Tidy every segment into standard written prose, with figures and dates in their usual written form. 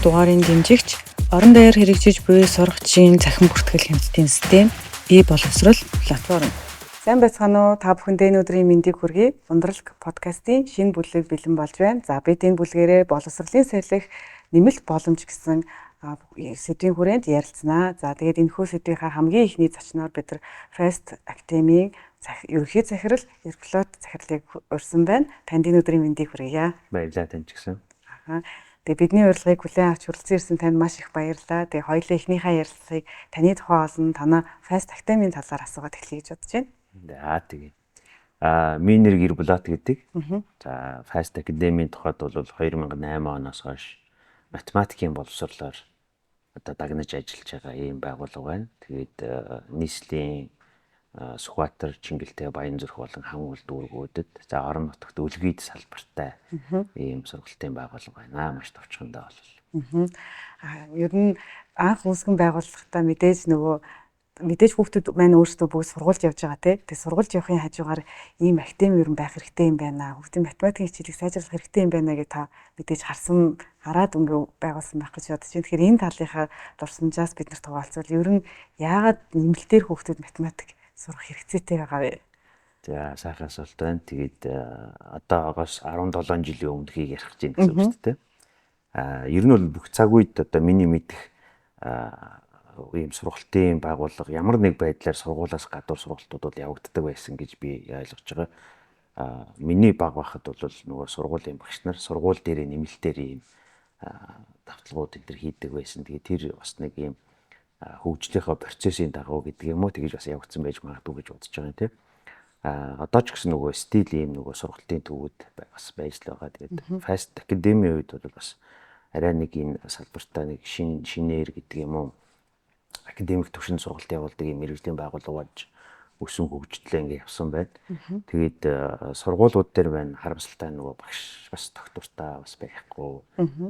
дугаарын дэмжигч орон даяар хэрэгжиж буй сургачийн цахим бүртгэл хяналтын систем боловсрол платформ. Сайн байцгаана уу? Та бүхэндээ өнөөдрийн мэндийг хүргэе. Ундралг подкастын шинэ бүлэг бэлэн болж байна. За бид энэ бүлгээрээ боловсролын салхи нэмэлт боломж гэсэн сэдвийн хүрээнд ярилцсанаа. За тэгээд энэхүү сэдвийнхаа хамгийн ихний зочноор бид нар Fast Academy-ийн ерөнхий захирал Ерклот захирлыг урьсан байна. Танд өнөөдрийн мэндийг хүргье. Баярлалаа тань ч гэсэн. Тэгээ бидний урилгыг хүлээн авч хүрэлцэн ирсэн танд маш их баярлалаа. Тэгээ хоёулаа эхнийхээ ярилцлагыг таны тухай олон танаа Fast Academy-ийн талаар асуугаад эхлэе гэж бодож байна. За тэгээ. Миний нэр Ерблот гэдэг. За Fast Academy-ийн тухайд бол 2008 оноос хойш математикийн боловсролоор одоо дагнаж ажиллаж байгаа ийм байгууллага байна. Тэгээд нийслэлийн Сүхбаатар, Чингэлтэй, Баянзүрх болон Хангул дүүргүүдэд за орон нутагт үлгийд салбартай ийм сургалтын байгууллага байна. Маш товчхондоо бол. Ер нь анх үүсгэн байгууллагатаа мэдээж хүүхдүүд маань өөрсдөө бүгд сургуульд явж байгаа тийм. Тэгээ сургуульд явахын хажуугаар ийм академи ер нь байх хэрэгтэй юм байна. Хүүхдийн математикийн хичээлийг сайжруулах хэрэгтэй юм байна гэж та мэдээж хараад байгуулсан байх гэж бодож байна. Тэгэхээр энэ талынхаа дурсамжаас бид нарт хуваалцвал ер нь яагаад нэмэлтээр хүүхдүүд математик сурах хэрэгцээтэй байгаа вэ? За сайхан асуулт байна. Тэгээд одоогоос 17 жилийн өмнөхийг ярих гэж байна гэсэн үг шүү дээ. Ер нь бол бүх цаг үед одоо миний мэдэх ийм сургалтын байгууллага ямар нэг байдлаар сургуулаас гадуур сургалтууд бол явагддаг байсан гэж би ойлгож байгаа. Миний баг байхад бол нөгөө сургуулийн багш нар сургууль дээрээ нэмэлтээр ийм давталгууд энэ хийдэг байсан. Тэгээд тэр бас нэг ийм хөгжлийнхөө процессын дагуу гэдэг юм уу тэгж бас явагдсан байж магадгүй гэж бодож байгаа юм тийм. Одоо ч гэсэн нөгөө стил ийм нөгөө сургалтын төвүүд бас байж л байгаа. Тэгээд Fast Academy-ийн үед бол бас арай нэг энэ салбартаа нэг шинээр гэдэг юм уу академик түвшинд сургалт явуулдаг ийм мэргэжлийн байгууллага болж өсөн хөгжлөө ингэ явсан байна. Тэгээд сургуулиуд дээр байна харамсалтай нөгөө багш бас доктортай бас байхгүй.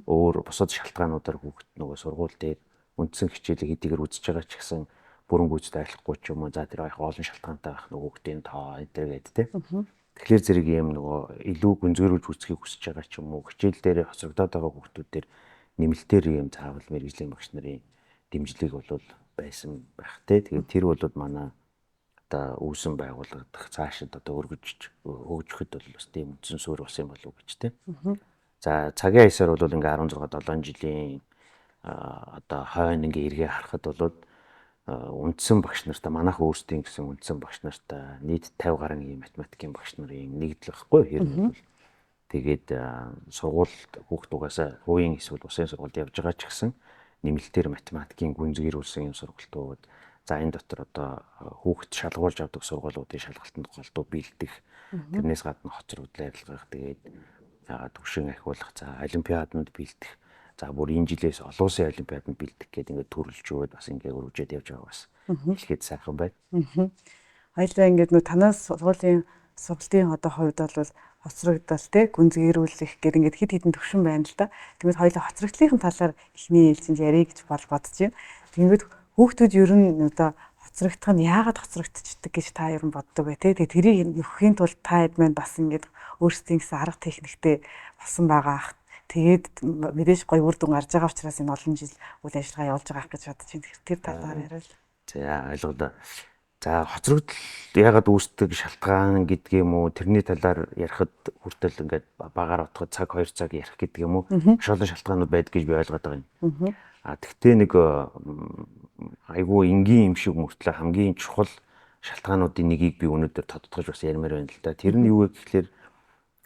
Өөр бусад шалтгаануудаар хүүхд нөгөө сургууль дээр үндсэн хичээлийг хэдийгээр үзэж байгаа ч гэсэн бүрэн гүйцэд ойлгохгүй ч юм уу за тэр их олон шалтгаантай байх нөгөө хүүхдийн тоо энэ гэдэг тийм. Тэгэхээр зэрэг юм нөгөө илүү гүнзгийрүүлж үзхийг хүсэж байгаа ч юм уу хичээл дээр хоцрогдоод байгаа хүүхдүүдээр нэмэлтээр юм заавал мэргэжлийн багш нарын дэмжлэг бол байсан байх тий. Тэгээд тэр бол манай одоо үүсэн байгууллагадах цаашид одоо хөгжихэд бол бас тийм үндсэн суурь болсон юм болов уу гэж тий. За цагийн хаясаар бол ингээ 16-7 жилийн одоо хойно ингээ эргээ харахад бол үндсэн багш нартай манайх өөрсдийн гэсэн үндсэн багш нартай нийт 50 гаруй ийм математикийн багш нарын нэгдэл байхгүй хэрэг бол тэгээд сургуульд хүүхд угаасаа хувийн эсвэл усын сургуульд явж байгаа ч гэсэн нэмэлтээр математикийн гүнзгийрүүлсэн юм сургалтууд за энэ дотор одоо хүүхд шалгуулж авдаг сургуулиудын шалгалтанд голдуу бэлдэх тэрнээс гадна хоцрогдол арилгах тэгээд төвшин ахиулах за олимпиаданд бэлдэх за бүр энэ жилээс олон улсын олимпиаданд бэлдэх гэдэг ингээд төрөлж өгөөд бас ингээд өргөжөөд явж байгаа бас хэлэхэд сайхан байна. Хоёлаа ингээд танаас сургуулийн сургалтын одоо хувьд бол хоцрогдол тий гүнзгийрүүлэх гэдэг ингээд хэд хэдэн төвшин байна л да. Тэгмээд хоёлаа хоцрогдлын талаар ихний ээлжинд ярих гэж бодож байна. Тэгмээд хүүхдүүд ер нь одоо хоцрогдох нь яагаад хоцрогдчихдаг гэж та ер нь боддог бай тий. Тэгээд тэрийг нөхөхийн тулд та хэд маань бас ингээд өөрсдийн гэсэн арга техниктэй болсон байгаа ах. Тэгээд мэдээж гоё үр дүн гарч байгаа учраас энэ олон жил үйл ажиллагаа явуулж байгаа гэж бодож байна. Тэр талаар яриа л. За ойлголоо. За хоцрогдол яагаад үүсдэг шалтгаан гэдэг юм уу тэрний талаар ярихад хүртэл ингээд багаар утгад цаг 2 цаг ярих гэдэг юм уу маш олон шалтгаанууд байдаг гэж би ойлгоод байгаа юм. Тэгтээ нэг айгүй энгийн юм шиг мөртлөө хамгийн чухал шалтгаануудын нэгийг би өнөөдөр тодтогч бас ярмаар байна л да. Тэр нь юу вэ гэхэлэр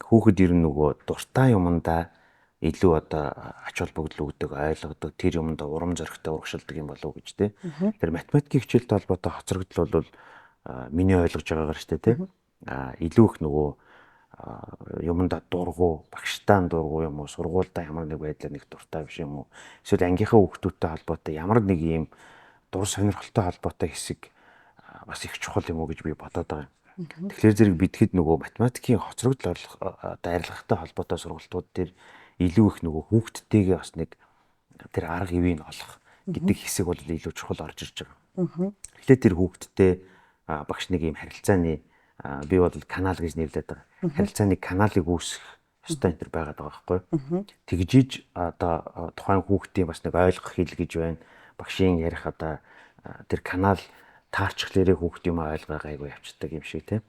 хүүхэд ер нь нөгөө дуртай юмдаа илүү одоо ач холбогдол өгдөг, ойлгодог, тэр юмдаа урам зоригтой урагшилдаг юм болов уу гэж тий. Тэр математикийн хичээлтэй холбоотой хоцрогдол бол миний ойлгож байгаагаар штэ тий. Илүү их нөгөө юмдаа дургу, багштай дургу юм уу, сургуультай ямар нэг байдлаар нэг дуртай биш юм уу. Эсвэл ангийнхаа хүүхдүүдтэй холбоотой ямар нэг юм дур сонирхолтой холбоотой хэсэг бас их чухал юм уу гэж би бодоод байгаа юм. Тэгэхээр зэрэг бидгэд нөгөө математикийн хоцрогдол арилгахтай холбоотой сургалтууд дээр илүү их нөгөө хүүхдтэйгээ бас нэг тэр арга ивийг олох гэдэг хэсэг бол илүү чухал орж ирж байгаа. Тэгэхээр тэр хүүхдтэй багш нэг юм харилцааны би бол канал гэж нэрлэдэг байгаа. Харилцааны каналыг үүсгэх ёстой энэ төр байгаад байгаа байхгүй. Тэгжиж одоо тухайн хүүхдийн бас нэг ойлгох хэл гэж байна. Багшийн ярих одоо тэр канал таарчихлаарэ хүүхд юм ойлгоо гайгүй явцдаг юм шиг тийм.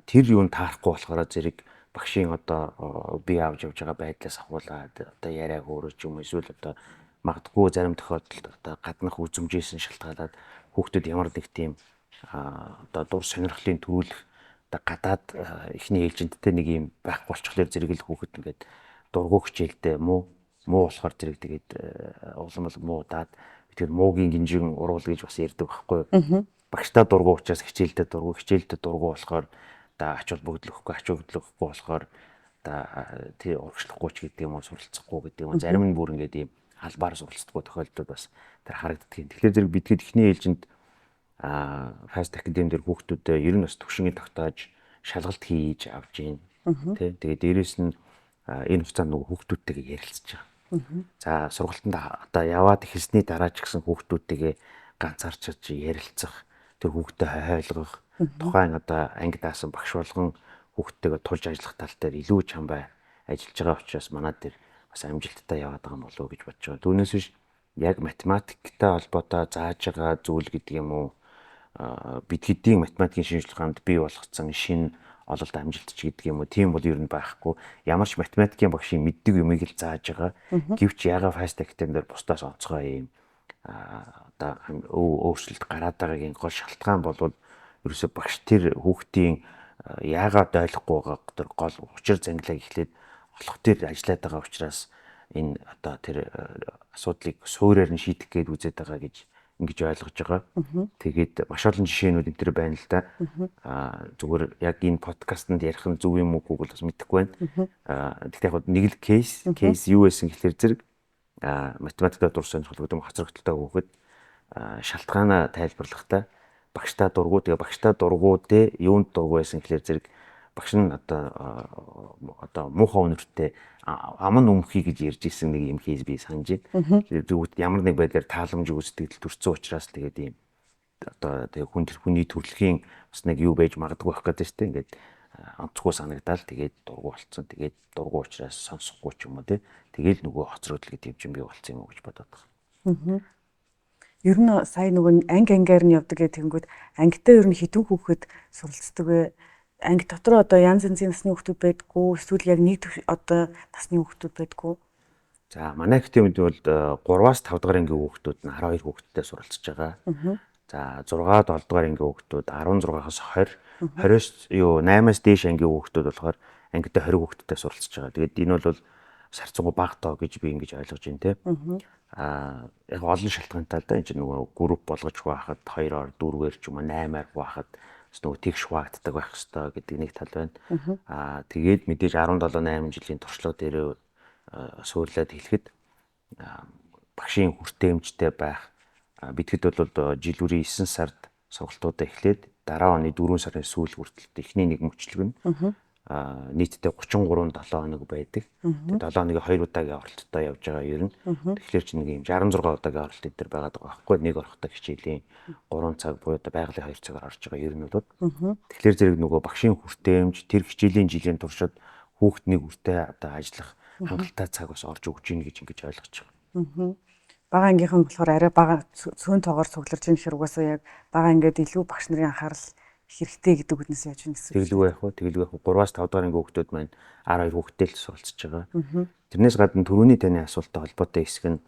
Тэр юунд таарахгүй болохоор зэрэг багшийн одоо бие авч явж байгаа байдлаас ахуулаад одоо яриа хөөрөж юм эсвэл одоо магадгүй зарим тохиолдолд одоо гаднах үзмжээсэн шалтгаалаад хүүхдүүд ямар нэг тийм одоо дур сонирхлын төрүүлэх одоо гадаад эхний ээлжинттэй нэг юм байхгүй болчихлоор зэрэг л хүүхэд ингээд дургу хичээлдээ муу болохоор зэрэг тэгээд улам муу даад тэгэхээр муугийн гинжин уруул гэж бас ярьдаг байхгүй юу. Багштай дургу учраас хичээлдээ дургу болохоор одоо ач холбогдлохгүй болохоор одоо тэр урагшлахгүй ч гэдэг юм уу суралцахгүй гэдэг юм уу зарим нь бүр ингээд ийм албаар суралцдаггүй тохиолдолд бас тэр харагддаг юм. Тэгэхээр зэрэг бидгээд эхний ээлжинд Fast Academy дээр хүүхдүүдэд ер нь бас төвшингийн тогтоож шалгалт хийж авч гин. Тэ тэгээд дээрэс нь энэ хугацаанд нөгөө хүүхдүүдтэйгээ ярилцж байгаа. За сургалтанд одоо яваад эхэлсний дараа ч гэсэн хүүхдүүдтэйгээ ганцаарч ярилцах, тэр хүүхдэд ойлгох, тухайн одоо анги даасан багш болгон хүүхдтэйгээ тулж ажиллах тал дээр илүү чамбай ажиллаж байгаа учраас манад дээр бас амжилттай яваад байгаа юм болов уу гэж бодож байгаа. Түүнээс биш яг математиктэй холбоотой зааж байгаа зүйл гэдэг юм уу? Бид хэдийн математикийн шинжилгээ хамт бий болгоцсон шинэ ололт амжилтч гэдэг юм уу? Тийм бол ер нь байхгүй. Ямар ч математикийн багшийн мэддэг юмыг л зааж байгаа. Гэвч ягаа Fast Academy дээр бусдаас онцгой юм одоо өөрчлөлт гараад байгаагийн гол шалтгаан бол ерөөсө багш тэр хүүхдийн яагаад ойлгохгүй байгаа тэр гол учир занглаа эхлээд олох тэр ажиллаад байгаа учраас энэ одоо тэр асуудлыг суурьаар нь шийдэх гээд үзээд байгаа гэж ингэж ойлгож байгаа. Тэгээд маш олон жишээнүүд энэ төр байна л да. Зүгээр яг энэ подкастт ярих нь зөв юм уугүй бол бас мэдэхгүй байна. Гэхдээ яг нэг л кейс юу байсан гэхэлэр зэрэг математикт дур сонирхолтой хоцрогдолтой хүүхэд шалтгаанаа тайлбарлахдаа багштай дургу тэгээ багштай дургуудээ юунд дургу байсан гэхэлэр зэрэг багш нь одоо муухай өнөртөө аман өмхий гэж ярьж исэн нэг юм кейс би санаж байна. Тэгвэл ямар нэг байдлаар тааламж үүсдэг төрсөн учраас тэгээд ийм одоо тэгээ хүний төрөлхийн бас нэг юу байж магадгүй байх гэдэг чинь ингээд онцгой санагдаал тэгээд дургу болцсон. Тэгээд дургу учраас сонсохгүй ч юм уу тэгээд нөгөө хоцрогдол гэдэг юм бий болцсон юм уу гэж бодоод байна. Ер нь сая нөгөө ангаар нь явдаг гэх тэгэнгүүт ангитай ер нь хэдэн хүүхэд суралцдаг вэ? Анги дотор одоо янз янзын насны хүүхдүүд байдгүй эсвэл яг нэг одоо насны хүүхдүүд байдгүй. За манай активид бол 3-аас 5 дахь ангийн хүүхдүүд нь 12 хүүхэдтэй суралцж байгаа. За 6-7 дахь ангийн хүүхдүүд 16-аас 20, 20-оос 8-аас дээш ангийн хүүхдүүд болохоор ангитай 20 хүүхэдтэй суралцж байгаа. Тэгээд энэ бол сарцангуй бага тоо гэж би ингэж ойлгож байна те. Яг олон шалтгаантай л да. Энэ нөгөө групп болгож хуваахад 2-оор 4-ээр ч юм уу 8-аар хуваахад нөгөө тэгш хуваагддаг байх хэвээр гэдэг нэг тал байна. Тэгээд мэдээж 17-8 жилийн туршлага дээр суурлаад хэлэхэд багшийн хүртээмжтэй байх. Бидгэд бол жил бүрийн 9 сард сургалтуудаа эхлээд дараа оны 4 сарын сүүл хүртэл эхний нэг мөчлөг нь нийтдээ 33-7 хоног байдаг. Тэгээд 7 хоногийн 2 удаагийн оролттой явж байгаа ер нь. Тэгэхээр чи нэг юм 66 удаагийн оролт энэ төр байгаад байгаа байхгүй нэг орохтой хичээлийн 3 цаг буюу одоо байгалийн 2 цагаар орж байгаа ер нь бол. Тэгэхээр зэрэг нөгөө багшийн хүртээмж тэр хичээлийн жилийн туршид хүүхдний хүртээ одоо ажиллах хангалттай цаг бас орж өгч ийн гэж ингэж ойлгож байгаа. Бага ангийнхан болохоор арай бага цөөн тоогоор цугларч ийн ширүүгээс яг бага ингээд илүү багш нарын анхаарал хэрэгтэй гэдэг үгнээс яаж юм гэсэн. Тэглгүй байх уу? 3-аас 5 дахь ангийн хүүхдүүд маань 12 хүүхдтэй л суралцж байгаа. Тэрнээс гадна түрүүний таны асуулттай холбоотой хэсэг нь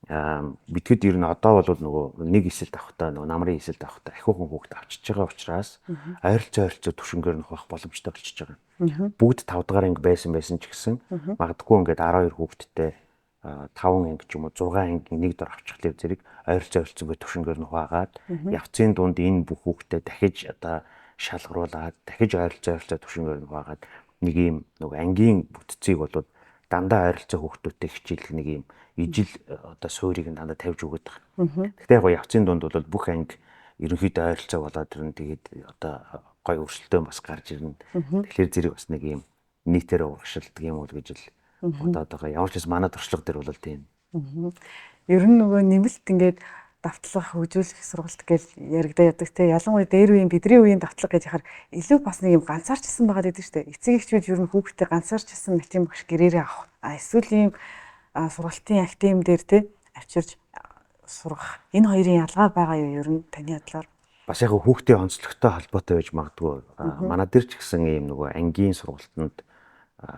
бидгэд ер нь одоо бол нөгөө нэг эсэлт авахтаа нөгөө намрын эсэлт авахтаа ахиухан хүүхд авчиж байгаа учраас ойролцоо төвшнгөөр нь хуваах боломжтой болчихж байгаа. Бүгд 5 дахь анги байсан ч гэсэн магадгүй ингээд 12 хүүхдтэй 5 анги ч юм уу 6 анги нэг дор авчихлаа зэрэг ойролцоогоо төвшнгөөр нь хуваагаад явцын дунд энэ бүх хүүхдэд дахиж одоо шалгаруулад дахиж ойролцоо төвшнгөөр нь хуваагаад нэг юм нөгөө ангийн бүтцийг бол дандаа ойролцоо хүүхдүүдтэй хичээлэх нэг юм ижил одоо суурийг нь дандаа тавьж өгöd байгаа. Гэхдээ яг явцын дунд бол бүх анги ерөнхийдөө ойролцоо болоод ирнэ. Тэгээд одоо гой өршөлтөө бас гарч ирнэ. Тэгэхээр зэрэг бас нэг юм нийтээр урагшилдаг юм уу гэж л бодоод байгаа. Ямар ч бас манай туршлага дээр бол тийм. Ер нь нөгөө нэмэлт ингээд давтлага хөгжүүлэх сургалт гэж яригдаа яадаг те. Ялангуяа дээр үеийн бидний үеийн давтлага гэж яхаар илүү бас нэг юм ганцаарчсан байгаад байдаг шүү дээ. Эцэг эхчүүд ер нь хүүхдээ ганцаарчсан математик багш гэрээрээ авах. Эсвэл ийм сургалтын актем дээр те авчирч сургах. Энэ хоёрын ялгаа байгаа юу ер нь таны бодлоор? Бас яг хүүхдийн онцлогтой холбоотой байж магадгүй. Манай дээр ч гэсэн ийм нөгөө ангийн сургалтанд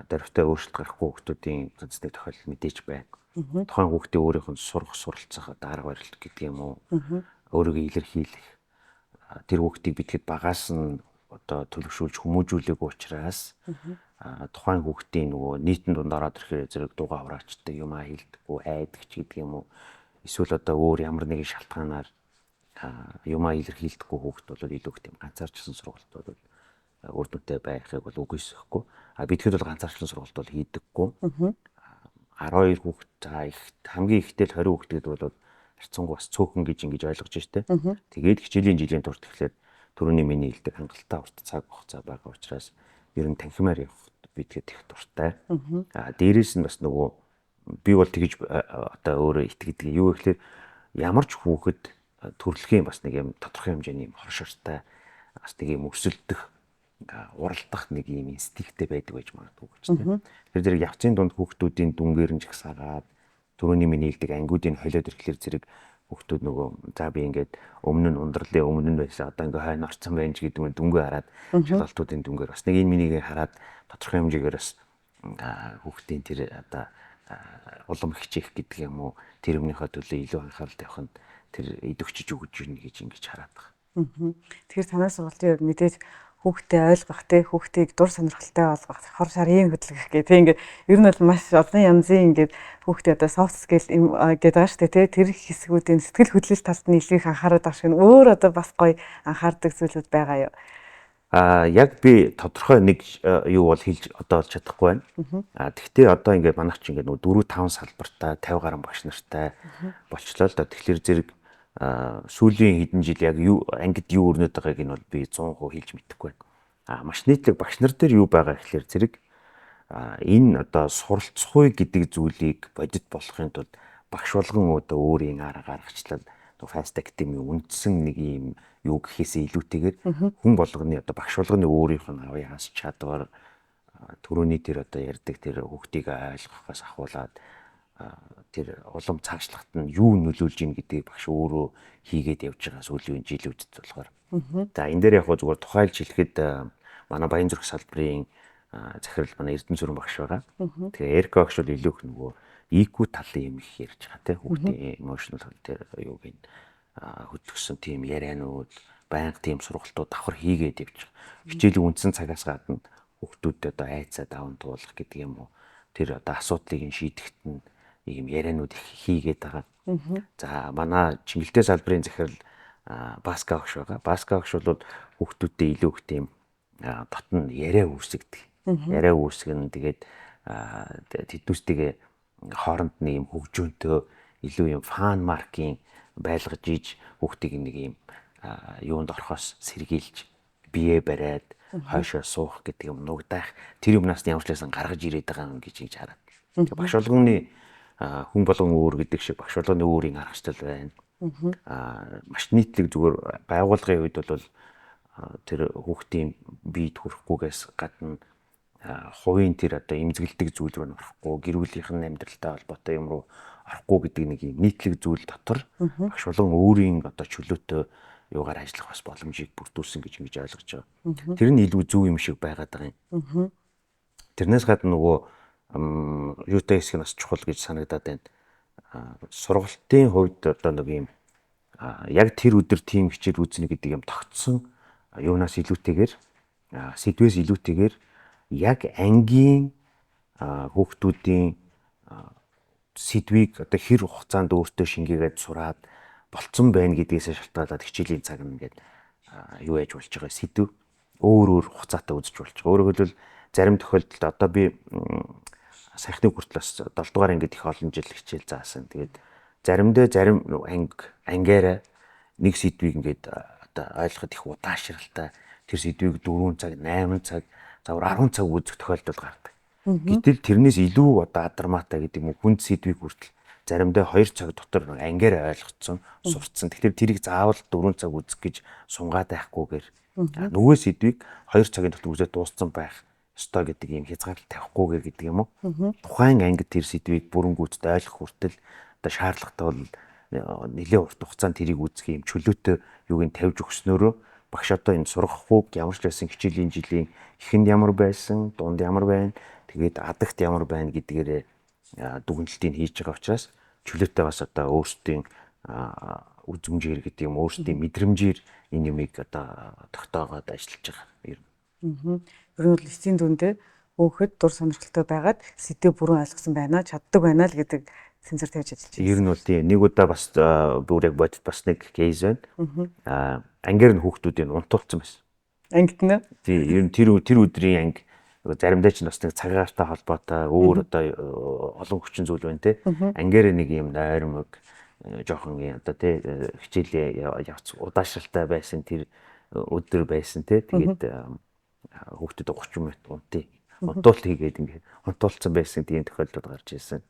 дөрвтэй өөрчлөлт гарахгүй хүүхдүүдийн цэцний тохиолдол мэдээж байна. Тухайн хүүхдийн өөрийнх нь сурах, суралцах арга барил гэдэг юм уу? Өөрийгөө илэрхийлэх. Тэр хүүхдийг битгэд багаас нь одоо төлөвшүүлж хүмүүжүүлээгүй учраас тухайн хүүхдийн нөгөө нийтэн дунд ороод ирэхээр зэрэг дууга хураачдаг юм хэлдэггүй, айдагч гэдэг юм уу? Эсвэл одоо өөр ямар нэгэн шалтгаанаар юмаа илэрхийлдэхгүй хүүхэд бол илүү их тийм ганцаарчсан сургалт бол үр дүнтэй байхыг бол үгүйсэхгүй. Бидэхэд бол ганцаарчлан сургалт бол хийдэггүй. 12 хүүхэд хамгийн ихтэй л 20 хүүхэдэд бол харьцангуй бас цөөхөн гэж ингэж ойлгож штэ. Тэгээд жилийн турш тэгэхээр түрүүний миний хэлдэг хангалттай урт цаг хугацаа байгаа учраас ер нь танхимаар явах бидэхэд их дуртай. Дээрээс нь бас нөгөө би бол тэгж одоо өөрөө итгэдэг юу гэхээр ямар ч хүүхэд төрөлхийн бас нэг юм тодорхой хэмжээний юм хоршортой бас нэг юм өсөлдөх уралдах нэг юм инстинкттэй байдаг байж магадгүй гэж тийм. Тэр зэрэг явцын дунд хүүхдүүдийн дүнгээр нь жагсаагаад түрүүний миний хэлдэг ангиудын холиод ирэхлээр зэрэг хүүхдүүд нөгөө за би ингээд өмнө нь ундралын өмнө нь байсан одоо ингээ хойно орцсон байх ч гэдэг нь дүнгээ хараад шалгалтуудын дүнгээр бас нэг энэ минийг хараад тодорхой хэмжээгээр бас хүүхдийн тэр одоо улам хичээх гэдэг юм уу тэр өмнөхөө төлөө илүү анхаарал тавих нь тэр идэвхжиж өгч ирнэ гэж ингэж хараад байгаа. Тэгэхээр танаас сургалтын мэдээж хүүхдээ ойлгох те хүүхдийг дур сонирхолтой болгох хор шарын хөдөлгөх гэх тийм ингээд ер нь бол маш олон янзын ингээд хүүхдээ одоо soft skill гэдэг байгаа шүү дээ те тэр хэсгүүдийн сэтгэл хөдлөл талд нь илүү их анхаарал авах шиг өөр одоо бас гоё анхаардаг зүйлүүд байгаа юу? Яг би тодорхой нэг юу бол хэлж одоо олж чадахгүй байна. Тэгвэл одоо ингээд манайх ч ингээд нөгөө 4-5 салбартаа 50 гаруй багш нартай болчлоо л да. Тэгэхээр зэрэг сүүлийн хэдэн жил яг юу ангид юу өрнөд байгааг нь бол би 100% хэлж мэдэхгүй байна. Маш нийтлэг багш нар дээр юу байгаа гэхээр зэрэг энэ одоо суралцахгүй гэдэг зүйлийг бодит болохын тулд багш болгон одоо өөрийн арга гаргачлал fast acting-ийн үндсэн нэг юм юу гэхээсээ илүүтэйгээр хүн болгоны одоо багш болгоны өөрийнх нь авьяас чадвар төрөний тэр одоо ярьдаг тэр хүүхдийг ойлгохоос ахуулаад тэр улам цаашлагт нь юу нөлөөлж ийн гэдгийг багш өөрөө хийгээд явж байгаа сүүлийн жилүүдэд болохоор. За энэ дээр яг зүгээр тухайлж хэлэхэд манай Баян зүрх салбарын захирал манай Эрдэнэ зүрэн багш байгаа. Тэгээ Эрк багш бол илүү их нөгөө IQ талын юм их ярьж байгаа тийм хүүхдийн emotional тэр юу гин хөдөлгсөн тийм ярианууд байнга тийм сургалтууд давхар хийгээд явж байгаа. Хичээлийн үндсэн цагаас гадна хүүхдүүдэд одоо айцаа даван туулах гэдэг юм уу тэр одоо асуудлыг шийдэхэд нь ийм ярианууд их хийгээд байгаа. За манай Чингэлтэй салбарын захирал Баска багш байгаа. Баска багш бол хүүхдүүдэд илүү их тийм дотн яриа үүсгдэг. Яриа үүсгэн тэгээд тэднүүстэйгээ хооронд нэг юм хөгжөөнтэй илүү юм фан маркийн байлгаж иж хүүхдийг нэг юм юунд орохоос сэргийлж бие бариад хойшоо суух гэдэг юм нугдаах тэр юмнаас нь ямар ч байсан гаргаж ирээд байгаа юм гэж хараад. Багш болгоны хүн болгон өөр гэдэг шиг багш болгоны өөрийн аргачлал байна. Маш нийтлэг зүгээр байгуулгын үед бол тэр хүүхдийн биед хүрэхгүйгээс гадна хувийн тэр одоо эмзэгэлдэг зүйл рүү орохгүй гэр бүлийнхэн амьдралтай холбоотой юм руу орохгүй гэдэг нэг юм нийтлэг зүйл дотор багш болгон өөрийн одоо чөлөөтэй юугаар ажиллах бас боломжийг бүрдүүлсэн гэж ингэж ойлгож байгаа. Тэр нь илүү зөв юм шиг байгаад байгаа юм. Тэрнээс гадна нөгөө юутай хэсэг нь бас чухал гэж санагдаад байна. Сургалтын хувьд одоо нэг юм яг тэр өдөр тийм хичээл үзнэ гэдэг юм тогтсон юунаас илүүтэйгээр сэдвээс илүүтэйгээр яг ангийн хүүхдүүдийн сэдвийг одоо хэр хугацаанд өөртөө шингээгээд сураад болцсон байна гэдгээс шалтгаалаад хичээлийн цаг нь ингээд юу яаж болж байгаа сэдв өөр хугацаатай үзэж болж байгаа. Өөрөөр хэлбэл зарим тохиолдолд одоо би саяхны хүртэл 7 дугаар ангид их олон жил хичээл заасан. Тэгээд заримдаа зарим ангиараа нэг сэдвийг ингээд одоо ойлгоход их удаашралтай тэр сэдвийг 4 цаг 8 цаг заавар 10 цаг үзэх тохиолдол гардаг. Гэтэл тэрнээс илүү одоо адармаатай гэдэг юм уу хүнд сэдвийг хүртэл заримдаа 2 цаг дотор ангиар ойлгоцсон, сурцсан. Тэгэхээр тэрийг заавал 4 цаг үзэх гэж сунгаад байхгүйгээр нөгөө сэдвийг 2 цагийн дотор үзээд дууссан байх ёстой гэдэг ийм хязгаарлалт тавихгүйгээр гэдэг юм уу? Тухайн ангид тэр сэдвийг бүрэнгүйцэд ойлгох хүртэл одоо шаардлагатай бол нэлээд урт хугацаанд тэрийг үзэх юм чөлөөтэй юуг нь тавьж өгснөөрөө багш одоо энэ сурах хүүг ямар ч байсан хичээлийн жилийн эхэнд ямар байсан, дунд ямар байна, тэгээд адагт ямар байна гэдгээрээ дүгнэлтийг хийж байгаа учраас чөлөөтэй бас одоо өөрсдийн үзмжээр гэдэг юм өөрсдийн мэдрэмжээр энэ юмыг одоо тогтоогоод ажиллаж байгаа юм. Ер нь бол эцсийн дүндээ хөөхд дур сонирхолтой байгаад сэдвээ бүрэн ойлгосон байна, чаддаг байна л гэдэг сэнсэр тавьж ажиллаж байна. Ер нь бол тийм нэг удаа бас бүр яг бодит бас нэг кейс байна. Ангиар нь хүүхдүүдийн унтуулсан байсан. Ангид нь? Тийм ер нь тэр өдрийн анги заримдаа ч бас нэг цагаартай холбоотой өөр одоо олон хүчин зүйл байна те. Ангиар нэг юм нойрмог жоохон одоо те хичээлээ явц удаашралтай байсан тэр өдөр байсан те. Тэгээд хүүхдэд 30 минут унтуулт хийгээд ингээд унтуулсан байсан тийм тохиолдол гарч ирсэн.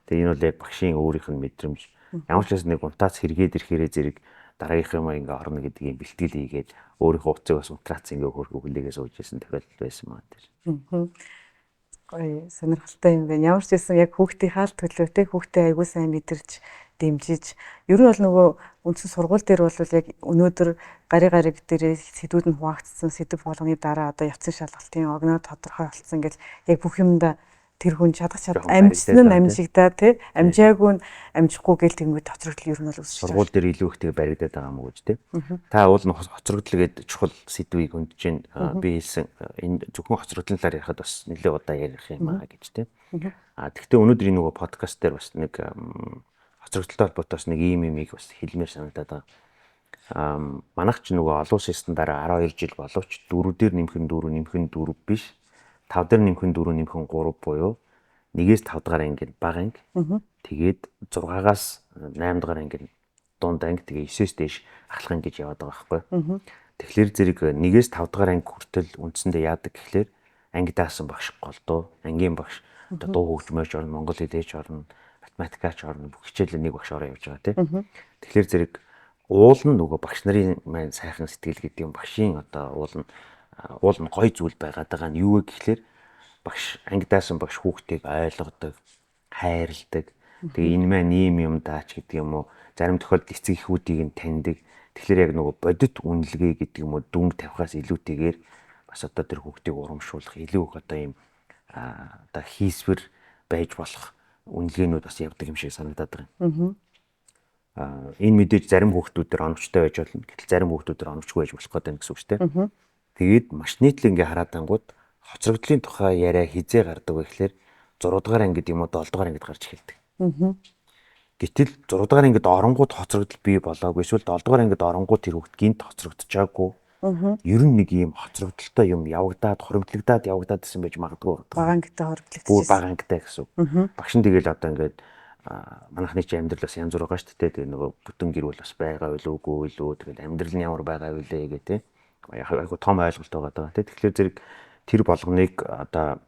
Тэгээд энэ бол яг багшийн өөрийнх нь мэдрэмж. Ямар ч нэг унтаац хэрэгэд ирэхээрээ зэрэг дараагийнх юм ингээ орно гэдэг юм бэлтгэл хийгээд өөрийнхөө уцыг бас унтрац ингээ хөрхөө хүлээгээ сууж ирсэн тохиолдол байсан маа тэр. Гоё сонирхолтой юм байна. Ямар ч байсан яг хүүхдийн хаалт төлөөтэй хүүхдээ аягүй сайн мэдэрч дэмжиж ер нь бол нөгөө үндсэн сургууль дээр бол яг өнөөдөр гариг дээр сэдвүүд нь хуваагдсан сэдв болгоны дараа одоо явцсан шалгалтын огноо тодорхой болсон гэж яг бүх юмдаа тэр хүн чадах амжсан нь амжигдаа тий амжаагүй нь амжихгүй гэл тэгмээ тоцрогдол ер нь бол үүсэж сургууль дээр илүү их тэг баригдаад байгаа юм уу гэж тий. Та уул нь хоцрогдол гээд чухал сэдвийг хөндөж би хэлсэн энэ зөвхөн хоцрогдлын талаар ярихад бас нэлээд удаа ярих юм аа гэж тий. Тэгвэл өнөөдөр энэ нөгөө подкаст дээр бас нэг хоцрогдолтой холбоотойс нэг ийм юмыг бас хэлмээр санагдаад байгаа. Манайх ч нөгөө олон улсын стандараа 12 жил боловч 4 дээр нэмэх нь 4 биш 5 дээр нэмэх нь 4 нэмэх нь 3 буюу 1-ээс 5 дахь анги нь бага анги. Тэгээд 6-аас 8 дахь анги нь дунд анги. Тэгээ 9-ээс дээш ахлах анги гэж яваад байгаа байхгүй. Тэгэхээр зэрэг 1-ээс 5 дахь анги хүртэл үндсэндээ яадаг гэхлээр анги даасан багш голдуу, ангийн багш одоо дуу хөгжмөөж орно, монгол хэлээч орно, математикаач орно, бүх хичээлээ нэг багш ороо явж байгаа тийм. Тэгэхээр зэрэг уул нь нөгөө багш нарын маань сайхан сэтгэл гэдэг юм багшийн одоо уул нь гой зүйл байгаад байгаа нь юу вэ гэхлээр багш анги даасан багш хүүхдийг ойлгодог, хайрладаг. Тэгээ энэ маань ийм юм даач гэдэг юм уу. Зарим тохиолдолд эцэг эхүүдийг нь таньдаг. Тэгэхээр яг нөгөө бодит үнэлгээ гэдэг юм уу дүнг тавихаас илүүтэйгээр бас одоо тэр хүүхдийг урамшуулах илүү их одоо ийм одоо хийсвэр байж болох үнэлгээнүүд бас явдаг юм шиг санагдаад байгаа юм. Энэ мэдээж зарим хүүхдүүдээр оновчтой байж болно. Гэтэл зарим хүүхдүүдээр оновчгүй байж болох гэдэг гэсэн үг шүү дээ. Тэгээд маш нийтлэг ингээ хараад ангууд хоцрогдлын тухай яриа хизээ гардаг вэ гэхлээр 6 дугаар ангид юм уу 7 дугаар ангид гарч эхэлдэг. Гэтэл 6 дугаар ангид оронгууд хоцрогдол бий болоогүй эсвэл 7 дугаар ангид оронгууд тэр хүүхд гинт хоцрогдчихаагүй. Ер нь нэг юм хоцрогдолтой юм явагдаад хуримтлагдаад явагдаад гэсэн байж магадгүй. Бага ангитай хуримтлагдчихсэн. Бүр бага ангитай гэсэн үг. Багш нь тэгэл одоо ингээд манайхны чи амьдрал бас янз бүр байгаа шүү дээ. Тэгээ нөгөө бүтэн гэр бүл бас байгаа үгүй юу. Тэгэл амьдрал нь ямар байгаа вэ гээ те. Яг том ойлголт байгаа те. Тэгэхээр зэрэг тэр болгоныг одоо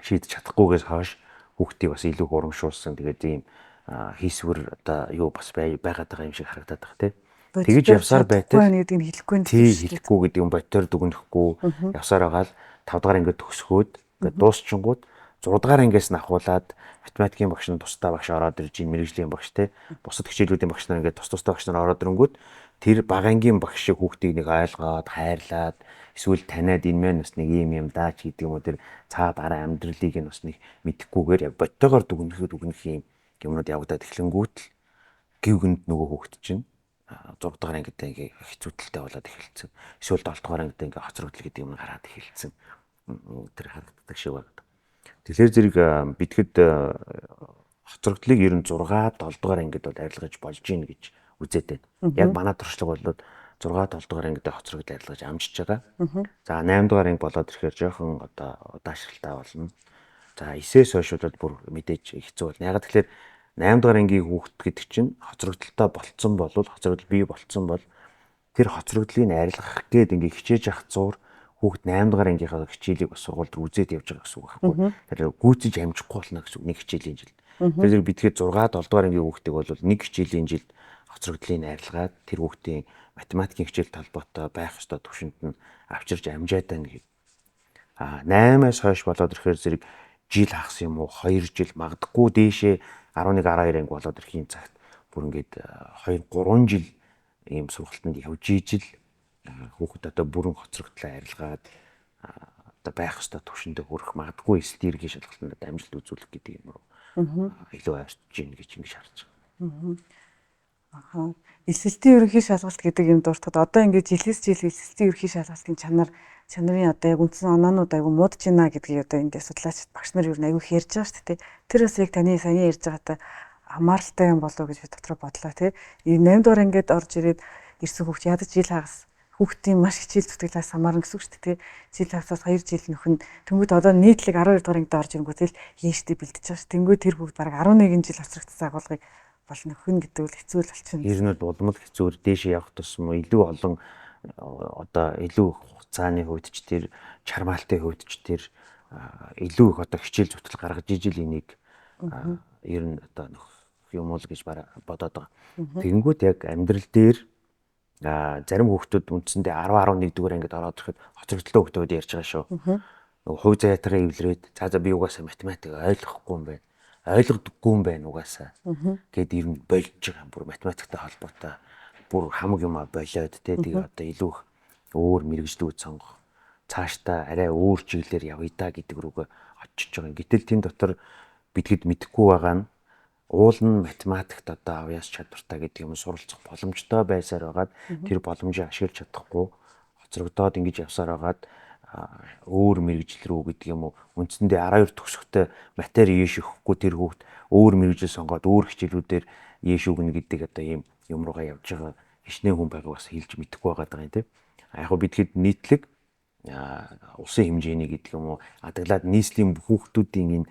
шийдэж чадахгүйгээс хойш хүүхдийг бас илүү урамшуулсан. Тэгээд ийм хийсвэр одоо юу бас байгаад байгаа юм шиг харагдаад байгаа те. Тэгэж явсаар байтал гэдэг нь хэлэхгүй хэлэхгүй гэдэг юм ботоор дүгнэхгүй явсаар байгаа л 5 дахь ангид төгсгөөд ингээд дуусчингууд 6 дахь ангиас нь ахуулаад математикийн багш нь тусдаа багш ороод ирж мэрэгжлийн багш те бусад хичээлүүдийн багш нар ингээд тусдаа багш нар ороод ирэнгүүт тэр бага ангийн багш шиг хүүхдийг нэг ойлгоод хайрлаад эсвэл таниад энэ мэн бас нэг юм даач гэдэг юм уу тэр цаад араа амьдралыг нь бас нэг мэдхгүйгээр яг ботоогоор дүгнэх юм юмнууд явагдаад эхлэнгүүт л гівгэнд нөгөө хүүхд чинь 6 дахь ангидаа ингээ хэцүүдэлтэй болоод эхэлсэн. Эсвэл 7 дахь ангидаа ингээ хоцрогдол гэдэг юм гараад эхэлсэн. Тэр харагддаг шиг байна. Тэгэхээр зэрэг битгэд хоцрогдлыг ер нь 6 7 дахь ангид бол арилгаж болж гин гэж үзээд байна. Яг манай туршлага бол 6 7 дахь ангидаа хоцрогдол арилгаж амжиж байгаа. За 8 дахь анги болоод ирэхээр жоохон одоо удаашралтай болно. За 9-ээс хойш бол бүр мэдээж хэцүү болно. Яг тэгэхээр 8 дахь ангийн хүүхэд гэдэг чинь хоцрогдолтой болцсон бол хоцрогдол бий болцсон бол тэр хоцрогдлыг арилгах гээд ингээ хичээж авах зур хүүхэд 8 дахь ангийнхаа хичээлийг бас сургууль дээр үзээд явж байгаа гэсэн үг байхгүй. Тэгэхээр гүйцэж амжихгүй болно гэсэн үг нэг хичээлийн жил. Тэр зэрэг бидгээд 6 7 дугаар ангийн хүүхдийг бол нэг хичээлийн жилд хоцрогдлыг арилгаад тэр хүүхдийн математикийн хичээл талбайтай байх ёстой түвшинд нь авчирч амжаад байна гэв. 8-аас хойш болоод ирэхээр зэрэг жил хагас юм уу 2 жил магадгүй дээшээ 11 12 анги болоод ирэхийн цагт бүр ингээд 2 3 жил ийм сургалтанд явж ижил хүүхэд одоо бүрэн хоцрогдлоо арилгаад одоо байх ёстой түвшиндээ хүрэх магадгүй эсэлт эргийн шалгалтанд амжилт үзүүлэх гэдэг юм руу илүү авчиж гин гэж ингэж харж байгаа. Эсэлтийн ерөнхий шалгалт гэдэг юм дуртад одоо ингээд жилээс жил эсэлтийн ерөнхий шалгалтын чанарын одоо яг үндсэн оноонууд айгу муудаж байна гэдгийг одоо энд судлаач багш нар юу айгу ярьж байгаа шүү дээ. Тэр бас яг таны саяны ярьж байгаатай хамааралтай юм болов уу гэж би дотроо бодлоо тий. 8 дугаар ангид орж ирээд ирсэн хүүхд ядаж жил хагас хүүхдийн маш хичээл зүтгэлээс хамаарна гэсэн үг шүү дээ тий. Жил хагасаас 2 жил нөхөн тэнгууд одоо нийтлэг 12 дугаар ангид орж ирэнгүүт л хийштэй бэлдэж байгаа ш. Тэнгууд тэр хүүхд бараг 11 жил хоцрогдсон агуулгыг бол нөхөн гэдэг үл хэцүү л болчихно. Ер нь бол улмал хэцүүр дээшээ явах тусам илүү олон одоо илүү хугацааны хувьд ч тэр чармаалтын хувьд ч тэр илүү их одоо хичээл зүтгэл гаргаж ижил энийг ер нь одоо нөх юм уу гэж бодоод байгаа. Тэгэнгүүт яг амьдрал дээр зарим хүүхдүүд үндсэндээ 10 11 дугаар ангид ороод ирэхэд хоцрогдлоо хүүхдүүд ярьж байгаа шүү. Нөгөө хувь заяатараа эвлэрээд за би угаасаа математик ойлгохгүй юм байна. Ойлгодоггүй юм байна угаасаа. Гэт ер нь болж байгаа бүр математиктай холбоотой бүр хамаг юм болоод те тэгээ одоо илүү их өөр мэрэгжлүүд сонгох цаашдаа арай өөр чиглэлээр явъя да гэдэг рүүгээ очиж байгаа. Гэтэл тэн дотор бидгэд мэдэхгүй байгаа нь уул нь математикт одоо авьяас чадвартай гэдэг юм суралцах боломжтой байсаар байгаад тэр боломжийг ашиглаж чадахгүй хоцрогдоод ингэж явсаар байгаад өөр мэрэгжил рүү гэдэг юм уу үндсэндээ 12 төгсөхтэй матери ийш өгөхгүй тэр хүүхд өөр мэрэгжил сонгоод өөр хичээлүүдээр ийш өгнө гэдэг одоо ийм юм руугаа явж байгаа хичнээн хүн байгааг бас хэлж мэдэхгүй байгаа юм тийм. Яг хөө бидгэд нийтлэг улсын хэмжээний гэдэг юм уу адаглаад нийслэлийн хүүхдүүдийн энэ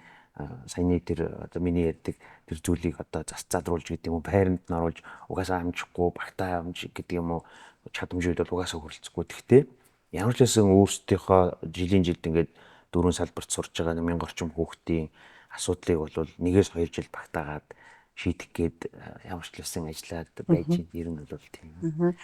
саяны тэр одоо миний ярьдаг тэр зүйлийг одоо засцаадруулж гэдэг юм уу парент нь оруулж угаасаа амжихгүй багтаа амж гэдэг юм уу чадамжууд бол угаасаа хүрэлцэхгүй. Гэхдээ ямар ч байсан өөрсдийнхөө жилийн жилд ингээд 4 салбарт сурж байгаа 1000 орчим хүүхдийн асуудлыг бол 1-2 жил багтаагаад шийдэх гээд ямар ч байсан ажиллаад байж байна. Ер нь бол тийм.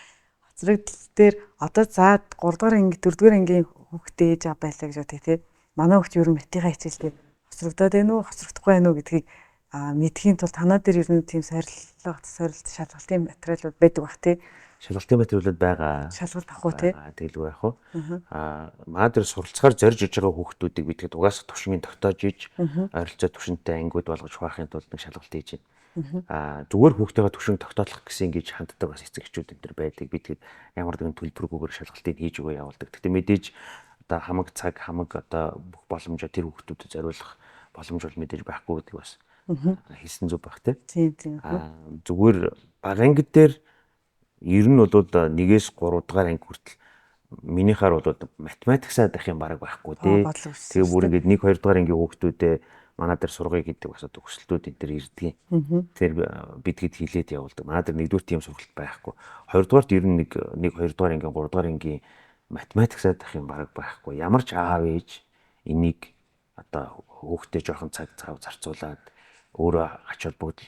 Хоцрогдол дээр одоо заад 3 дугаар анги 4 дугаар ангийн хүүхдээ ээж аваа байлаа гэж бодъё тий. Манай хүүхд ер нь математикийн хичээлдээ хоцрогдоод байна уу, хоцрогдохгүй байна уу гэдгийг мэдхийн тулд танаа дээр ер нь тийм сорилт шалгалтын материалууд байдаг бах тий. Шалгалтын материалууд байгаа. Шалгалт авах уу тий. Тэгэлгүй яах вэ? Маа дээр суралцахаар зорж иж байгаа хүүхдүүдийг бидгээд угаасаа төвшингийн тогтоож иж ойролцоо төвшинтэй ангиуд болгож хуваахын тулд нэг шалгалт хийж байна. Зүгээр хүүхдтэйгээ төвшинг тогтоолох гэсэн ингэж ханддаг бас эцэг эхчүүд энэ төр байдаг. Бидгээд ямар нэгэн төлбөргүйгээр шалгалтыг хийж өгөө явуулдаг. Гэхдээ мэдээж одоо хамаг цаг хамаг одоо бүх боломжоо тэр хүүхдүүдэд зориулах боломж бол мэдээж байхгүй гэдэг бас хэлсэн зүг баг тийм. Зүгээр бага ангид дээр ер нь бол 1-ээс 3 дугаар анги хүртэл минийхаар бол математиксаа дах юм бараг байхгүй тий. Тэгээ бүр ингээд 1-2 дугаар ангийн хүүхдүүдээ манай дээр сургая гэдэг бас одоо хүсэлтүүд энэ төр ирдэг. Тэр бидгэд хилээд явуулдаг. Манай дээр 1-р тийм сургалт байхгүй. 2 дугаарт ер нь 1-2 дугаар ангийн 3 дугаар ангийн математиксаа дах юм бараг байхгүй. Ямар ч аав ээж энийг одоо хүүхдээ жоохон цаг зарцуулаад өөрөө ач холбогдол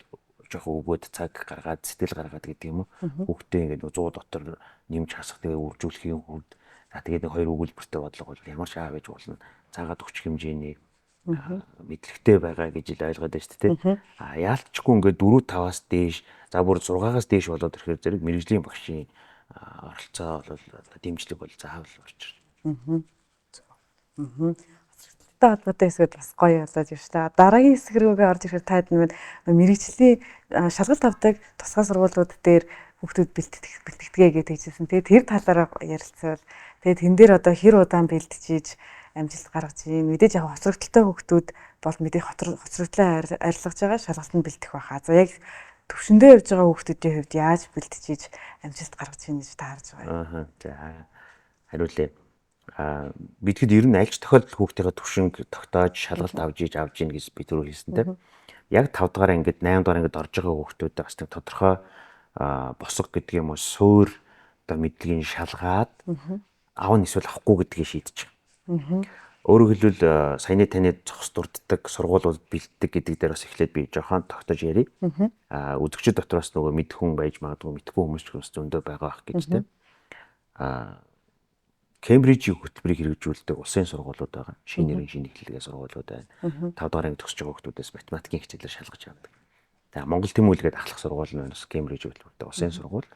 жоохон өгөөд цаг гаргаад сэтгэл гаргаад гэдэг юм уу хүүхдээ ингээд 100 дотор нэмж хасах тэгээ үржүүлэхийн хувьд за тэгээд нэг 2 өгүүлбэртэй бодлого бол ямар ч аав ээж болно цаагаад өгчих хэмжээний мэдлэгтэй байгаа гэж ил ойлгоод байна шүү дээ. Яалтчгүй ингээд 4-5-аас дээш за бүр 6-аас дээш болоод ирэхээр зэрэг мэрэгжлийн багшийн оролцоо бол дэмжлэг бол заавал орж ирнэ. Холбоотой хэсгүүд бас гоё болоод байна шүү дээ. Дараагийн хэсэг рүүгээ орж ирэхэд таад нэг мэрэгжлийн шалгалт авдаг тусгай сургуулиуд дээр хүүхдүүд бэлтгэдэг гэдэг хэлсэн. Тэгээд тэр талаараа ярилцвал тэгээд тэн дээр одоо хэр удаан бэлтжиж амжилт гаргаж ийн мэдээж яг хоцрогдолтой хүүхдүүд бол мэдээ хоцрогдлоо арилгаж байгаа шалгалтанд бэлтэх байхаа. За яг төвшөндөө явж байгаа хүүхдүүдийн хувьд яаж бэлтжиж амжилт гаргаж ийн гэж таарж байгаа юм. За хариулъя. Бидгэд ер нь аль ч тохиолдолд хүүхдийн төвшинг тогтоож шалгалт авж ийн гэж би түрүү хэлсэн тийм. Яг 5 дугаар ангид 8 дугаар ангид орж байгаа хүүхдүүдэд бас нэг тодорхой босго гэдэг юм уу суур одоо мэдлэгийн шалгаад аав нь эсвэл авахгүй гэдгийг шийдэж байгаа. Өөрөөр хэлбэл саяны таны зохис дурддаг сургуулиуд бэлддэг гэдэг дээр бас эхлээд би жоохон тогтож ярив. Үзэгчид дотроос нөгөө мэдхэн байж магадгүй мэдхгүй хүмүүс ч бас зөндөө байгаа ах гэж тийм. Кембрижийн хөтөлбөрийг хэрэгжүүлдэг улсын сургуулиуд байгаа. Шинэ нэрийн шинэ хэллэгээ сургуулиуд байна. 5 дахь анги төгсөж байгаа хүмүүстээс математикийн хичээлээр шалгаж авдаг. За Монгол Тэмүүлгээд ахлах сургууль нь бас Кембриж хөтөлбөртэй улсын сургууль.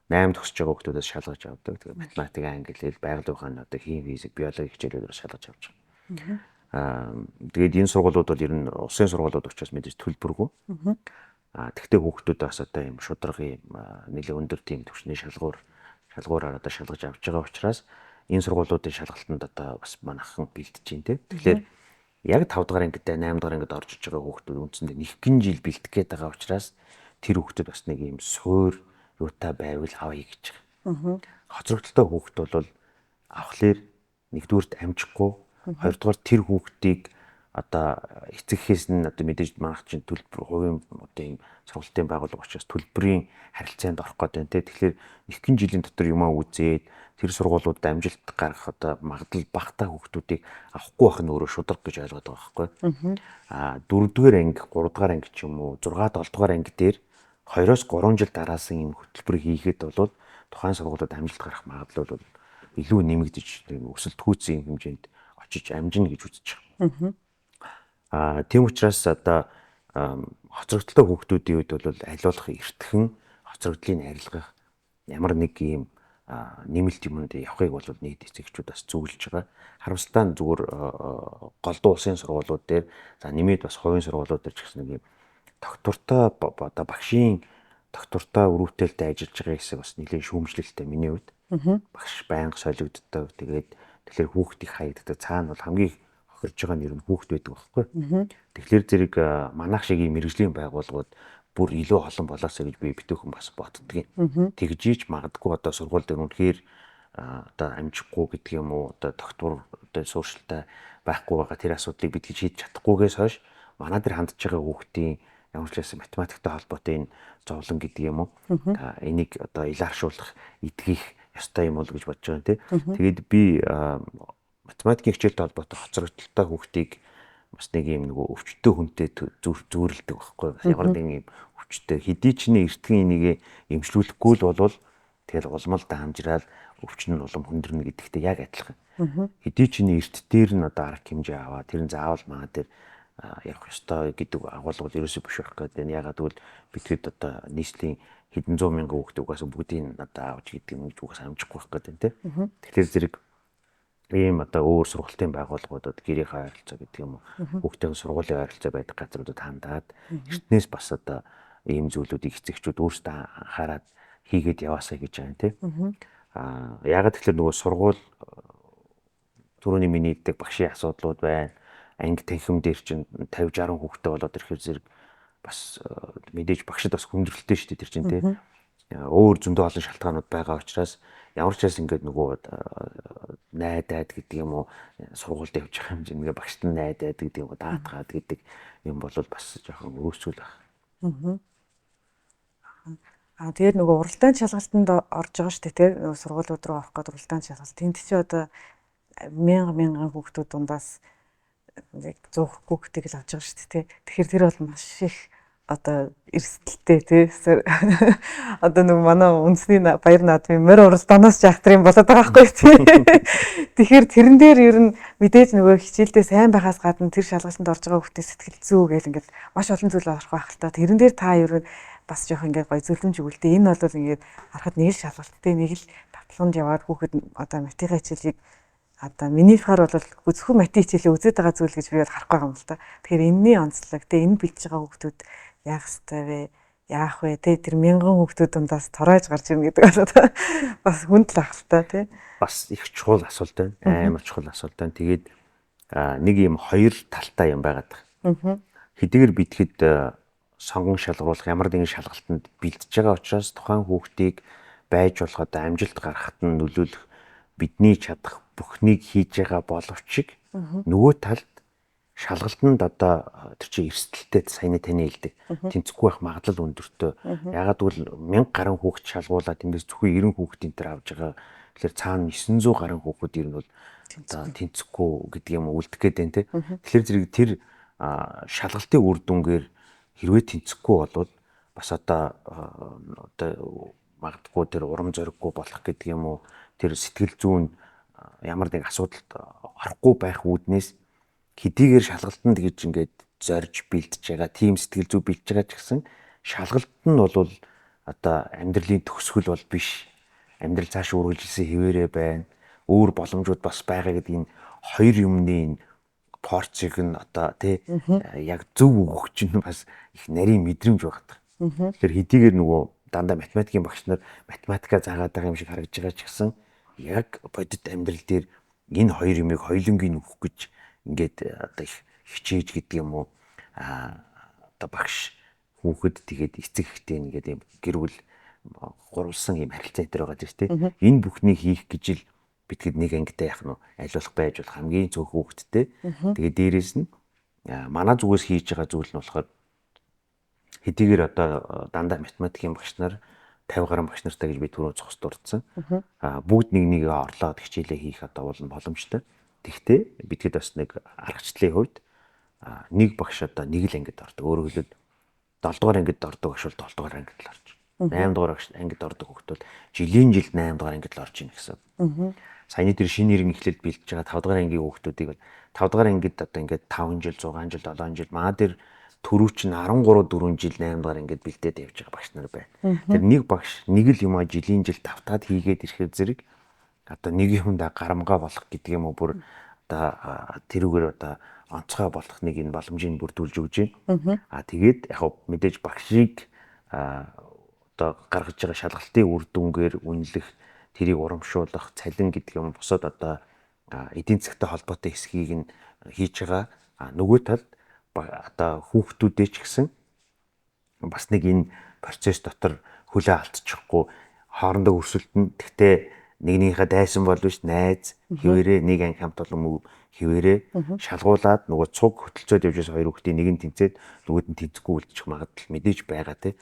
8 төгсөж байгаа хүмүүстээс шалгаж авдаг. Тэгээ математик, англи хэл, байгалийн ухааны одоо хим, физик, биологи хичээлүүдээр шалгаж авч байгаа. Тэгээд энэ сургуулиуд бол ер нь улсын сургуулиуд учраас мэдээж төлбөргүй. Тэгтээ хүүхдүүдээс одоо юм шударга юм нэлээд өндөр тийм төвчний шалгуураар одоо шалгаж авч байгаа учраас энэ сургуулиудын шалгалтанд одоо бас манайхан бэлдэж байна тийм. Тэгэхээр яг 5 дугаар ангидаа 8 дугаар ангид орж иж байгаа хүүхдүүд үндсэндээ нэгэн жил бэлдэх гээд байгаа учраас тэр хүүхдүүд бас нэг юм суур юутай байвал авъя гэж байгаа. Хоцрогдолтой хүүхд бол авахлаар нэгдүгürt амжихгүй, хоёрдугаар тэр хүүхдийг одоо эцэгхээс нь одоо мэдээж манайх чинь төлбөр хувийн одоо юм сургалтын байгууллага учраас төлбөрийн харилцаанд орох гэдэг нь тэгэхээр нэгэн жилийн дотор юмаа үзээд тэр сургуулиудад амжилт гаргах одоо магадлал багтаа хүүхдүүдийг авахгүй байх нь өөрөө шударга гэж ойлгоод байгаа байхгүй. 4-р анги, 3-р анги ч юм уу 6, 7-р анги дээр 2-оос 3 жил дараасан юм хөтөлбөр хийгээд бол тухайн сургуулиуд амжилт гарах магадлал бол илүү нэмэгдэж өсөлт хүйцийн хэмжээнд очиж амжина гэж үзэж байгаа. Тийм учраас одоо хоцрогдолтой хүүхдүүдийн үед бол аливаалах эртхэн хоцрогдлыг арилгах ямар нэг юм нэмэлт юмд явахыг бол нийт эцэгчүүд бас зөвлөж байгаа. Харамсалтай нь зүгээр голдуу улсын сургуулиуд дээр за нэмээд бас хувийн сургуулиуд дээр ч гэсэн нэг юм доктортой одоо багшийн доктортой өрөвдөлтөд ажиллаж байгаа хэсэг бас нэлээд шүүмжлэлтэй миний хувьд. Багш байнга солигддог. Тэгэхээр хүүхдийг хаягддаг. Цаана бол хамгийн хохирж байгаа нь ер нь хүүхд байдаг байхгүй. Тэгэхээр зэрэг манайх шиг ийм мэрэгжлийн байгууллагууд бүр илүү олон болоосоо гэж би битүүхэн бас боддгийн. Тэгжиж магадгүй одоо сургууль дээр үнэхээр одоо амжихгүй гэдэг юм уу одоо доктор одоо сууршилтай байхгүй байгаа тэр асуудлыг бид хийж чадахгүйгээс хойш манай дээр хандж байгаа хүүхдийн ямар ч байсан математиктэй холбоотой энэ зовлон гэдэг юм уу энийг одоо илааршуулах эдгэх ёстой юм бол гэж бодож байгаа тийм. Тэгээд би математикийн хичээлтэй холбоотой хоцрогдолтой хүүхдийг бас нэг юм нөгөө өвчтөе хүнтэй зүүрлдэг байхгүй ямар нэг юм өвчтөе хэдий ч эртхэн энийг эмчлүүлэхгүй л болвол тэгэл улмал даамжраал өвчин нь улам хүндэрнэ гэдэгтэй яг адилхан. Хэдий ч эрт дээр нь одоо арга хэмжээ аваа тэр нь заавал маа дээр явах ёстой гэдэг агуулгууд ерөөсөө биш байх гэдэг. Ягаад гэвэл битгэд одоо нийслэлийн хэдэн зуун мянган хүүхдээ угаасаа бүгдийг одоо авч гэдэг юм угаас амжихгүй байх гэдэг тийм. Тэгэхээр зэрэг ийм одоо өөр сургалтын байгууллагуудад гэрийнхээ ойролцоо гэдэг юм уу хүүхдийн сургуулийн ойролцоо байдаг газруудад хандаад эртнээс бас одоо ийм зүйлүүдийг эцэгчүүд өөрсдөө анхаарад хийгээд яваасаа гэж байна тийм. Ягаад тэгэхээр нөгөө сургууль түрүүний миний хэлдэг багшийн асуудлууд байна. Анги танхим дээр чинь 50-60 хүүхдээ болоод ирэхээр зэрэг бас мэдээж багшид бас хүндрэлтэй шүү дээ тэр чинь тийм. Өөр зөндөө олон шалтгаанууд байгаа учраас ямар ч байсан ингээд нөгөө найдаад гэдэг юм уу сургуульд явж байгаа юм чинь ингээд багшд нь найдаад гэдэг юм уу даатгаад гэдэг юм бол бас жоохон өөрсгөл байна. Тэгээд нөгөө уралдаан шалгалтанд орж байгаа шүү дээ тийм. Сургуулиуд руу орох гэдэг уралдаан шалгалт. Тэнд чи одоо мянган хүүхдүүд дундаас 100 хүүхдийг л авч байгаа шүү дээ. Тэгэхээр тэр бол маш их одоо эрсдэлтэй тий. Одоо нэг манай үндэсний баяр наадмын морь уралдаанаас жахтрын болоод байгаа байхгүй тий. Тэгэхээр тэрэн дээр ер нь мэдээж нөгөө хичээлдээ сайн байхаас гадна тэр шалгалтанд орж байгаа хүүхдээ сэтгэл зүй гэл ингээд маш олон зүйл орох байх л та. Тэрэн дээр та ер нь бас жоох ингээд гоё зөвлөмж өгөлтэй. Энэ бол ингээд харахад нэг л шалгалттай нэг л татлаганд яваад хүүхэд одоо математикийн хичээлийг одоо миний фар бол зөвхөн математик хичээлээ үзээд байгаа зүйл гэж би харахгүй байгаа юм л та. Тэгэхээр энэний онцлог тэ энэ бэлж байгаа хүүхдүүд яах ёстой вэ? Яах вэ? Тэ тэр мянган хүүхдүүд дундаас тороож гарч ирнэ гэдэг бол бас хүнд л ах л та тий. Бас их чухал асуулт байна. Амар чухал асуулт байна. Тэгээд нэг юм хоёр талтай юм байгаад байна. Хэдийгээр битгэд сонгон шалгуулах ямар нэгэн шалгалтанд бэлдэж байгаа учраас тухайн хүүхдийг байж болох одоо амжилт гаргахад нь нөлөөлөх бидний чадах бүхнийг хийж байгаа боловч нөгөө талд шалгалтанд одоо тэр чинь эрсдэлтэй саяны таны хэлдэг тэнцэхгүй байх магадлал өндөртэй. Ягаад гэвэл 1000 гаруй хүүхд шалгуулаад тэндээс зөвхөн 90 хүүхдийн тэр авж байгаа. Тэгэхээр цаана 900 гаруй хүүхэд ер нь бол одоо тэнцэхгүй гэдэг юм үлдэх гээд байна те. Тэгэхээр зэрэг тэр шалгалтын үр дүнгээр хэрвээ тэнцэхгүй болвол бас одоо магадгүй тэр урам зориггүй болох гэдэг юм уу, тэр сэтгэл зүйн ямар нэг асуудалд орохгүй байх үүднээс хэдийгээр шалгалтанд гэж ингээд зорж бэлдэж байгаа, тийм сэтгэл зүй бэлдэж байгаа ч гэсэн шалгалт нь бол одоо амьдралын төгсгөл бол биш. Амьдрал цааш үргэлжилсэн хിവэрэ байна. Өөр боломжууд бас байгаа гэдэг энэ хоёр юмны порцийг нь одоо тий яг зөв өгөх чинь бас их нарийн мэдрэмж багтах. Тэгэхээр хэдийгээр нөгөө дандаа математикийн багш нар математика заагаад байгаа юм шиг харагдж байгаа ч гэсэн яг бодит амьдрал дээр энэ хоёр юмыг хоёулангийн өгөх гэж ингээд одоо их хичээж гэдэг юм уу одоо багш хүүхэд тэгээд эцэг ихтэй ингээд юм гэр бүл гурвалсан юм харилцаа дээр байгаа тийм тийм. Энэ бүхнийг хийх гэж л битгэд нэг ангитай яах нь аль болох байж болох хамгийн цөөх хүүхэдтэй. Тэгээд дээрэс нь манай зүгээс хийж байгаа зүйл нь болохоор хэдийгээр одоо дандаа математикийн багш нар 50 гаруй багш нартай гэж би түрүү зогс дурдсан. Бүгд нэг нэгээ орлоод хичээлээ хийх одоо бол боломжтой. Тэгвэл битгэд бас нэг аргачлалын хувьд нэг багш одоо нэг л ангид ордог. Өөрөөр хэлбэл 7 дугаар ангид ордог багш бол 7 дугаар ангид л орж. 8 дугаар ангид ордог хүүхэд бол жилийн жилд 8 дугаар ангид л орж ийн гэсэн. Саяны тэр шинэ нэрийн эхлэлд бэлдэж байгаа 5 дугаар ангийн хүүхдүүдийг бол 5 дугаар ангид одоо ингээд 5 жил, 6 жил, 7 жил маа дээр түрүү чинь 13 4 жил 8 дугаар ангид бэлдээд явж байгаа багш нар байна. Тэр нэг багш нэг л юм а жилийн жил давтаад хийгээд ирэхэд зэрэг одоо нэг юмдаа гарамгаа болох гэдэг юм уу бүр одоо тэрүүгээр одоо онцгой болох нэг энэ боломжийг бүрдүүлж өгч байна. Тэгээд яг мэдээж багшийг одоо гаргаж байгаа шалгалтын үр дүнгээр үнэлэх, тэрийг урамшуулах, цалин гэдэг юм бусад одоо эдийн засгтай холбоотой хэсгийг нь хийж байгаа. Нөгөө талд одоо хүүхдүүдээ ч гэсэн бас нэг энэ процесс дотор хүлээ алдчихгүй хоорондоо өрсөлдөн. Гэхдээ нэгнийхээ дайсан бол биш найз хിവэрэ нэг анги хамт олон хിവэрэ шалгуулад нөгөө цуг хөтөлцөөд явж байгаа хоёр хүүхдийн нэг нь тэнцээд нөгөөд нь тэнцэхгүй үлдчих магадлал мэдээж байгаа тий.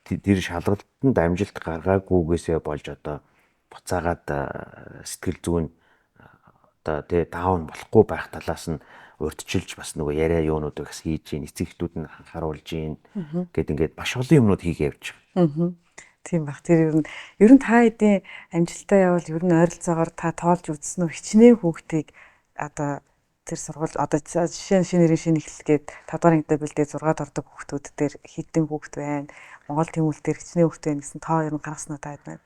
Тэр шалгалтанд амжилт гаргаагүйгээсээ болж одоо буцаагаад сэтгэл зүйн одоо тий даун болохгүй байх талаас нь урьдчилж бас нөгөө яриа юунуудыг бас хийж гин эцэг эхтүүд нь анхааруулж гин гэд ингээд маш олон юмнууд хийгээ явж байгаа. Тийм бах. Тэр ер нь та хэдийн амжилтаа явал ер нь ойролцоогоор та тоолж үзсэн үү? Хичнээн хүүхдийг одоо тэр сургууль одоо жишээ нь шинэ нэрийн шинэ эхлэлгээд 5 дугаар ангид бэлдээ 6-д ордог хүүхдүүд дээр хэдэн хүүхд байна? Монгол тэмүүлэл дээр хичнээн хүүхд байна гэсэн тоо ер нь гаргаснаа та хэд байна?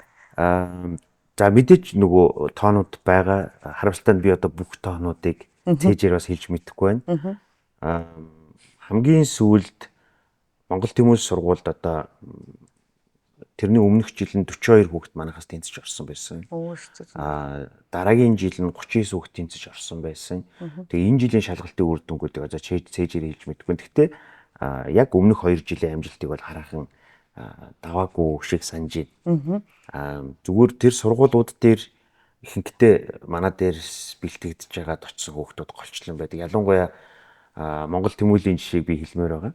За мэдээж нөгөө тоонууд байгаа. Харамсалтай нь би одоо бүх тоонуудыг цээжээр бас хэлж мэдэхгүй байна. Хамгийн сүүлд Монгол тэмүүлэл сургуульд одоо тэрний өмнөх жил нь 42 хүүхэд манайхаас тэнцэж орсон байсан. Дараагийн жил нь 39 хүүхэд тэнцэж орсон байсан. Тэгээ энэ жилийн шалгалтын үр дүнгуудыг одоо цээжээр хэлж мэдэхгүй. Гэхдээ яг өмнөх 2 жилийн амжилтыг бол хараахан даваагүй шиг санаж байна. Зүгээр тэр сургуулиуд дээр ихэнхдээ манай дээр бэлтгэгдэж байгаад очсон хүүхдүүд голчлон байдаг. Ялангуяа Монгол тэмүүллийн жишээг би хэлмээр байгаа.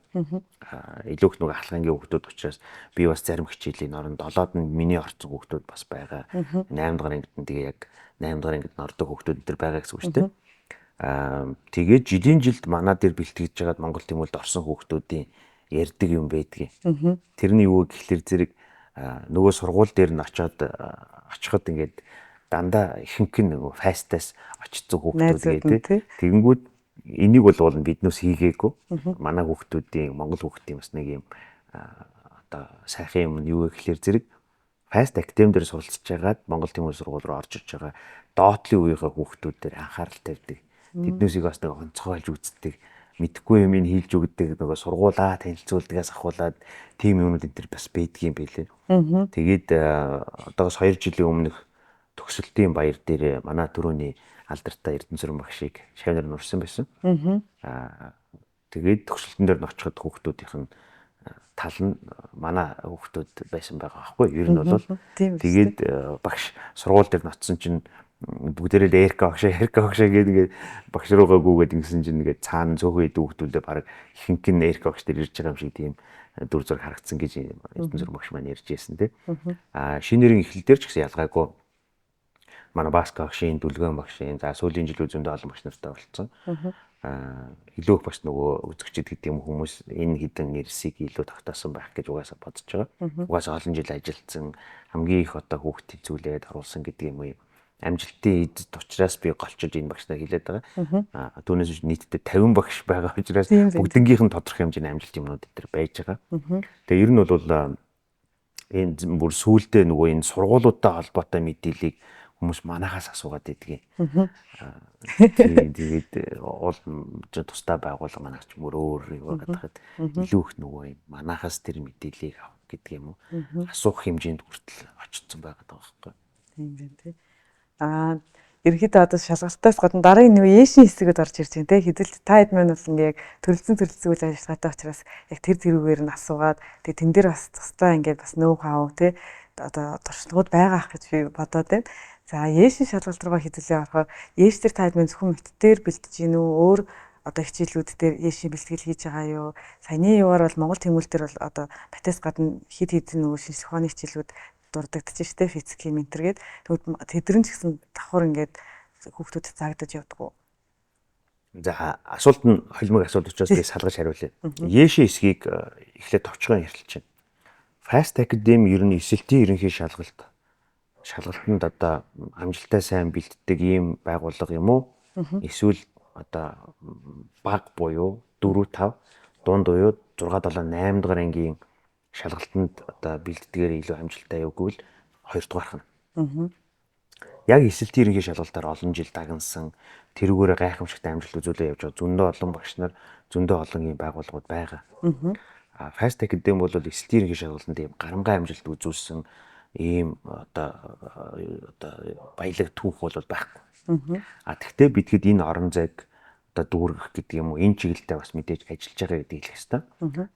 Илүү их нөгөө ахлагын хүүхдүүд учраас би бас зарим хичээлийн оронд 7-д нь миний орсон хүүхдүүд бас байгаа. 8 дугаар ангид нь тэгээ яг 8 дугаар ангид ордог хүүхдүүд энэ байгаа гэсэн үг шүү дээ. Тэгээд жилийн жилд манай дээр бэлтгэж байгаад Монгол тэмүүлд орсон хүүхдүүдийн ярьдаг юм байдгийг. Тэрний юу гэхэлэр зэрэг нөгөө сургууль дээр нь очиход ингээд дандаа ихэнх нь нөгөө фастаас очсон хүүхдүүд гэдэг. Тэгэнгүүт энийг бол биднээс хийгээгүй. Манай хүүхдүүдийн Монгол хүүхдийн бас нэг юм одоо сайхан юм нь юу гэхэлэр зэрэг фаст актем дээр суралцж байгаад Монгол тэмүүлэл сургууль руу орж иж байгаа доотлын үеийнхээ хүүхдүүд дээр анхаарал тавьдаг. Тэднээсийг бас нэг онцгойлж үздэг. Мэдхгүй юм ин хийлж өгдөг нөгөө сургуулаа танилцуулдгаас ахуулаад тийм юмнууд энэ төр бас байдгийн байлээ. Тэгээд одоогоос 2 жилийн өмнөх төгсөлтийн баяр дээр манай төрөний алдартай Эрдэнэсүрэн багшийг шавнаар нурсан байсан. Тэгээд төгсөлтөн дээр нь очиход хүүхдүүдийнх нь тал нь манай хүүхдүүд байсан байгаа байхгүй. Ер нь бол тэгээд багш сургууль дээр ноцсон чинь бүгдээрээ эрка багшаа гэдэг багш руугаа гүгээд ингэсэн чинь ингээд цаана цөөхөн ид хүүхдүүдээ баг ихэнх нь эрка багш дээр ирж байгаа юм шиг тийм дүр зураг харагдсан гэж Эрдэнэсүрэн багш маань ярьж байсан тий. Шинэ нэрийн эхлэл дээр ч гэсэн ялгаагүй манай Баска багшийн, Дүлгэн багшийн, за сүүлийн жил зөндөө олон багш нартай болцсон. Илүү их бас нөгөө үзэгчд гэдэг юм хүмүүс энэ хідэн нэрсийг илүү тогтоосон байх гэж угаасаа бодож байгаа. Угаасаа олон жил ажилласан, хамгийн их одоо хүүхд хэзүүлээд оруулсан гэдэг юм уу. Амжилтын эд учраас би голчиж энэ багш нар хэлээд байгаа. Түүнээс нийтдээ 50 багш байгаа учраас бүгднгийнх нь тодорхой хэмжээний амжилт юмнууд дээр байж байгаа. Тэгээ ер нь бол энэ бүр сүүлдээ нөгөө энэ сургуулиудтай холбоотой мэдээллийг хүмүүс манахаас асуугаад байдгийг. Тэгээд тусдаа байгууллага манайх ч мөр өөр юу гадахад илүү их нөгөө юм манахаас тэр мэдээллийг авах гэдэг юм уу. Асуух хэмжээнд хүртэл очсон байгаа байхгүй. Тийм байна тий. Ерөнхийдөө одоо шалгалтаас гадна дараагийн нөгөө Ешийн хэсэгүүд орж ирж байна те. Хэдүүлт та хэд маань бол ингээ төрөлцсөн үйл ажиллагаатай учраас яг тэр зэрүүгээр нь асуугаад тэгээ тэн дээр бас тусдаа ингээ бас ноу хау те одоо туршлагууд байгаа ах гэж би бодоод байна. За Ешийн шалгалт руугаа хэдүүлээ орохоор Еш дээр та хэд маань зөвхөн мэтээр бэлдэж гин үү өөр одоо хичээлүүд дээр Ешийн бэлтгэл хийж байгаа юу? Саяны юугаар бол Монгол тэмүүлэл дээр бол одоо батээс гадна хэд хэдэн нөгөө шинжлэх ухааны хичээлүүд дурддагдчих штэ физик хим энтергээд тэгвэл тэдэрэн ч гэсэн давхар ингээд хүүхдүүдэд заагдаж явдаг уу. За асуулт нь холимог асуулт учраас би салгаж хариулъя. Ешийн хэсгийг эхлээд товчхон ярилцж байна. Fast Academy ер нь эсэлтийн ерөнхий шалгалтанд одоо амжилттай сайн бэлддэг ийм байгууллага юм уу? Эсвэл одоо баг буюу 4 5 дунд буюу 6 7 8 дугаар ангийн шалгалтанд одоо бэлддгээр илүү амжилттай явгүй л 2 дугаарх нь. Яг эсэлтийн ерөнхий шалгалтаар олон жил дагнсан тэрүүгээр гайхамшигтай амжилт үзүүлээ явж байгаа зөндөө олон багш нар зөндөө олон ийм байгууллагууд байгаа. Fast Academy бол эсэлтийн ерөнхий шалгалтанд ийм гарамгай амжилт үзүүлсэн ийм одоо баялаг түүх бол байхгүй. Тэгвэл бидгэд энэ орон зайг одоо дүүргэх гэдэг юм уу энэ чиглэлдээ бас мэдээж ажиллаж байгаа гэдгийг хэлэх хэрэгтэй.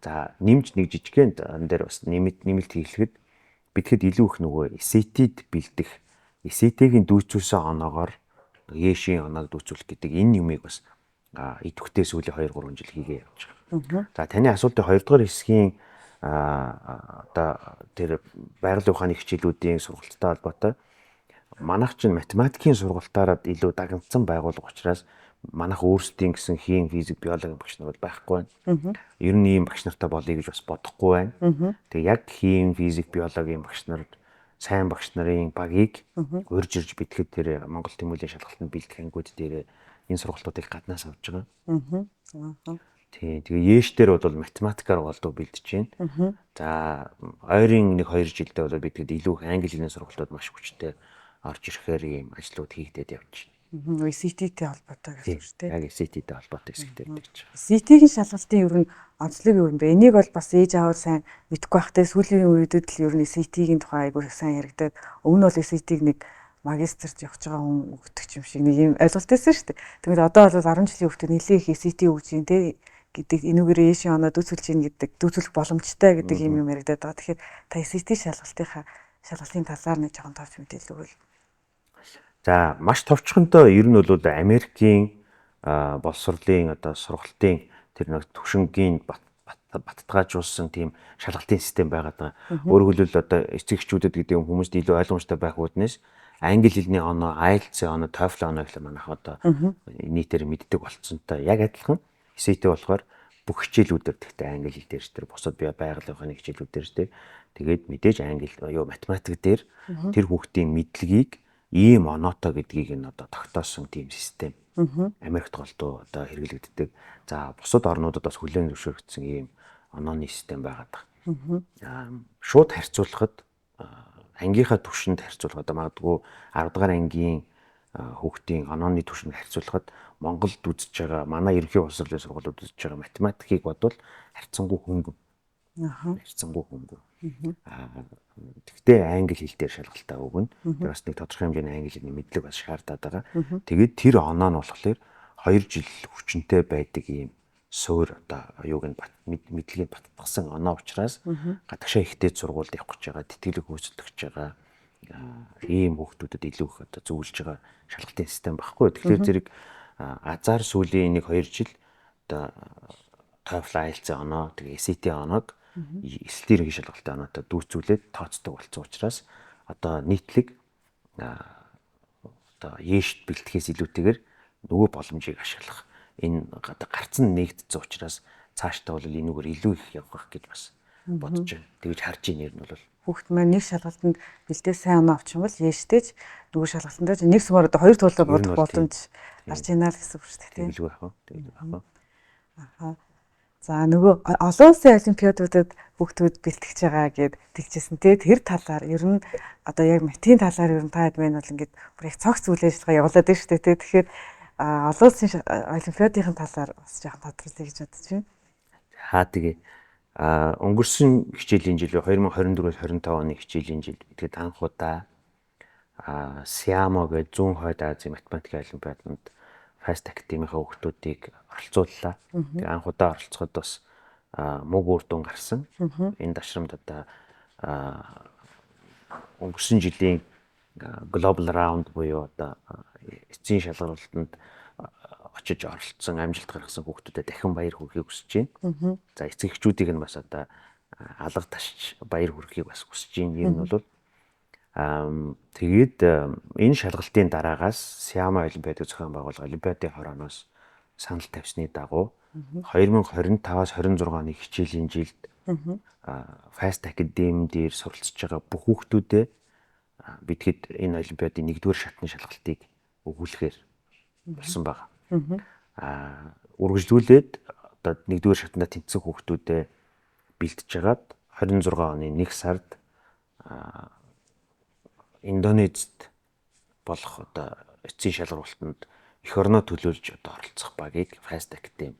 За нэмж нэг жижигхэн энэ дээр бас нэмэлт хийлгэхэд бидгэд илүү их нөгөө SAT-д бэлдэх SAT-гийн дүүцүүлсэн оноогоор Ешийн оноог дүүцүүлэх гэдэг энэ юмыг бас идэвхтэй сүүлийн 2 3 жил хийгээ явж байгаа. За таны асуултын 2 дугаар хэсгийн одоо тэр байгалийн ухааны хичээлүүдийн сургалттай холбоотой манайх чинь математикийн сургалтаараа илүү дагнацсан байгууллага учраас манайх өөрсдийн гэсэн хим, физик, биологи багш нар байхгүй байна. Ер нь ийм багш нартай болъё гэж бас бодохгүй байна. Тэгээ яг хим, физик, биологийн багш нар сайн багш нарын багийг урьж ирж битгэхэд тэр Монгол тэмүүллийн шалгалтанд бэлдэх ангиуд дээр энэ сургалтуудыг гаднаас авч байгаа. Тэгээ Еш дээр бол математикаар голдуу бэлдэж байна. За ойрын 1 2 жилдээ бол бидэд илүү их англи хэлний сургалтууд маш хүчтэй орж ирэхээр ийм ажлууд хийгдээд явж байна. SAT-тэй холбоотой гэсэн үг шүү дээ. Яг SAT-тэй холбоотой хэсэгтэй гэж байна. SAT-ийн шалгалтын ер нь онцлог юу юм бэ? Энийг бол бас ээж аавар сайн мэдэхгүй байхтай сүүлийн үедэд л ер нь SAT-ийн тухай айгүй сайн яригадаад өмнө нь бол SAT-г нэг магистрт явж байгаа хүн өгдөг юм шиг нэг юм ойлголт байсан шүү дээ. Тэгвэл одоо бол 10 жилийн хүүхдүүд нэлээд их SAT өгж юм те гэдэг энүүгээр Ешийн оноо дүүцүүлж ийн гэдэг дүүцүүлэх боломжтой гэдэг юм яригадаад байгаа. Тэгэхээр та SAT шалгалтын талаар нэг жоохон товч мэдээлэл өгвөл. За маш товчхонтой ер нь бол Америкийн боловсролын одоо сургалтын тэр нэг төвшингийн баттгаажуулсан тийм шалгалтын систем байгаад байгаа. Өөрөөр хэлбэл одоо эцэгчүүдэд гэдэг юм хүмүүст илүү ойлгомжтой байх үүднээс англи хэлний оноо, IELTS-ийн оноо, TOEFL оноо гэх манайх одоо нийтээр мэддэг болцсонтой. Яг адилхан SAT болохоор бүх хичээлүүдээр тэгтээ англи хэл дээр ч тэр бусад байгалийн ухааны хичээлүүд дээр ч тэгээд мэдээж англи юу математик дээр тэр хүүхдийн мэдлэгийг ийм оноотой гэдгийг нь одоо тогтоосон тийм систем. Америкт голдуу одоо хэрэглэгддэг. За бусад орнуудад бас хүлээн зөвшөөрөгдсөн ийм онооны систем байгаад байгаа. Шууд харьцуулахад ангийнхаа түвшинд харьцуулахад магадгүй 10 дугаар ангийн хүүхдийн онооны түвшинд харьцуулахад Монголд үзэж байгаа манай ерөнхий боловсролын сургуулиуд үзэж байгаа математикийг бодвол харьцангуй хөнгөн. Харьцангуй хөнгөн. Тэгтээ англи хэл дээр шалгалтаа өгнө. Тэр бас нэг тодорхой хэмжээний англи хэлний мэдлэг бас шаардаад байгаа. Тэгээд тэр оноо нь болохоор 2 жил хүчнэтэй байдаг ийм суур одоо юуг нь мэдлэгийг баттгсан оноо учраас гадагшаа ихтэй сургуульд явах гэж байгаа, тэтгэлэг хөөцөлдөгч байгаа ийм хүүхдүүдэд илүү их одоо зөвлөж байгаа шалгалтын систем багхгүй. Тэгэхээр зэрэг азар сүүлийн 1 2 жил одоо TOEFL IELTS оноо, тэгээ SAT оноог эсэлтийн ерөнхий шалгалтын оноотой дүүцүүлээд тооцдог болсон учраас одоо нийтлэг одоо яэшд бэлтгэхээс илүүтэйгээр нөгөө боломжийг ашиглах. Энэ одоо гарцсан нэгдсэн учраас цаашдаа бол энэгээр илүү их явах гэж бас бодож байна. Тэгж харж байна ер нь бол. Хүүхд маань нэг шалгалтанд бэлдээ сайн оноо авчих юм бол яэштэйч нөгөө шалгалтанд ч нэг сумаар одоо хоёр туулаа бодох боломж гарч ийна л гэсэн үг шүү дээ. Тэгэлгүй яах вэ? Тэгэлгүй яах вэ? Аха. За нөгөө олон улсын олимпиадуудад хүүхдүүд бэлтгэж байгаа гэд тэгжсэн те тэр талаар ер нь одоо яг математикийн талаар ер нь та хэд мэн бол ингээд бүр их цогц үйл ажиллагаа явуулаад байна шүү дээ те. Тэгэхээр олон улсын олимпиадын талаар бас жоохон тодорхойлъя гэж бодож байна. Хаа тэгээ өнгөрсөн хичээлийн жил 2024-25 оны хичээлийн жил тэгээд анх удаа Сиамо гэж зүүн хойд Азийн математикийн олимпиаданд Fast Academy-ийн хүүхдүүдийг оролцууллаа. Тэгээд анх удаа оролцоход бас мөг үр дүн гарсан. Энэ дашрамд одоо өнгөрсөн жилийн Global Round буюу одоо эцсийн шалгалтанд очиж оролцсон, амжилт гаргасан хүүхдүүдэд дахин баяр хүргэхийг хүсэж байна. За эцэг эхчүүдийг нь бас одоо алга ташч баяр хүргэхийг бас хүсэж байна. Ер нь бол тэгээд энэ шалгалтын дараагаас Сиама олимпиадыг зохион байгуулах Олимпиадын хорооноос санал тавьсны дагуу 2025-аас 26 оны хичээлийн жилд Fast Academy дээр суралцж байгаа бүх хүүхдүүдэд бидэхэд энэ олимпиадын 1-р шатны шалгалтыг өгүүлэхээр болсон байна. Үргэлжлүүлээд одоо 1-р шатнаа тэнцсэн хүүхдүүдэд бэлтэж хагаад 26 оны 1 сард Индонезид болох одоо эцсийн шалгуултанд эх орноо төлөөлж одоо оролцох багийг Fast Academy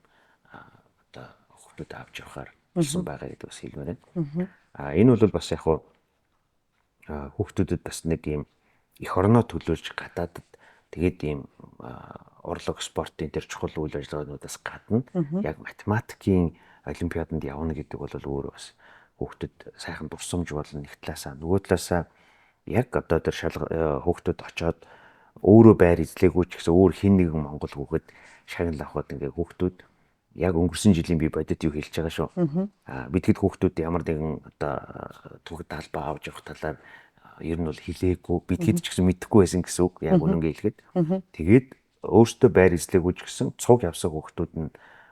одоо хүүхдүүд авч явахаар болсон байгаа гэдэг бас хэлмээр байна. Энэ бол бас яг хүүхдүүдэд бас нэг юм эх орноо төлөөлж гадаадд тэгээд ийм урлаг спортын тэр чухал үйл ажиллагаануудаас гадна яг математикийн олимпиаданд явна гэдэг бол өөрөө бас хүүхдэд сайхан дурсамж болно нэг талаасаа. Нөгөө талаасаа яг одоо тэр хүүхдүүд очоод өөрөө байр эзлээгүй ч гэсэн өөр хин нэгэн монгол хүүхэд шагнал авахд ингээ хүүхдүүд яг өнгөрсөн жилийн би бодит юу хэлж байгаа шүү. Бидэд хүүхдүүд ямар нэгэн одоо түүх талбай авч явах талаар ер нь бол хэлээгүй бидэд ч гэсэн мэдэхгүй байсан гэсэн үг яг үнэнгээ хэлэхэд. Тэгээд өөртөө байр эзлээгүй ч гэсэн цуг явсан хүүхдүүд нь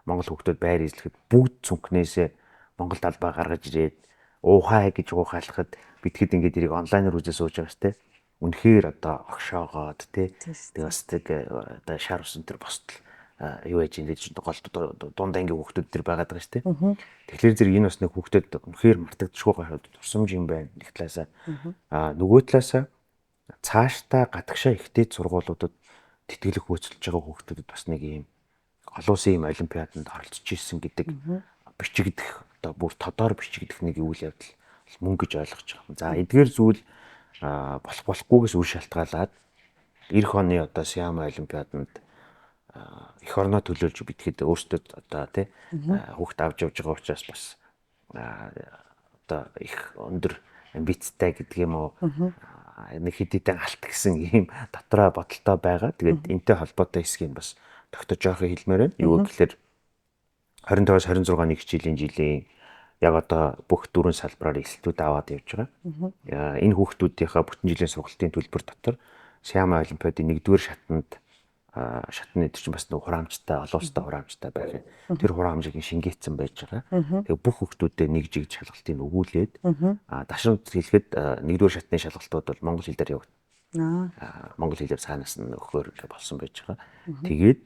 монгол хүүхдүүд байр эзлэхэд бүгд цүнхнээсээ монгол талбай гаргаж ирээд уухай гэж уухайлахад бидэд ингээд тэрийг онлайнаар үзээ сууж байгаа сте. Үнэхээр одоо огшоогоод тий. Тэгээ бас тэг одоо шар усан тэр бостол юу яж энэ гол дунд ангийн хүүхдүүд төр байгаад байгаа шүү дээ. Тэгэхээр зэрэг энэ бас нэг хүүхдэд үнэхээр мартагдчихгүй байхад турсамж юм байна. Нэг талаасаа нөгөө талаасаа цаашдаа гадагшаа ихтэй сургуулиудад тэтгэлэг хөөцөлж байгаа хүүхдүүдэд бас нэг юм олон улсын юм олимпиаданд оролцож ирсэн гэдэг бичигдэх одоо бүр тодор бичигдэх нэг үйл явдал мөнгө гэж ойлгож байгаа. За эдгээр зүйл болохгүйгээс үр шалтгаалаад эх оны одоо Сиама олимпиаданд эх орноо төлөөлж битгэхэд өөрсдөө одоо тий хүүхд авч явж байгаа учраас бас одоо их өндөр амбицтай гэдэг юм уу нэг хэдийдээ алт гэсэн ийм дотроо бодолтой байгаа. Тэгээд энтэй холбоотой хэсгийг бас тогтож явахыг хэлмээр байна. Юу гэхээр 25-аас 26-ны хичээлийн яг одоо бүх дөрвөн салбараар эсэлтүүд аваад явж байгаа. Энэ хүүхдүүдийнхээ бүтэн жилийн сургалтын төлбөр дотор Сиама олимпиадын 1-р шатны дээр чинь бас нэг хураамжтай олон улстай хураамжтай байх юм. Тэр хураамжийг шингээцсэн байж байгаа. Тэгээ бүх хүүхдүүдэд нэг жиг шалгалтыг өгүүлээд дашрамд хэлэхэд 1-р шатны шалгалтууд бол монгол хэл дээр явагдана. Монгол хэлээр цаанаас нь өгөхөөр болсон байж байгаа. Тэгээд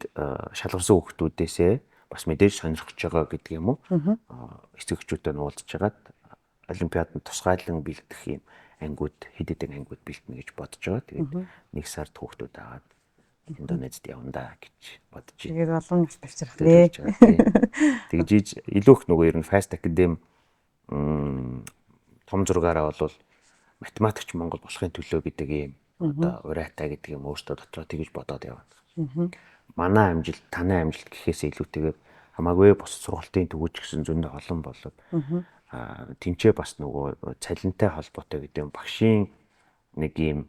шалгарсан хүүхдүүдээсээ бас мэдээж сонирхож байгаа гэдэг юм уу? Эцэг эхчүүдтэй уулзж хагаад олимпиаданд тусгайлан бэлдэх юм ангиуд хэд хэдэн ангиуд бэлтэнэ гэж бодож байгаа. Тэгээд нэг сард хүүхдүүд аваад Индонезид явна да гэж бодож байна. Тэгээд олон нас тавьчих нэ. Тэгжиж илүү их нөгөө ер нь Fast Academy том зургаараа бол математикч Монгол болохын төлөө гэдэг юм одоо урайтай гэдэг юм өөртөө дотроо тэгж бодоод яваад. Манай амжилт, таны амжилт гэхээс илүүтэйгээр хамаагүй бос сургалтын төвөж гэсэн зөндөө олон болоод тэнцээ бас нөгөө цалинтай холбоотой гэдэг юм багшийн нэг юм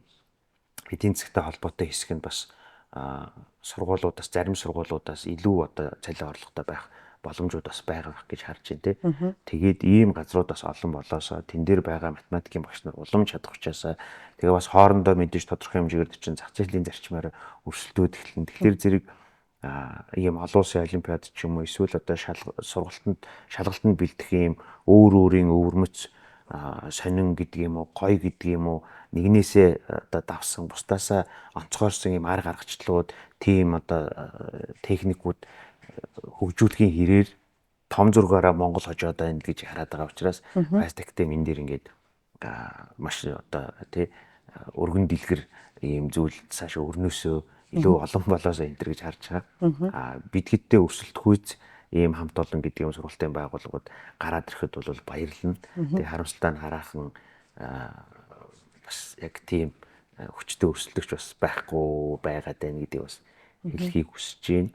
эдийн засгтай холбоотой хэсэг нь бас сургуулиудаас зарим сургуулиудаас илүү одоо цалин орлоготой байх боломжууд бас байгаа байх гэж харж байна те. Тэгээд ийм газрууд бас олон болоосоо тэн дээр байгаа математикийн багш нар улам чадах учраас тэгээ бас хоорондоо мэдээж тодорхой хэмжээгээр чинь зах зээлийн зарчмаар өрсөлдөөд эхэлнэ. Тэгэхээр зэрэг ийм олон улсын олимпиад ч юм уу эсвэл одоо шалгалтанд бэлдэх ийм өөрийн өвөрмөц сонин гэдэг юм уу, гоё гэдэг юм уу, нэгнээсээ одоо давсан, бусдаасаа онцгойрсон ийм арга аргачлалууд, тийм одоо техникүүд хөгжүүлэхийн хэрээр том зургаараа Монгол хожоод байна гэж хараад байгаа учраас Fast-Tech-тэй энэ дээр ингээд маш одоо тий өргөн дэлгэр ийм зүйл цаашаа өрнөөсөө илүү олон болоосоо энэ төр гэж харж байгаа. Бид хэдтэй өрсөлдөх үйс ийм хамт олон гэдэг юм сургалтын байгууллагууд гараад ирэхэд бол баярлна. Тэгээ харамсалтай нь хараахан бас яг тийм хүчтэй өрсөлдөгч бас байхгүй байгаад байна гэдгийг бас хэлхийг хүсэж байна.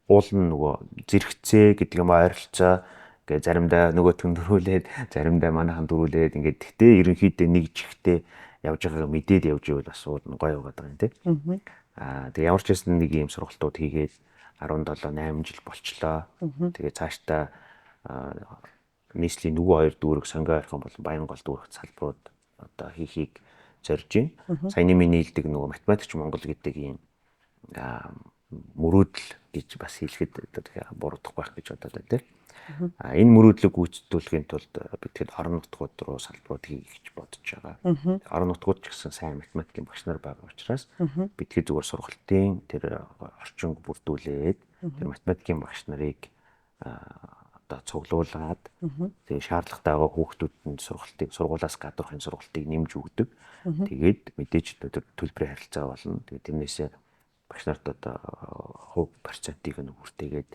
Уул нь нөгөө зэрэгцээ гэдэг юм ойролцоо гэ заримдаа нөгөөт хүн дөрүүлээд заримдаа манайхан дөрүүлээд ингээд тэгтээ ерөнхийдөө нэг жигтэй явж байгааг мэдээд явж ивэл бас ууд нь гоё байгаад байгаа юм тий. Тэгээ ямар ч байсан нэг юм сургалтууд хийгээд 17 8 жил болчлоо. Тэгээ цаашдаа нийслэлийн нөгөө хоёр дүүрэг сонгоо орох юм бол Баянгол дүүрэг салбарууд одоо хийхийг зорж байна. Саяны миний хэлдэг нөгөө математикч Монгол гэдэг ийм мөрөөдөл гэж бас хэлэхэд буруудахгүй байх гэж бодоод байна тийм. Энэ мөрөөдлөг гүйцэтгүүлэхийн тулд бид тэгэд орон нутгууд руу салбарууд хийх гэж бодож байгаа. Орон нутгууд ч гэсэн сайн математикийн багш нар байгаа учраас бид тэгэд зүгээр сургалтын тэр орчинг бүрдүүлээд тэр математикийн багш нарыг одоо цуглуулад тэгээ шаардлагатайгаа хүүхдүүдэд сургуулаас гадуурхын сургалтыг нэмж өгдөг. Тэгээд мэдээж төлбөрийн харилцаа болно. Тэгээд тэрнээсээ багш нарт одоо хувь процентыг нь хүртээгээд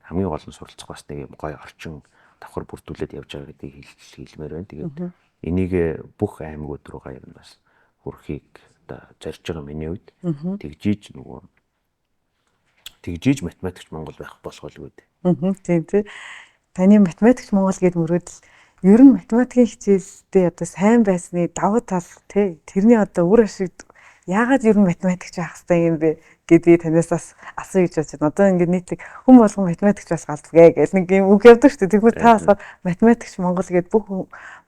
хамгийн гол нь суралцах бас нэг юм гоё орчин давхар бүрдүүлээд явж байгаа гэдгийг хэлмээр байна. Тэгээд энийг бүх аймагуд руугаа ер нь бас хүрхийг одоо зорж байгаа миний хувьд тэгжиж математикч Монгол байх болохгүй дээ. Тийм тийм. Таны математикч Монгол гэдэг мөрөөдөл ер нь математикийн хичээлдээ одоо сайн байсны давуу тал тий тэрний одоо үр ашиг яагаад ер нь математикч авах хэрэгтэй юм бэ гэдгийг танаас бас асууя гэж бодож байна. Одоо ингээд нийтлэг хүн болгон математикч бас галдвэ гэх нэг юм үг явдаг шүү дээ. Тэгвэл та болохоор математикч Монгол гэдэг бүх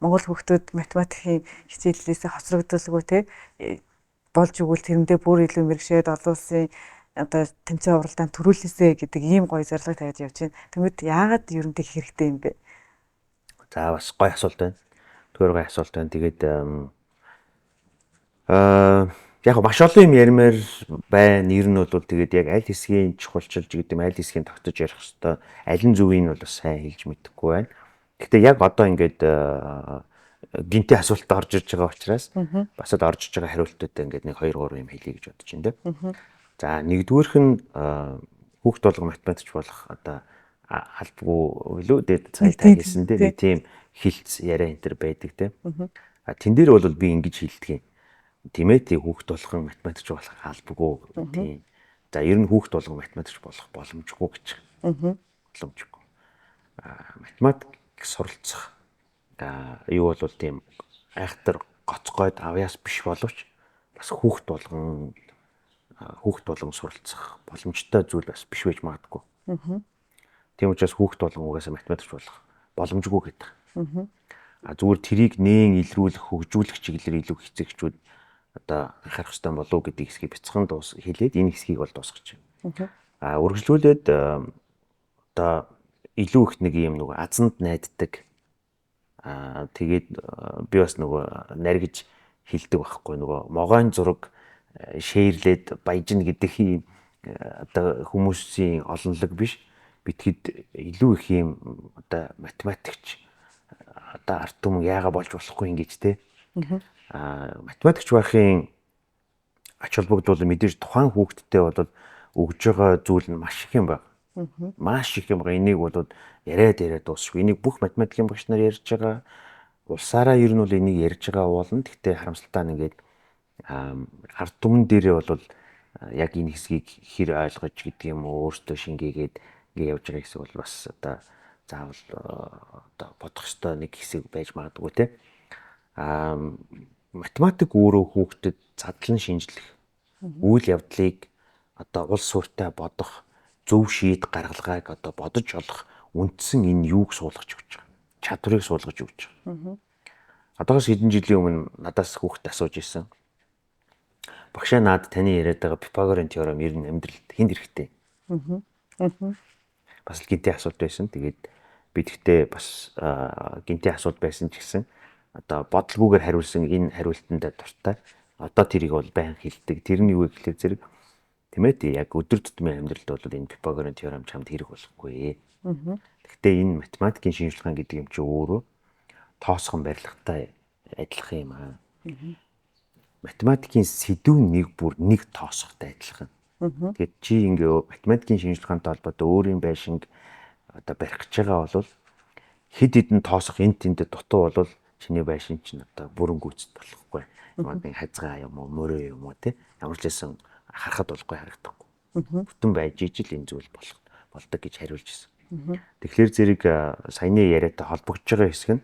монгол хүүхдүүд математикийн хичээллээсээ хоцрогдуулгүй те болж өгвөл тэрэндээ бүр илүү мэрэгшээд олон улсын одоо тэмцээн уралдаанд төрүүлээсэ гэдэг ийм гоё зорилго тавиад явж байна. Тэгмэд яагаад ер нь тэг хэрэгтэй юм бэ? За бас гоё асуулт байна. Түгээр гоё асуулт байна. Тэгээд яг маш олон юм ярмаар байна. Ер нь бол тэгээд яг аль хэсгийн чухалчилж гэдэг юм, аль хэсгийн тогтож ярих хэвээр аль нь зөвийг нь бол бас сайн хэлж мэдэхгүй байна. Гэхдээ яг одоо ингээд гинти асуултад орж ирж байгаа учраас бас л орж иж байгаа хариултуудаа ингээд нэг 2 3 юм хэлье гэж бодож байна тийм. За нэгдүгээрх нь хүүхд болго математикч болох одоо албагүй илүү дээд цай тагсан тийм хилцс яриа энэ төр байдаг тийм. Тэн дээр бол би ингэж хэлдэг юм. Тийм ээ тий хүүхд болгон математикч болох албагүй тийм. За ер нь хүүхд болгон математикч болох боломжгүй гэж. Боломжгүй. Математик суралцах юу бол тийм айхтар гоцгойд авьяас биш боловч бас хүүхд болгон суралцах боломжтой зүйл бас биш байж магадгүй. Тийм учраас хүүхд болгон угаасаа математикч болох боломжгүй гэдэг. Зүгээр трийг нээн илрүүлэх, хөгжүүлэх чиглэлээр илүү хэцэгчүүд одоо анхаарах хэрэгтэй болов уу гэдэг хэсгийг бяцхан хэлээд энэ хэсгийг бол дуусгаж байна. Үргэлжлүүлээд одоо илүү их нэг юм нөгөө азанд найддаг. Тэгээд би бас нөгөө наргиж хэлдэг байхгүй нөгөө могойн зураг шеэрлээд баяжна гэдэг юм одоо хүмүүсийн олонлог биш. Битгэд илүү их юм одоо математикч одоо ард түмэн яага болж болохгүй ингэж те. Математикч байхын ач холбогдол мэдээж тухайн хүүхдтэй бол өгж байгаа зүйл нь маш их юм байна. Маш их юм байгаа. Энийг бол яриад дуусахгүй. Энийг бүх математикийн багш нар ярьж байгаа. Улсаараа ер нь бол энийг ярьж байгаа уулна. Гэхдээ харамсалтай нь ингээд ард түмэн дээрээ бол яг энэ хэсгийг хэр ойлгож гэдэг юм уу өөртөө шингээгээд ингээд явж байгаа хэсэг бол бас одоо заавал одоо бодох ёстой нэг хэсэг байж магадгүй те. Математик өөрөө хүүхдэд задлан шинжлэх үйл явдлыг одоо улс суурьтай бодох зөв шийд гаргалгааг одоо бодож олох үндсэн энэ юуг суулгаж өгч байгаа. Чадварыг суулгаж өгч байгаа. Одоогоос хэдэн жилийн өмнө надаас хүүхэд асууж ирсэн. Багшаа наад таны яриад байгаа Пифагорын теорем ер нь амьдралд хэнд хэрэгтэй? Бас л гинтийн асуулт байсан. Тэгээд би тэгтээ бас гинтийн асуулт байсан ч гэсэн одоо бодлогоогоор хариулсан энэ хариултанд дуртай. Одоо тэрийг бол байн хэлдэг. Тэр нь юу гэхээр зэрэг тийм ээ яг өдөр тутмын амьдралд бол энэ Пифагорын теорем чамд хэрэг болохгүй. Гэхдээ энэ математикийн шинжилгээ гэдэг юм чи өөрөө тоосхон барилгатай адилхан юм аа. Математикийн сэдв нэг бүр нэг тоосхтой адилхан. Тэгээд чи ингээ математикийн шинжилгээтэй холбоотой өөрийн байшинг одоо барих гэж байгаа бол хэд хэдэн тоосох энэ тэнд дутуу бол чиний байшин чинь одоо бүрэн гүйцэд болохгүй. Нэг хазгаа юм уу, мөрөө юм уу те ямар ч байсан харахад болохгүй харагдахгүй. Бүтэн байж ижил энэ зүйл болдог гэж хариулж ирсэн. Тэгэхээр зэрэг саяны яриатай холбогдож байгаа хэсэг нь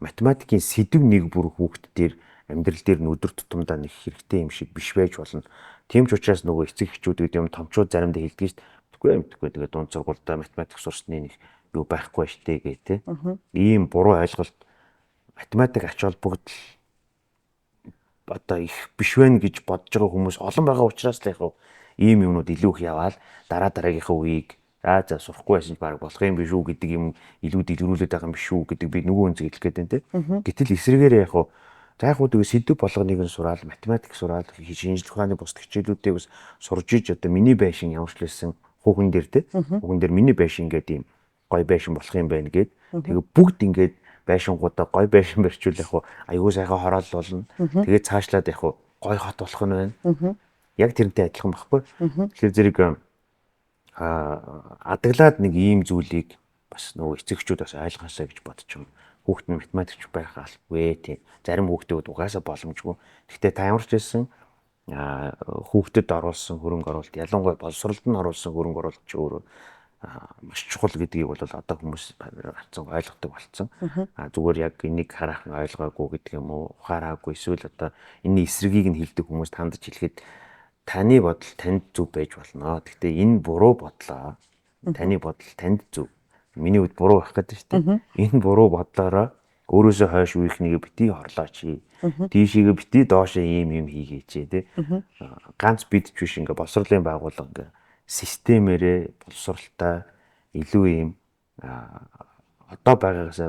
математикийн сэдв нэг бүр хүүхэд дээр амьдрал дээр нь өдөр тутамдаа нэг хэрэгтэй юм шиг биш байж болно. Тийм ч учраас нөгөө эцэг эхчүүд гэдэг юм томчууд заримдаа хэлдэг шүү дээ. Тэггүй. Тэгээд дунд сургуультай математик сурсны нэг юу байхгүй штэ гээ те. Ийм буруу ойлголт математик ач холбогдол одоо их биш вэ гэж бодож байгаа хүмүүс олон байгаа учраас л яг ийм юмнууд илүү их яваал дараагийнхаа үеийг за сурахгүй байсан ч баг болох юм биш үү гэдэг юм илүү дэлгэрүүлээд байгаа юм биш үү гэдэг би нөгөө үнцэг хэлэх гээд байна те. Гэтэл эсрэгээр яг за яг үгүй сэдв болгоныг нь сураал математик сураал шинжилгээ ухааны бус хичээлүүдээ бас сурж иж одоо миний байшин ямар ч лсэн хүүхэн дээр те. Хүүхэн дээр миний байшин гэдэг юм гой байшин болох юм байна гэд. Тэгээ бүгд ингээд байшингуудаа гой байшин барьчвал яг аюу сайхан хороол болно. Тэгээ цаашлаад яг гой хот болох нь байна. Яг тэрнтэй адилхан баггүй. Тэгэхээр зэрэг адаглаад нэг ийм зүйлийг бас нөгөө эцэгчүүд бас ойлгоосаа гэж бодож байгаа. Хүүхэд нь математикч байх албагүй тийм. Зарим хүүхдүүд угаасаа боломжгүй. Гэхдээ та ямар ч байсан хүүхдэд оруулсан хөрөнгө оруулалт ялангуяа боловсролд нь оруулсан хөрөнгө оруулалт ч өөрөө маш чухал гэдгийг бол одоо хүмүүс харцсан ойлгодог болцсон. Зүгээр яг энийг хараахан ойлгоогүй гэдэг юм уу, ухаараагүй эсвэл одоо энэний эсрэгийг нь хэлдэг хүмүүст хандж хэлэхэд таны бодол танд зөв байж болно. Гэхдээ энэ буруу бодлоо. Таны бодол танд зөв. Миний үед буруу байх гэдэг шүү дээ. Энэ буруу бодлороо өөрөөсөө хойш үеийнхнийг битгий хорлооч. Тийшээгээ битгий доошоо ийм юм хийгээч тий. Ганц бид ч биш ингээ боловсролын байгууллага ингээ системээрээ боловсралтай илүү ийм одоо байгаагаас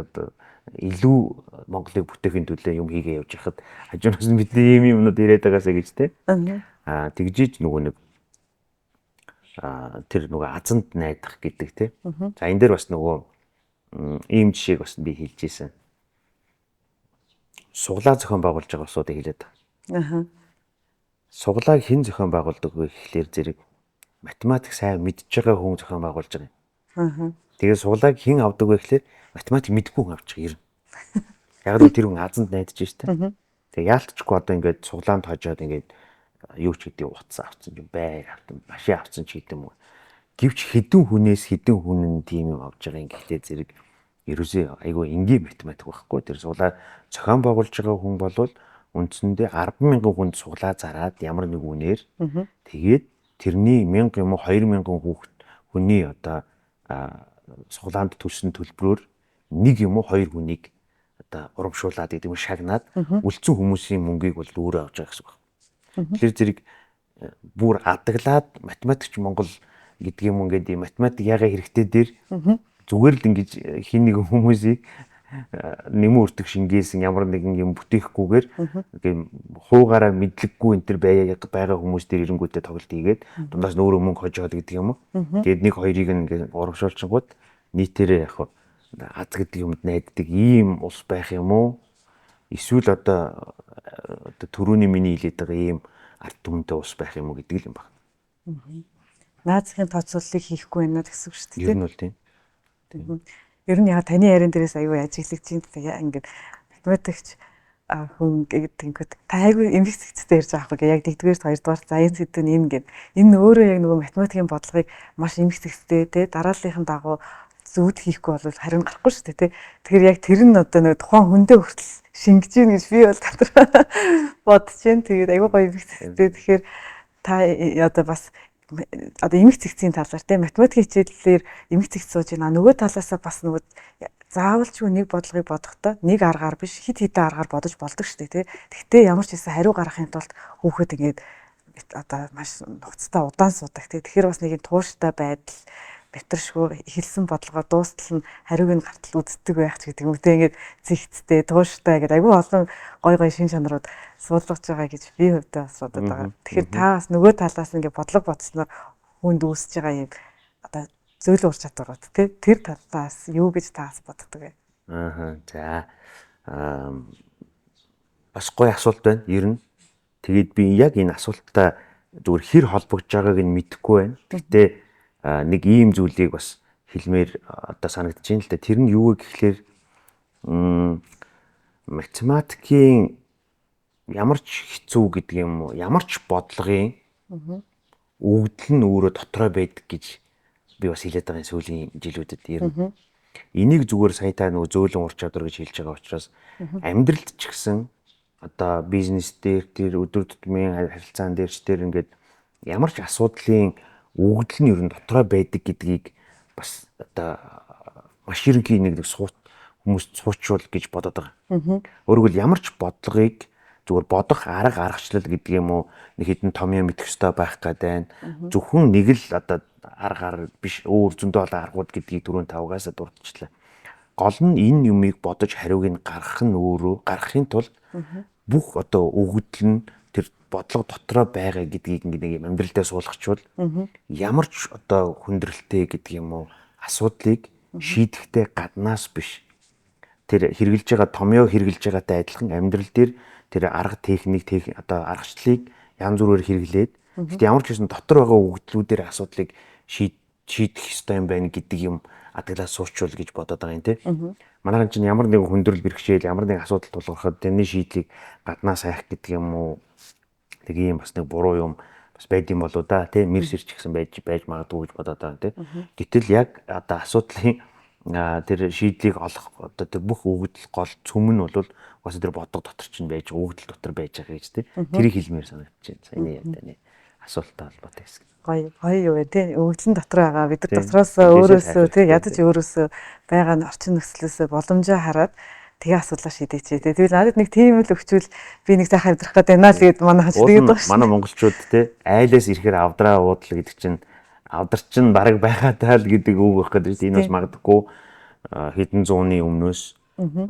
илүү Монголыг бүтээхийн төлөө юм хийгээ явж хахад хажуунаас нь бидний ийм юмнууд ирээд байгаасаа гэж тий. Тэгжиж нөгөө нэг тэр нөгөө азанд найдах гэдэг тий. За энэ дээр бас нөгөө ийм жишээг бас би хэлж ийсэн. Суглаа зохион байгуулж байгаа усуудыг хэлээд байна. Суглааг хэн зохион байгуулдаг вэ гэхлээр зэрэг математик сайн мэдж байгаа хүн зохион байгуулж байгаа юм. Тэгээд суглааг хэн авдаг вэ гэхлээр математик мэдгүй хүн авч байгаа юм. Яг л тэр хүн азанд найдаж штэ. Тэгээд яалтчгүй одоо ингээд суглаанд хожоод ингээд юу ч гэдэг утас авцсан юм байр автсан машин авцсан ч гэдэг юм уу. Гэвч хэдэн хүнээс хэдэн хүн нь тийм юм авч байгаа юм гэхдээ зэрэг ерөөсөө айгүй энгийн математик байхгүй. Тэр суглаа зохион байгуулж байгаа хүн болвол үндсэндээ 10,000 хүнд суглаа зараад ямар нэг үнээр тэгээд тэрний 1000 юм уу 2000 хүний одоо суглаанд төлсөн төлбөрөөр нэг юм уу хоёр хүнийг одоо урамшуулад гэдэг юм шагнаад үлдсэн хүмүүсийн мөнгийг бол өөрөө авч байгаа гэсэн үг. Тэгэхээр зэрэг бүр адаглаад математикч Монгол гэдэг юм ингээд математик яга хэрэгтэй дээр зүгээр л ингэж хин нэг хүмүүсийг нэмэн өртөг шингээсэн ямар нэгэн юм бүтээхгүйгээр хуугаараа мэдлэггүй энэ төр байгаа хүмүүс дээр ирэнгүүтээ тоглолт хийгээд дундаас нөөрөө мөнгө хожоод гэдэг юм уу. Тэгээд нэг хоёрыг ингээд урамшуулчингууд нийтээрээ яг аз гэдэг юмд найддаг ийм улс байх юм уу? Эсвэл одоо түрүүний миний хэлээд байгаа ийм ард түмэнтэй улс байх юм уу гэдэг л юм байна. Наазахын тооцооллыг хийхгүй байна гэсэн үг шүү дээ. Ер нь бол тийм. Ер нь яа таны яриан дээрээс аюу ажиглагдж байна. Ингээд математикч хүн гэдэг та айгүй инвестицтэй ярьж байгаа байхгүй яг 1-р 2-р за энэ сэдв нь юм гээд энэ өөрөө яг нөгөө математикийн бодлогыг маш инвестицтэй те дарааллынхан дагуу зүуд хийхгүй бол харин гарахгүй шүү дээ тий. Тэгэхээр яг тэр нь одоо нэг тухайн хүндээ хүртэл шингэж гин гэж би бол бодож байна. Тэгээд аюу гоё инвестицтэй. Тэгэхээр та одоо бас одоо эмх цэгцийн талаар те математикийн хичээлээр эмх цэгц сууж байна. Нөгөө талаасаа бас нөгөө заавалчгүй нэг бодлогыг бодохдоо нэг аргаар биш хит хитэн аргаар бодож болдог шүү дээ те. Тэгтээ ямар ч хэсэн хариу гаргахын тулд хүүхэд ингээд одоо маш нухацтай удаан суудаг те. Тэгэхээр бас нэг тууштай байдал бэтэршгүй хэлсэн бодлогоо дуустал нь хариуг нь гартал үздэг байх ч гэдэг юм те. Ингээд зихцтэй тууштай гэдэг айгүй олон гой шин чанарууд суулгаж байгаа гэж би хувьдаа бас бодод байгаа. Тэгэхээр та бас нөгөө талаас ингээд бодлого бодсноор хүнд үүсэж байгаа юм одоо зөөлөн ур чадварууд тий тэр талаас юу гэж таас боддог вэ? За бас гоё асуулт байна. Ер нь тэгээд би яг энэ асуултаа зүгээр хэр холбогдож байгааг нь мэдэхгүй байна. Гэхдээ нэг ийм зүйлийг бас хэлмээр одоо санагдаж байна л да. Тэр нь юу вэ гэхлээр математикийн ямар ч хэцүү гэдэг юм уу, ямар ч бодлогын өгдөл нь өөрөө дотроо байдаг гэж би бас хэлээд байгаа сүүлийн жилүүдэд ер нь. Энийг зүгээр сая та нөгөө зөөлөн ур чадвар гэж хэлж байгаа учраас амьдралд ч гэсэн одоо бизнес дээр тэр өдөр тутмын харилцаан дээр ч тэр ингээд ямар ч асуудлын өгдөл нь ер нь дотроо байдаг гэдгийг бас одоо маш ерөнхий нэг хүмүүст суучвал гэж бодоод байгаа. Өөрөөр ямар ч бодлогыг зүгээр бодох арга аргачлал гэдэг юм уу нэг хэдэн томьёо мэдэх ёстой байх гэдэг байна. Зөвхөн нэг л одоо аргаар биш өөр зөндөө олон аргууд гэдгийг түрүүн тавгаасаа дурдчихлаа. Гол нь энэ юмыг бодож хариуг нь гаргахын тулд бүх одоо өгдөл нь тэр бодлого дотроо байгаа гэдгийг нэг юм амьдралдаа суулгачвал ямар ч одоо хүндрэлтэй гэдэг юм уу асуудлыг шийдэхдээ гаднаас биш тэр хэрэгжилж байгаа томьёо хэрэгжилж байгаатай адилхан амьдрал дээр тэр арга техник одоо аргачлалыг янз бүрээр хэрэглээд гэхдээ ямар ч гэсэн дотор байгаа өгдлүүдээр асуудлыг шийдэх ёстой юм байна гэдэг юм адаглаа суучвал гэж бодоод байгаа юм тий. Манайхан чинь ямар нэгэн хүндрэл бэрхшээл ямар нэгэн асуудал тулгархад тэрний шийдлийг гаднаас хайх гэдэг юм уу нэг юм бас нэг буруу юм бас байд юм болоо да тий. Мэрс ирч гэсэн байж магадгүй гэж бодоод байгаа тий. Гэтэл яг одоо асуудлын тэр шийдлийг олох одоо тэр бүх өгдөл гол цөм нь бол бас тэр бодлого дотор чинь байж өгдөл дотор байж байгаа гэж тий. Тэрийг хэлмээр санагдаж байна. Саяны яатай асуулттай холбоотой хэсэг. Гоё юу вэ тий. Өгдөл дотор байгаа бид нар дотроос өөрөөсөө тий ядаж өөрөөсөө байгаа орчин нөхцлөөсөө боломжоо хараад тэгээ асуудлаа шийдээч тий. Тэгвэл надад нэг тийм л өгчүүл би нэг сайхан амьдрах гэдэг байна л гээд манайхан ч тэгээд багш. Манай монголчууд тий айлаас ирэхээр авдраа уудал гэдэг чинь авдар чинь бараг байгаатай л гэдэг үг байх гэдэг чинь энэ бас магадгүй хэдэн зууны өмнөөс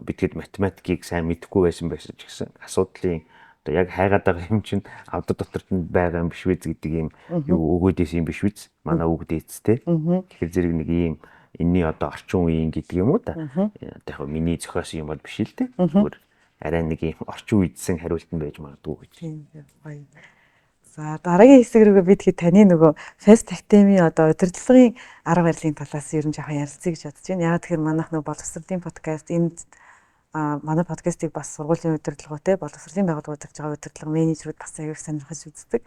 бидгээд математикийг сайн мэдэхгүй байсан ч гэсэн асуудлын одоо яг хайгаад байгаа юм чинь авдар дотор нь байгаа юм биш үү гэдэг юм юу өгөөдөөс юм биш үү манай үг дээдстэй. Тэгэхээр зэрэг нэг юм энэний одоо орчин үеийн гэдэг юм уу да. Яг миний зохиосон юм бол биш л дээ. Зүгээр арай нэг юм орчин үеидсэн хариулт нь байж магадгүй гэж. Гоё. За дараагийн хэсэг рүүгээ бид хэд таны нөгөө фест тактемийн одоо удирдлагын арга барилын талаас ер нь жоохон ярилцъя гэж бодож байна. Яг тэгэхээр манайх нөгөө боловсролын подкаст энд манай подкастыг бас сургуулийн удирдлагуудтэй боловсролын байгууллагууд гэж байгаа удирдлага менежерүүд бас аяг сонирхож үздэг.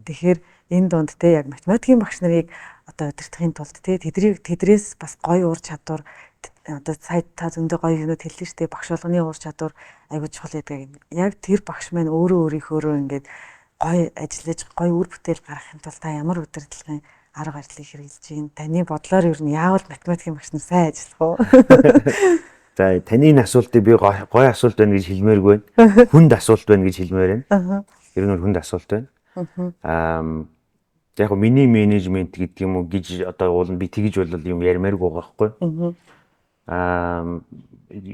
Тэгэхээр энэ дунд те яг математикийн багш нарыг одоо удирдахын тулд те тэдрээс бас гоё ур чадвар одоо сая та зөндөө гоё юмуд хэллээ шүү дээ. Багш болгоны ур чадвар аягүй чухал гэдэг. Яг тэр багш маань өөрийнхөөрөө ингээд гоё ажиллаж гоё үр бүтээл гаргахын тулд та ямар удирдлагын арга барилыг хэрэгжилж байна? Таны бодлоор ер нь яавал математикийн багш нар сайн ажиллах уу? За таны энэ асуултыг би гоё асуулт байна гэж хэлмээргүй байна. Хүнд асуулт байна гэж хэлмээр байна. Ер нь хүнд асуулт байна. Яг миний менежмент гэдэг юм уу гэж одоо уул нь би тэгж бол юм ярмааргүй байгаа байхгүй.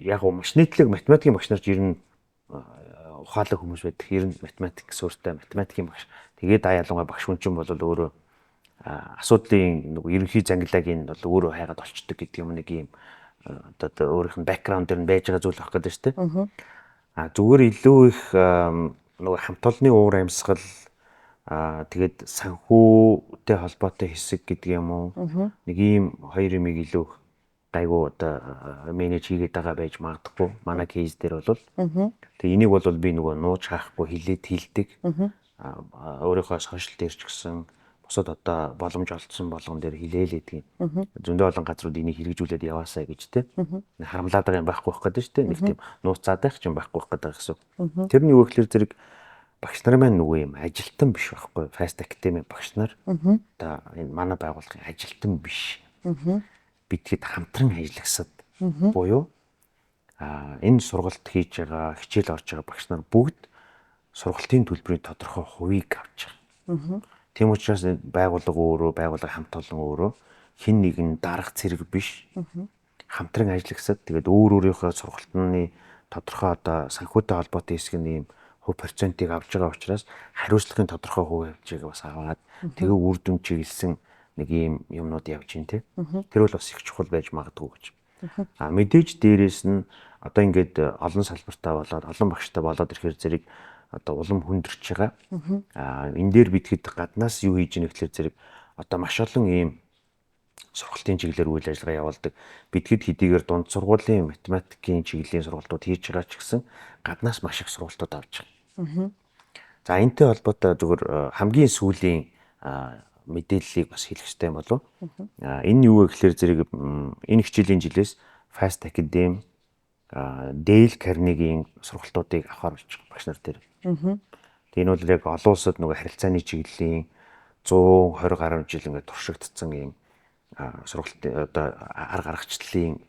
Яг маш нийтлэг математикийн багш нар ч ер нь ухаалаг хүмүүс байдаг. Ер нь математик суурьтай математикийн багш. Тэгээд ялангуяа багш хүн чинь бол өөрөө асуудлын нэг ерөнхий зангилагийг нь бол өөрөө хайгаад олчдөг гэдэг юм нэг юм одоо өөрийнх нь бэкграунд дээр нь байж байгаа зүйл байх гэдэг шүү дээ. Зүгээр илүү их нэг хамт олонны уур амьсгал тэгээд санхүүтэй холбоотой хэсэг гэдэг юм уу. Нэг ийм хоёр юмыг илүү гайгүй одоо менеж хийгээд байгаа байж магадгүй. Манай кейс дээр бол тэг энийг бол би нөгөө нууж хаахгүй хилээд хилдэг. Өөрийнхөө сошиал дээр ч гэсэн бусад одоо боломж олдсон болгон дээр хилээлээдэг юм. Зөндөө олон газрууд энийг хэрэгжүүлээд яваасаа гэж те. Харамлаад байгаа юм байхгүй байх гэдэг шүү дээ. Нэг тийм нууцаад байх юм байхгүй байх гэдэг гэсэн. Тэрний юу гэхээр зэрэг багш нар маань нөгөө юм ажилтан биш байхгүй Fast Academy багш нар. Одоо энэ манай байгууллагын ажилтан биш. Бидгээд хамтран ажиллагсад буюу энэ сургалт хийж байгаа, хичээл орж байгаа багш нар бүгд сургалтын төлбөрийн тодорхой хувийг авч байгаа. Тийм учраас байгууллага өөрөө, байгууллага хамт олон өөрөө хин нэгэн дарга цэрэг биш. Хамтран ажиллагсад тэгээд өөрийнхөө сургалтын тодорхой одоо санхүүтэй холбоотой хэсэг нь ийм хувь процентыг авч байгаа учраас хариуцлагын тодорхой хувь хэмжээг бас аваад тэгээ үр дүн чиглэсэн нэг ийм юмнууд явж байна те. Тэр бол бас их чухал байж магадгүй гэж. Мэдээж дээрээс нь одоо ингээд олон салбартаа болоод олон багштай болоод ирэхээр зэрэг одоо улам хүндэрч байгаа. Энэ дээр битгэд гаднаас юу хийж ийнэ гэхэлэр зэрэг одоо маш олон ийм сургалтын чиглэлээр үйл ажиллагаа явуулдаг. Битгэд хэдийгээр дунд сургуулийн математикийн чиглэлийн сургалтууд хийж байгаа ч гэсэн гаднаас маш их сургалтууд авч байгаа. За энэтэй холбоотой зөвхөн хамгийн сүүлийн мэдээллийг бас хэлэх хэрэгтэй юм болов. Энэ юу вэ гэхэлэр зэрэг энэ хичээлийн жилээс Fast Academy, Dale Carnegie-ийн сургалтуудыг авахар болж байгаа багш нар дээр. Тэгээ энэ бол яг олон улсад нөгөө харилцааны чиглэлийн 120 гаруй жил ингээд туршигдсан ийм сургалтын одоо арга аргачлалыг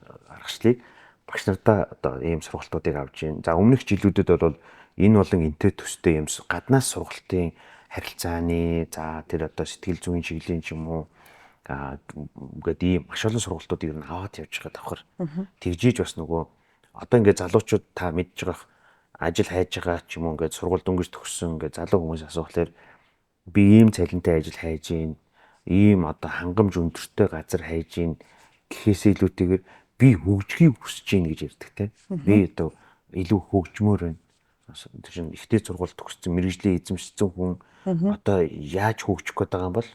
багш нартаа одоо ийм сургалтуудыг авж байна. За өмнөх жилүүдэд бол энэ болон энтэй төстэй юм гаднаас сургалтын харилцааны за тэр одоо сэтгэл зүйн чиглэлийн ч юм уу ингээд ийм маш олон сургалтуудыг ер нь аваад явж байгаа давхар. Тэгжиж бас нөгөө одоо ингээд залуучууд та мэдж байгаа ажил хайж байгаа ч юм уу ингээд сургууль дөнгөж төгссөн ингээд залуу хүмүүс асуухлаар би ийм цалинтай ажил хайж гин ийм одоо хангамж өндөртэй газар хайж гин гэхээс илүүтэйгээр би хөгжихийг хүсэж гин гэж ярьдаг те. Би одоо илүү хөгжмөр байна. Тэр ихтэй сургууль төгссөн мэрэгжлийн эзэмшсэн хүн одоо яаж хөгжих гээд байгаа юм бол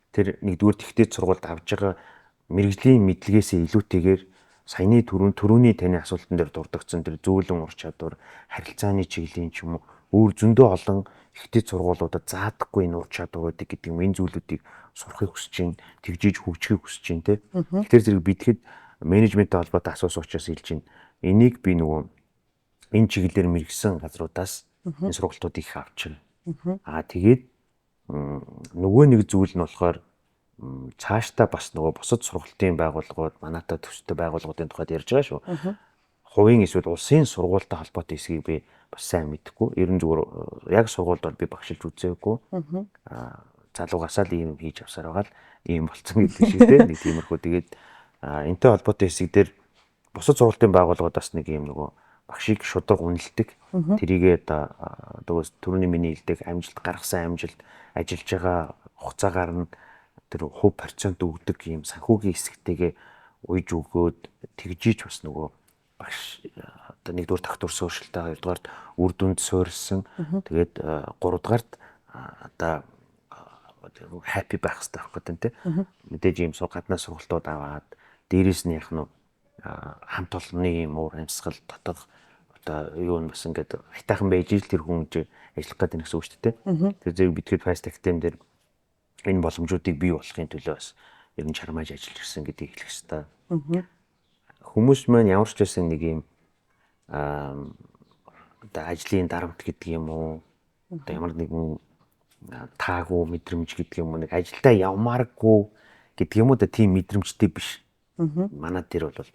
тэр нэгдүгээр ихтэй сургуульд авж байгаа мэрэгжлийн мэдлэгээсээ илүүтэйгээр саяны түрүүний таны асуултан дээр дурдгдсан тэр зөөлөн ур чадвар харилцааны чиглэлийн ч юм уу өөр зөндөө олон ихтэй сургуулиудад заадаггүй энэ ур чадваруудыг гэдэг юм энэ зүйлүүдийг сурахыг хүсэж чинь тэгжиж хөгжихийг хүсэж чинь те. Тэгэхээр зэрэг битгэд менежменттэй холбоотой асуусан учраас хэлж чинь энийг би нөгөө энэ чиглэлээр мэрэгсэн газруудаас энэ сургалтуудыг их авч байгаа. Тэгээд нөгөө нэг зүйл нь болохоор цаашдаа бас нөгөө бусад сургалтын байгууллагууд манайтай төстэй байгууллагуудын тухайд ярьж байгаа шүү. Хувийн эсвэл улсын сургуультай холбоотой хэсгийг би бас сайн мэдэхгүй. Ер нь зүгээр яг сургуульд бол би багшилж үзээгүй. Залуугасаа л ийм хийж авсаар байгаа л ийм болцсон гэдэг шиг те. Нэг тиймэрхүү тэгээд энэтэй холбоотой хэсэг дээр бусад сургалтын байгууллагуудаас нэг ийм нөгөө багшийг шударга үнэлдэг. Тэрийгээ одоо түрүүний миний хэлдэг амжилт гаргасан амжилт ажиллаж байгаа хугацаагаар нь тэр хувь процент өгдөг ийм санхүүгийн хэсэгтэйгээ уйж өгөөд тэгжиж бас нөгөө багш одоо нэгдүгээр тогтвор суурьшилтай, хоёрдугаарт үр дүнд суурилсан. Тэгээд гуравдугаарт одоо happy байх хэрэгтэй байхгүй тийм. Мэдээж ийм гаднаас сургалтууд аваад дээрээс нь яг нь хамт олонны ийм уур амьсгал дотор одоо юу нь бас ингээд хайтаахан байж ил тэр хүн гэж ажиллах гэдэг нэгсэн үг шүү дээ. Тэр зэрэг битгэд Fast Academy дээр энэ боломжуудыг бий болохын төлөө бас ер нь чармааж ажиллаж ирсэн гэдгийг хэлэх хэрэгтэй. Хүмүүс маань ямар ч байсан нэг юм одоо ажлын дарамт гэдэг юм уу одоо ямар нэгэн таагүй мэдрэмж гэдэг юм уу нэг ажилдаа явмааргүй гэдэг юм уу да тийм мэдрэмжтэй биш. Манай дээр бол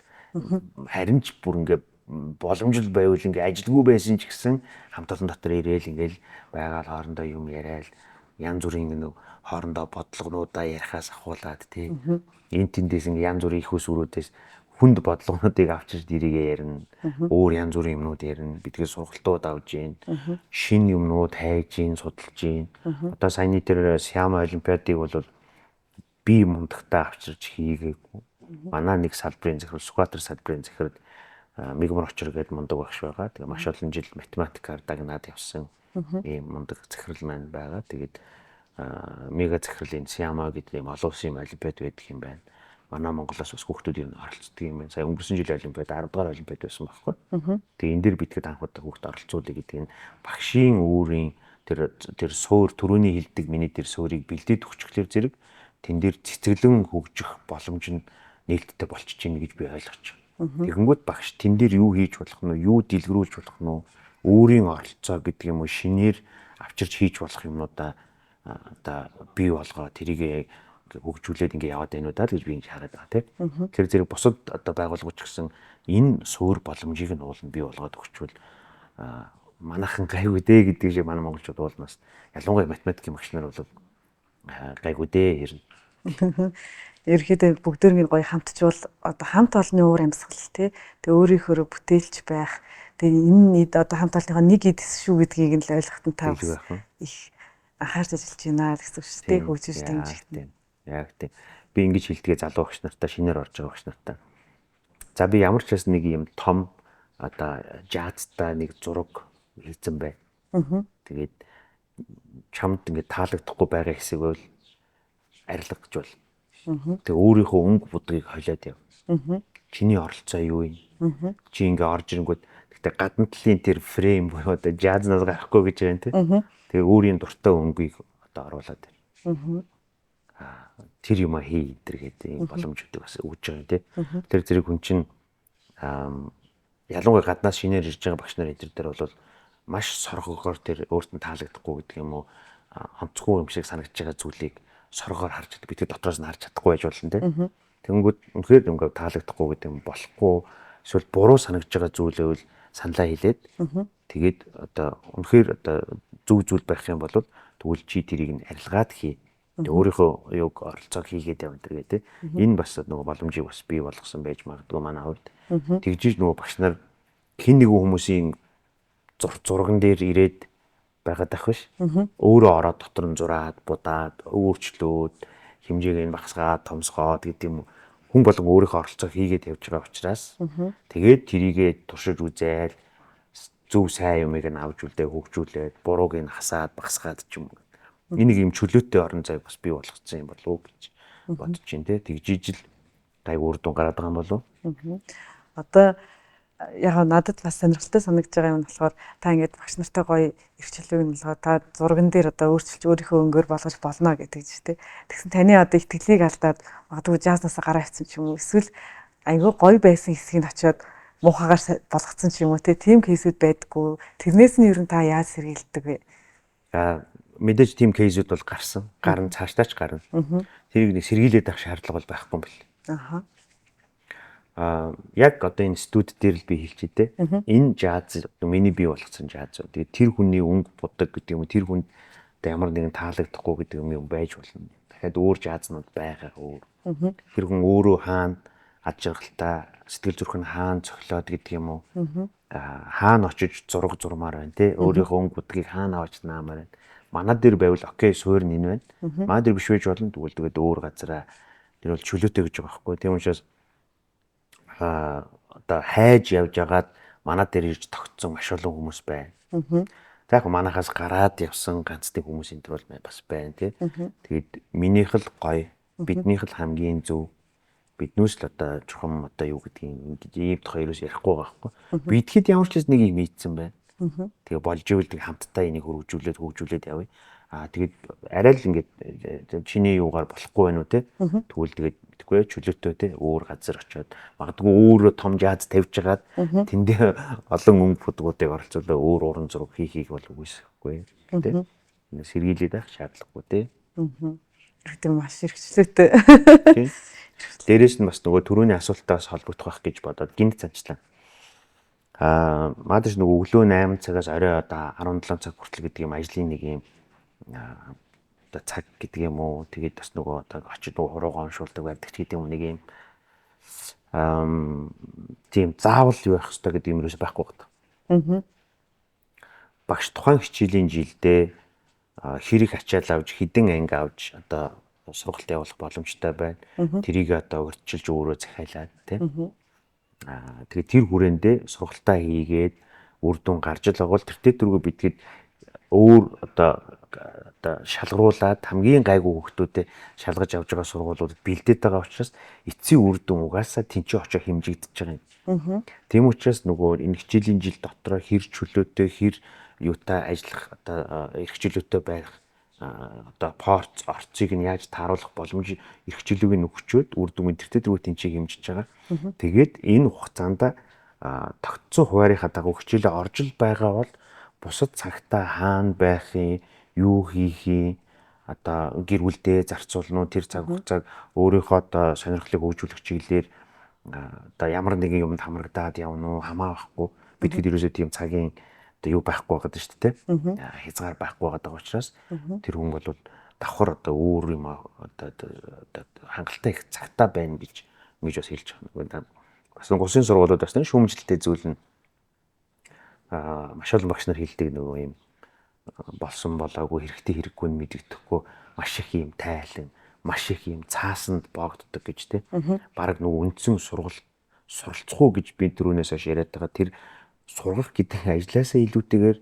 харин ч бүр ингээд боломжтой байвал ингээ ажилгүй байсан ч гэсэн хамт олон дотор ирээл ингээл байгаал хоорондоо юм яриад янз бүрийн нэг хоорондоо бодлогонуудаа ярихаас ахуулаад тий энэ тэндээс ингээ янз бүрийн их усруудээс хүнд бодлогонуудыг авчирч дэрийгээ ярина өөр янз бүрийн юмнууд ярина бидгээ сургалтууд авж гин шин юмнууд хайж гин судалж гин одоо саяны тэр Сиама олимпиадыг бол би мундагтаа авчирч хийгээгүй манай нэг салбарын захирал Сүхбаатар салбарын захирал Мигмар очор гэдэг мундаг багш байгаа. Тэгээ маш олон жил математикаар дагнаад явсан ийм мундаг захирал маань байгаа. Тэгээд мега захирлын Сиама гэдэг ийм олон улсын олимпиад байдаг юм байна. Манай Монголоос бас хүүхдүүд ер нь оролцдог юм байна. Сая өнгөрсөн жилийн олимпиад 10 дугаар олимпиад байсан байхгүй. Тэгээ энэ дээр битгэд анх удаа хүүхд оролцуулъя гэдэг нь багшийн өөрийн тэр суур түрүүний хилдэг миний тэр суурийг бэлдээд өгчихлээр зэрэг тэн дээр цэцгэлэн хөгжих боломж нь нээлттэй болчихж байна гэж би ойлгож байна. Тэгэнгүүт багш тэн дээр юу хийж болох нь юу дэлгэрүүлж болох нь өөрийн оролцоо гэдэг юм уу шинээр авчирч хийж болох юмнуудаа одоо бий болгоо тэрийг хөгжүүлээд ингэ яваад байна уу даа гэж би ингэ хараад байгаа тийм. Тэр зэрэг бусад одоо байгууллагч гэсэн энэ суур боломжийг нь уулна бий болгоод өгчвөл манайхан гайгүй дээ гэдэг шиг манай монголчууд уулнаас ялангуяа математикийн багш нар бол гайгүй дээ ирнэ. Ерөөхдөө бүгдөө гоё хамтчвал одоо хамт олонны уур амьсгал тий. Тэгээ өөрийнхөө бүтээлч байх. Тэгээ энэ одоо хамт олонныхоо нэг эдс шүү гэдгийг нь л ойлгоход та их анхаарч ажиллаж байна гэсэн үг шүү дээ. Хөгжиж дэмжих. Яг тийм. Би ингэж хэлдгээ залуу багш нартаа шинээр орж байгаа багш нартаа. За би ямар ч бас нэг юм том одоо жазтай нэг зураг хийсэн бай. Тэгээд чамд ингэ таалагдахгүй байгаа хэсэг бол арилга гэж бол. Тэгээ өөрийнхөө өнгө будгийг холиод яв. Чиний оролцоо юу юм? Чи ингээ орж ирэнгүүт гэхдээ гадна талын тэр фрейм буюу одоо жазнаас гарахгүй гэж байна тий. Тэгээ өөрийн дуртай өнгөийг одоо оруулаад байна. Тэр юм хий гэдэг боломжуудыг бас өгж байгаа тий. Тэр зэрэг хүн чинь ялангуяа гаднаас шинээр ирж байгаа багш нар энэ төр бол маш соргогоор тэр өөрт нь таалагдахгүй гэдэг юм уу онцгүй юм шиг санагдж байгаа зүйлийг соргоор харж бид дотроос нь харж чадахгүй байж болно тий. Тэнгүүд үнэхээр ингээ таалагдахгүй гэдэг юм болохгүй эсвэл буруу санагдж байгаа зүйлээ бол саналаа хэлээд тэгээд одоо үнэхээр одоо зөв зүйл байх юм бол тэгвэл чи тэрийг нь арилгаад хий. Өөрийнхөө юуг оролцоог хийгээд явна гэдэг тий. Энэ бас нөгөө боломжийг бас бий болгосон байж магадгүй манай хувьд. Тэгжиж нөгөө багш нар хин нэгэн хүмүүсийн зурган дээр ирээд байгаад байх биш. Өөрөө ороод дотор нь зураад, будаад, өөрчлөөд, хэмжээг нь багасгаад, томсгоод гэдэг юм. Хүн болгон өөрийнхөө оролцоог хийгээд явж байгаа учраас тэгээд тэрийгээ туршиж үзээд зөв сайн юмыг нь авч үлдээ хөгжүүлээд, бурууг нь хасаад, багасгаад ч юм. Энийг юм чөлөөтэй орон зай бас бий болгоцсон юм болов уу гэж бодож байна те. Тэгжиж л гайг үр дүн гараад байгаа юм болов уу? Одоо яг надад бас сонирхолтой санагдж байгаа юм болохоор та ингээд багш нартай гоё эрхчлэлийг нь болгоод та зурган дээр одоо өөрчилж өөрийнхөө өнгөөр болгож болно гэдэг ч тийм. Тэгсэн таны одоо итгэлийг алдаад магадгүй жазнаас гараа авсан ч юм уу эсвэл айгүй гоё байсан хэсгийг очиод муухагаар болгоцсон ч юм уу тийм кейсүүд байдаггүй. Тэрнээс нь ер нь та яаж сэргийлдэг вэ? Мэдээж тийм кейсүүд бол гарсан. Гарна цаашдаа ч гарна. Тэрийг нэг сэргийлээд авах шаардлага бол байхгүй юм бэл. Яг одоо энэ студ дээр л би хэлчихье те. Энэ жаз миний бий болгосон жаз. Тэгээд тэр хүний өнгө будаг гэдэг юм. Тэр хүнд ямар нэгэн таалагдахгүй гэдэг юм байж болно. Дахиад өөр жазнууд байгаа өөр. Тэр хүн өөрөө хаана ад жаргалтай сэтгэл зүрх нь хаана цохлоод гэдэг юм уу? Хаана очиж зураг зурмаар байна те. Өөрийнхөө өнгө будгийг хаана авч наамаар байна. Манай дээр байвал окей суур нь энэ байна. Манай дээр биш байж болно. Тэгвэл тэгээд өөр газараа тэр бол чөлөөтэй гэж байгаа байхгүй. Тийм учраас одоо хайж явж агаад манай дээр ирж тогтсон маш олон хүмүүс байна. За яг манахаас гараад явсан ганц нэг хүмүүс энэ төр бол бас байна тий. Тэгээд минийх л гоё, биднийх л хамгийн зөв. Биднээс л одоо чухам одоо юу гэдгийг ингэж ийм хоёроос ярихгүй байгаа байхгүй. Бидхэд ямар ч нэг юм ийдсэн байна. Тэгээ болж ивэл тэг хамтдаа энийг хөгжүүлээд явъя. Тэгээд арай л ингээд чиний юугаар болохгүй байна уу те. Тэгвэл тэгээд мэдгүй чөлөөтэй те өөр газар очиод магадгүй өөрөө том жаз тавьж хагаад тэндээ олон өнгө будгуудыг оролцуулаад өөр уран зураг хийхийг бол үгүйсэхгүй те. Сэргийлээд авах шаардлагагүй те. Тэгтээ маш хэрэгчлээтэй. Дээрээс нь бас нөгөө төрөүний асуултаас холбогдох байх гэж бодоод гинт цанчлаа. Маадаж нөгөө өглөө 8 цагаас орой одоо 17 цаг хүртэл гэдэг юм ажлын нэг юм одоо цаг гэдэг юм уу. Тэгээд бас нөгөө одоо очиж нөгөө хуруугаа уншуулдаг байдаг ч гэдэг юм нэг юм тийм заавал юу байх хэрэгтэй гэдэг юм ерөөсөй байхгүй байна. Багш тухайн хичээлийн жилдээ хэрэг ачаал авч хідэн анги авч одоо сургалт явуулах боломжтой байна. Тэрийг одоо урьдчилж өөрөө захиалаад тийм. Тэгээд тэр хүрээндээ сургалтаа хийгээд үр дүн гарч л байгаа бол тэр төргөө бидгээд өөр одоо шалгаруулад хамгийн гайгүй хүмүүстэй шалгаж авч байгаа сургуулиудад бэлдээд байгаа учраас эцсийн үр дүн угаасаа тэнцээ очоо хэмжигдэж байгаа юм. Тийм учраас нөгөө энэ хичээлийн жил дотроо хэр чөлөөтэй хэр юутай ажиллах одоо эрх чөлөөтэй байх одоо порц орцыг нь яаж тааруулах боломж эрх чөлөөг нь өгчөөд үр дүн тэртээ дөрөв тэнцээ хэмжиж байгаа. Тэгээд энэ хугацаанд тогтсон хуваарийнхаа дагуу хичээлээ орж л байгаа бол бусад цагтаа хаана байхын, юу хийхин, одоо гэр бүлдээ зарцуулна уу, тэр цаг хугацааг өөрийнхөө одоо сонирхлыг хөгжүүлэх чиглэлээр одоо ямар нэгэн юмд хамрагдаад явна уу хамаахгүй. Бидгэд ерөөсөө тийм цагийн одоо юу байхгүй байгаа шүү дээ. Хязгаар байхгүй байгаа учраас тэр хүн бол давхар одоо өөр юм одоо хангалттай их цагтаа байна гэж бас хэлж байгаа. Бас усын сургуулиуд бас шүүмжлэлтэй зүйл нь маш олон багш нар хэлдэг нөгөө юм болсон болоогүй хэрэгтэй хэрэггүй нь мэддэхгүй маш их юм тайлан маш их юм цаасанд боогддог гэж те. Бараг нөгөө үндсэн суралцах уу гэж би түрүүнээс хойш яриад байгаа. Тэр сургах гэдэг ажлаасаа илүүтэйгээр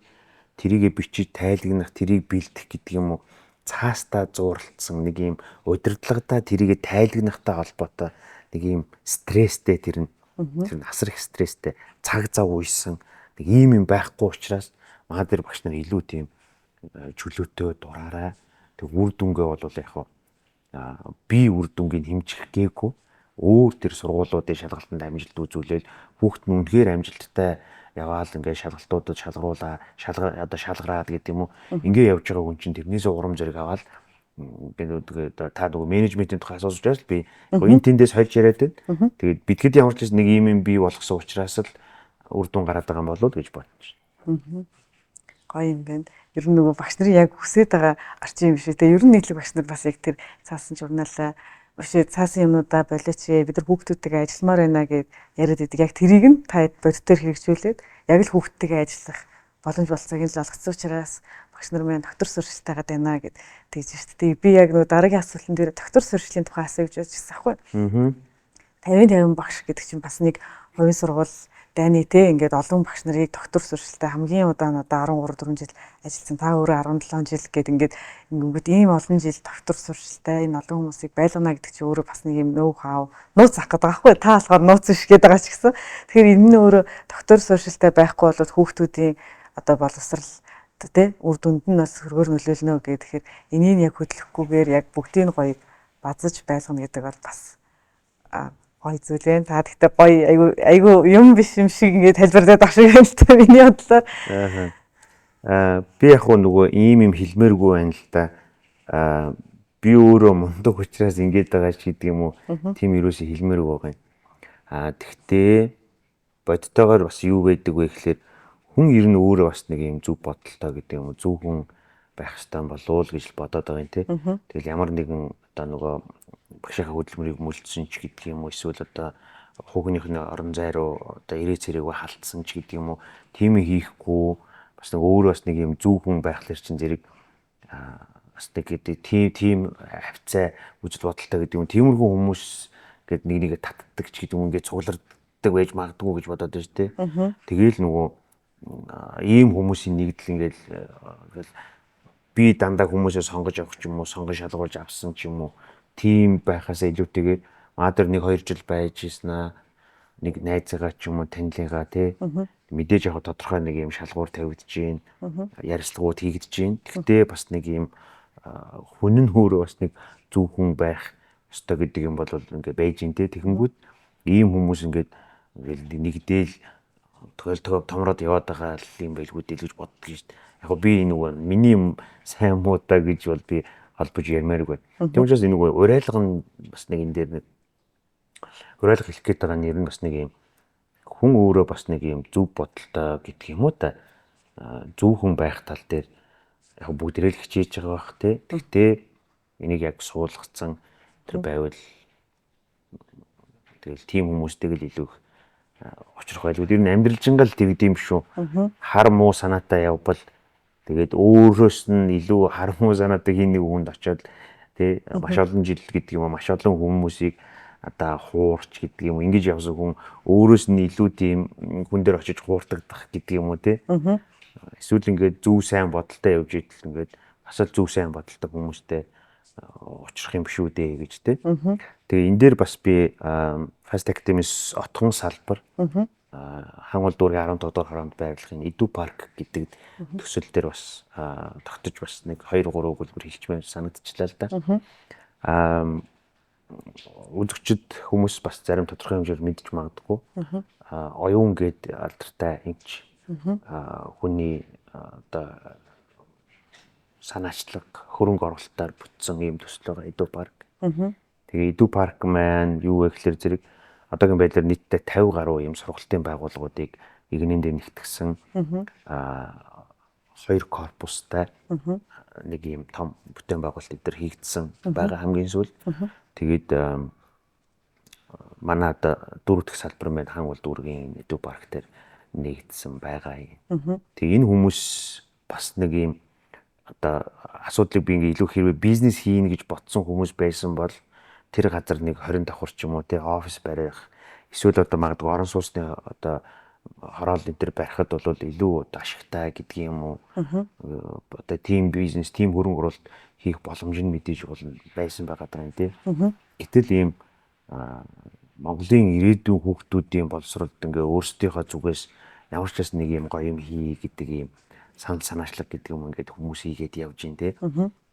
тэрийгэ бичиж тайлагнах, тэрийг бэлдэх гэдэг юм уу цаастаа зууралцсан нэг юм удирдлагатаа тэрийгэ тайлагнахтай холбоотой нэг юм стресстэй тэр нь асар их стресстэй цаг зав уйсан нэг юм байхгүй учраас маа дээр багш нар илүү тийм чөлөөтэй дураарай. Тэг үр дүнгээ бол яг би үр дүнгийг хэмжих гээгүй өөр тэр сургуулиудын шалгалтанд амжилт үзүүлэл хүүхэд нь үнэхээр амжилттай яваал ингээд шалгалтуудад шалгараад гэдэг юм уу ингээд явж байгаа хүн чинь тэрнээс урам зориг аваад ингээд та нөгөө менежментийн тухай асууж байгаа л би энэ тэндээс хольж яриад байна. Тэгээд бидгэд ямар ч нэг юм бий болгосон учраас л үр дүн гараад байгаа юм болоо гэж бодчих. Гоё юм байна. Ер нь нөгөө багш нарын яг хүсэж байгаа арчин юм шиг те. Ер нь нийтлэг багш нар бас яг тэр цаасан журналаа биш цаасан юмнуудаа болооч бид нар хүүхдүүдтэйгээ ажилламаар байна гэд яриад идэг. Яг тэрийг нь та бодитоор хэрэгжүүлээд яг л хүүхдтэйгээ ажиллах боломж болцоог нь л олгоцсон учраас багш нар маань доктор сурчлалт тагаад байна гэд тэгж шүү дээ. Би яг нөгөө дараагийн асуултан дээр доктор сурчлалын тухай асууж байсан аахгүй. 50 багш гэдэг чинь бас нэг хувийн сургууль дайны те ингээд олон багш нарыг доктор сурчлалтай хамгийн удаан одоо 13 4 жил ажилласан. Та өөрөө 17 жил гээд ингээд ийм олон жил доктор сурчлалтай энэ олон хүмүүсийг байлгана гэдэг чинь өөрөө бас нэг юм ноу хау нууц авах гэдэг байхгүй. Та болохоор нууц биш гэдэг байгаа ч гэсэн. Тэгэхээр энэ нь өөрөө доктор сурчлалтай байхгүй бол хүүхдүүдийн одоо боловсрал те үр дүнд нь бас хөргөөр нөлөөлнө гэдэг. Тэгэхээр энийг яг хөдлөхгүйгээр яг бүгдийг гоё базаж байлгана гэдэг бол бас гоё зүйл байна. Та гэхдээ гоё айгу юм биш юм шиг ингээд тайлбарлаад авах шиг байна л та миний бодлоор. Би яг нөгөө ийм юм хэлмээргүй байна л да. Би өөрөө мундаг учраас ингэж байгаа ч гэдэг юм уу. Тийм юусоо хэлмээргүй байгаа юм. Тэгтээ бодтойгоор бас юу байдаг вэ гэхээр хүн ер нь өөрөө бас нэг юм зөв бодолтой гэдэг юм уу. Зөв хүн байх ёстой болов гэж бодоод байгаа юм те. Тэгэл ямар нэгэн одоо нөгөө багшийнхаа хөдөлмөрийг мөлдсөн ч гэдэг юм уу эсвэл одоо хүүхнийхний орон зай руу одоо ирээ цэрэг халтсан ч гэдэг юм уу тийм хийхгүй бас нэг өөрөө бас нэг юм зөв хүн байхлаар чинь зэрэг бас нэг гэдэг тийм хавцаа үжил бодолтой гэдэг юм тиймэрхүү хүмүүс гээд нэгийг татдаг ч гэдэг юм ингээд цугларддаг байж магадгүй гэж бодоод байна шүү дээ. Тэгээл нөгөө ийм хүмүүсийн нэгдэл ингээд би дандаа хүмүүсээ сонгож авах ч юм уу сонгож шалгуулж авсан ч юм уу тийм байхаас илүүтэйгээр мадэр 1-2 жил байж ийснаа нэг найзгаа ч юм уу танилыгаа тий мэдээж яг тодорхой нэг юм шалгуур тавигдж гин ярилцлагууд хийгдэж гин. Гэхдээ бас нэг юм хүн нь өөрөө бас нэг зөв хүн байх ёстой гэдэг юм бол ингээд байж гин тий тэгэнгүүт ийм хүмүүс ингээд нэгдээл тэгэл томроод яваад байгаа юм байлгүй дээ гэж боддог шүү дээ. Яг би нөгөө миний сайн муудаа гэж бол би холбож ярмаарг байна. Тийм учраас энэ нөгөө урайлга нь бас нэг энэ дээр нэг урайлга хэлэх гээд байгаа нэр нь бас нэг юм хүн өөрөө бас нэг юм зөв бодолтой гэдэг юм уу та зөв хүн байх тал дээр яг бүгдээрээ л хичээж байгаа бах тий. Тэгтээ энийг яг суулгацсан тэр байвал тэгэл тийм хүмүүстэйг л илүү учрах байлгүй. Тэр нь амьдралжингаал тэгдэм шүү. Хар муу санаатай явбал тэгээд өөрөөс нь илүү хар муу санаатай хин нэг хүнд очиод тий маш олон жил гэдэг юм маш олон хүмүүсийг одоо хуурч гэдэг юм ингэж явсан хүн өөрөөс нь илүү тийм хүн дээр очиж хууртагдах гэдэг юм уу тий эсвэл ингээд зөв сайн бодолтой явж идэл ингээд бас л зөв сайн бодолтой хүмүүстэй очих юм биш үү дээ гэж тий. Тэгээ энэ дээр бас би Fast Academy-с отхон салбар хангал дүүргийн 17 дугаар хороонд байрлахын Edu Park гэдэг төсөл дээр бас тогтож бас нэг 2 3 өгүүлбэр хэлчихмээр санагдчихлаа л да. Үзэгчд хүмүүс бас зарим тодорхой хэмжээр мэдж магадгүй. Оюун гээд алдартай эмч хүний одоо санаачлаг хөрөнгө оруулалтаар бүтсэн ийм төсөл байгаа Edu Park. Тэгээ Edu Park маань юу вэ гэхээр зэрэг одоогийн байдлаар нийтдээ 50 гаруй ийм сургалтын байгууллагуудыг игнэн дээр нэгтгсэн 2 корпустай нэг ийм том бүтээн байгуулалт эдгээр хийгдсэн байгаа хамгийн сүүл. Тэгээд манай одоо дөрөв дэх салбар маань хаан бол дүүргийн Edu Park дээр нэгдсэн байгаа юм. Тэгээ энэ хүмүүс бас нэг ийм одоо асуудлыг би ингээ илүү хэрвээ бизнес хийнэ гэж ботсон хүмүүс байсан бол тэр газар нэг 20 давхар ч юм уу тий офис барих эсвэл одоо магадгүй орон сууцны одоо хороол энэ төр барихад бол илүү ашигтай гэдгийг юм уу одоо team бизнес team хөрөнгө оруулалт хийх боломж нь мэдээж бол байсан байгаа даа тий. Гэтэл ийм Монголын ирээдүйн хүүхдүүдийн боловсролд ингээ өөрсдийнхөө зүгээс ямар ч нэг юм гоё юм хий гэдэг ийм санал санаачлаг гэдэг юм ингээд хүмүүс хийгээд явж гин тий.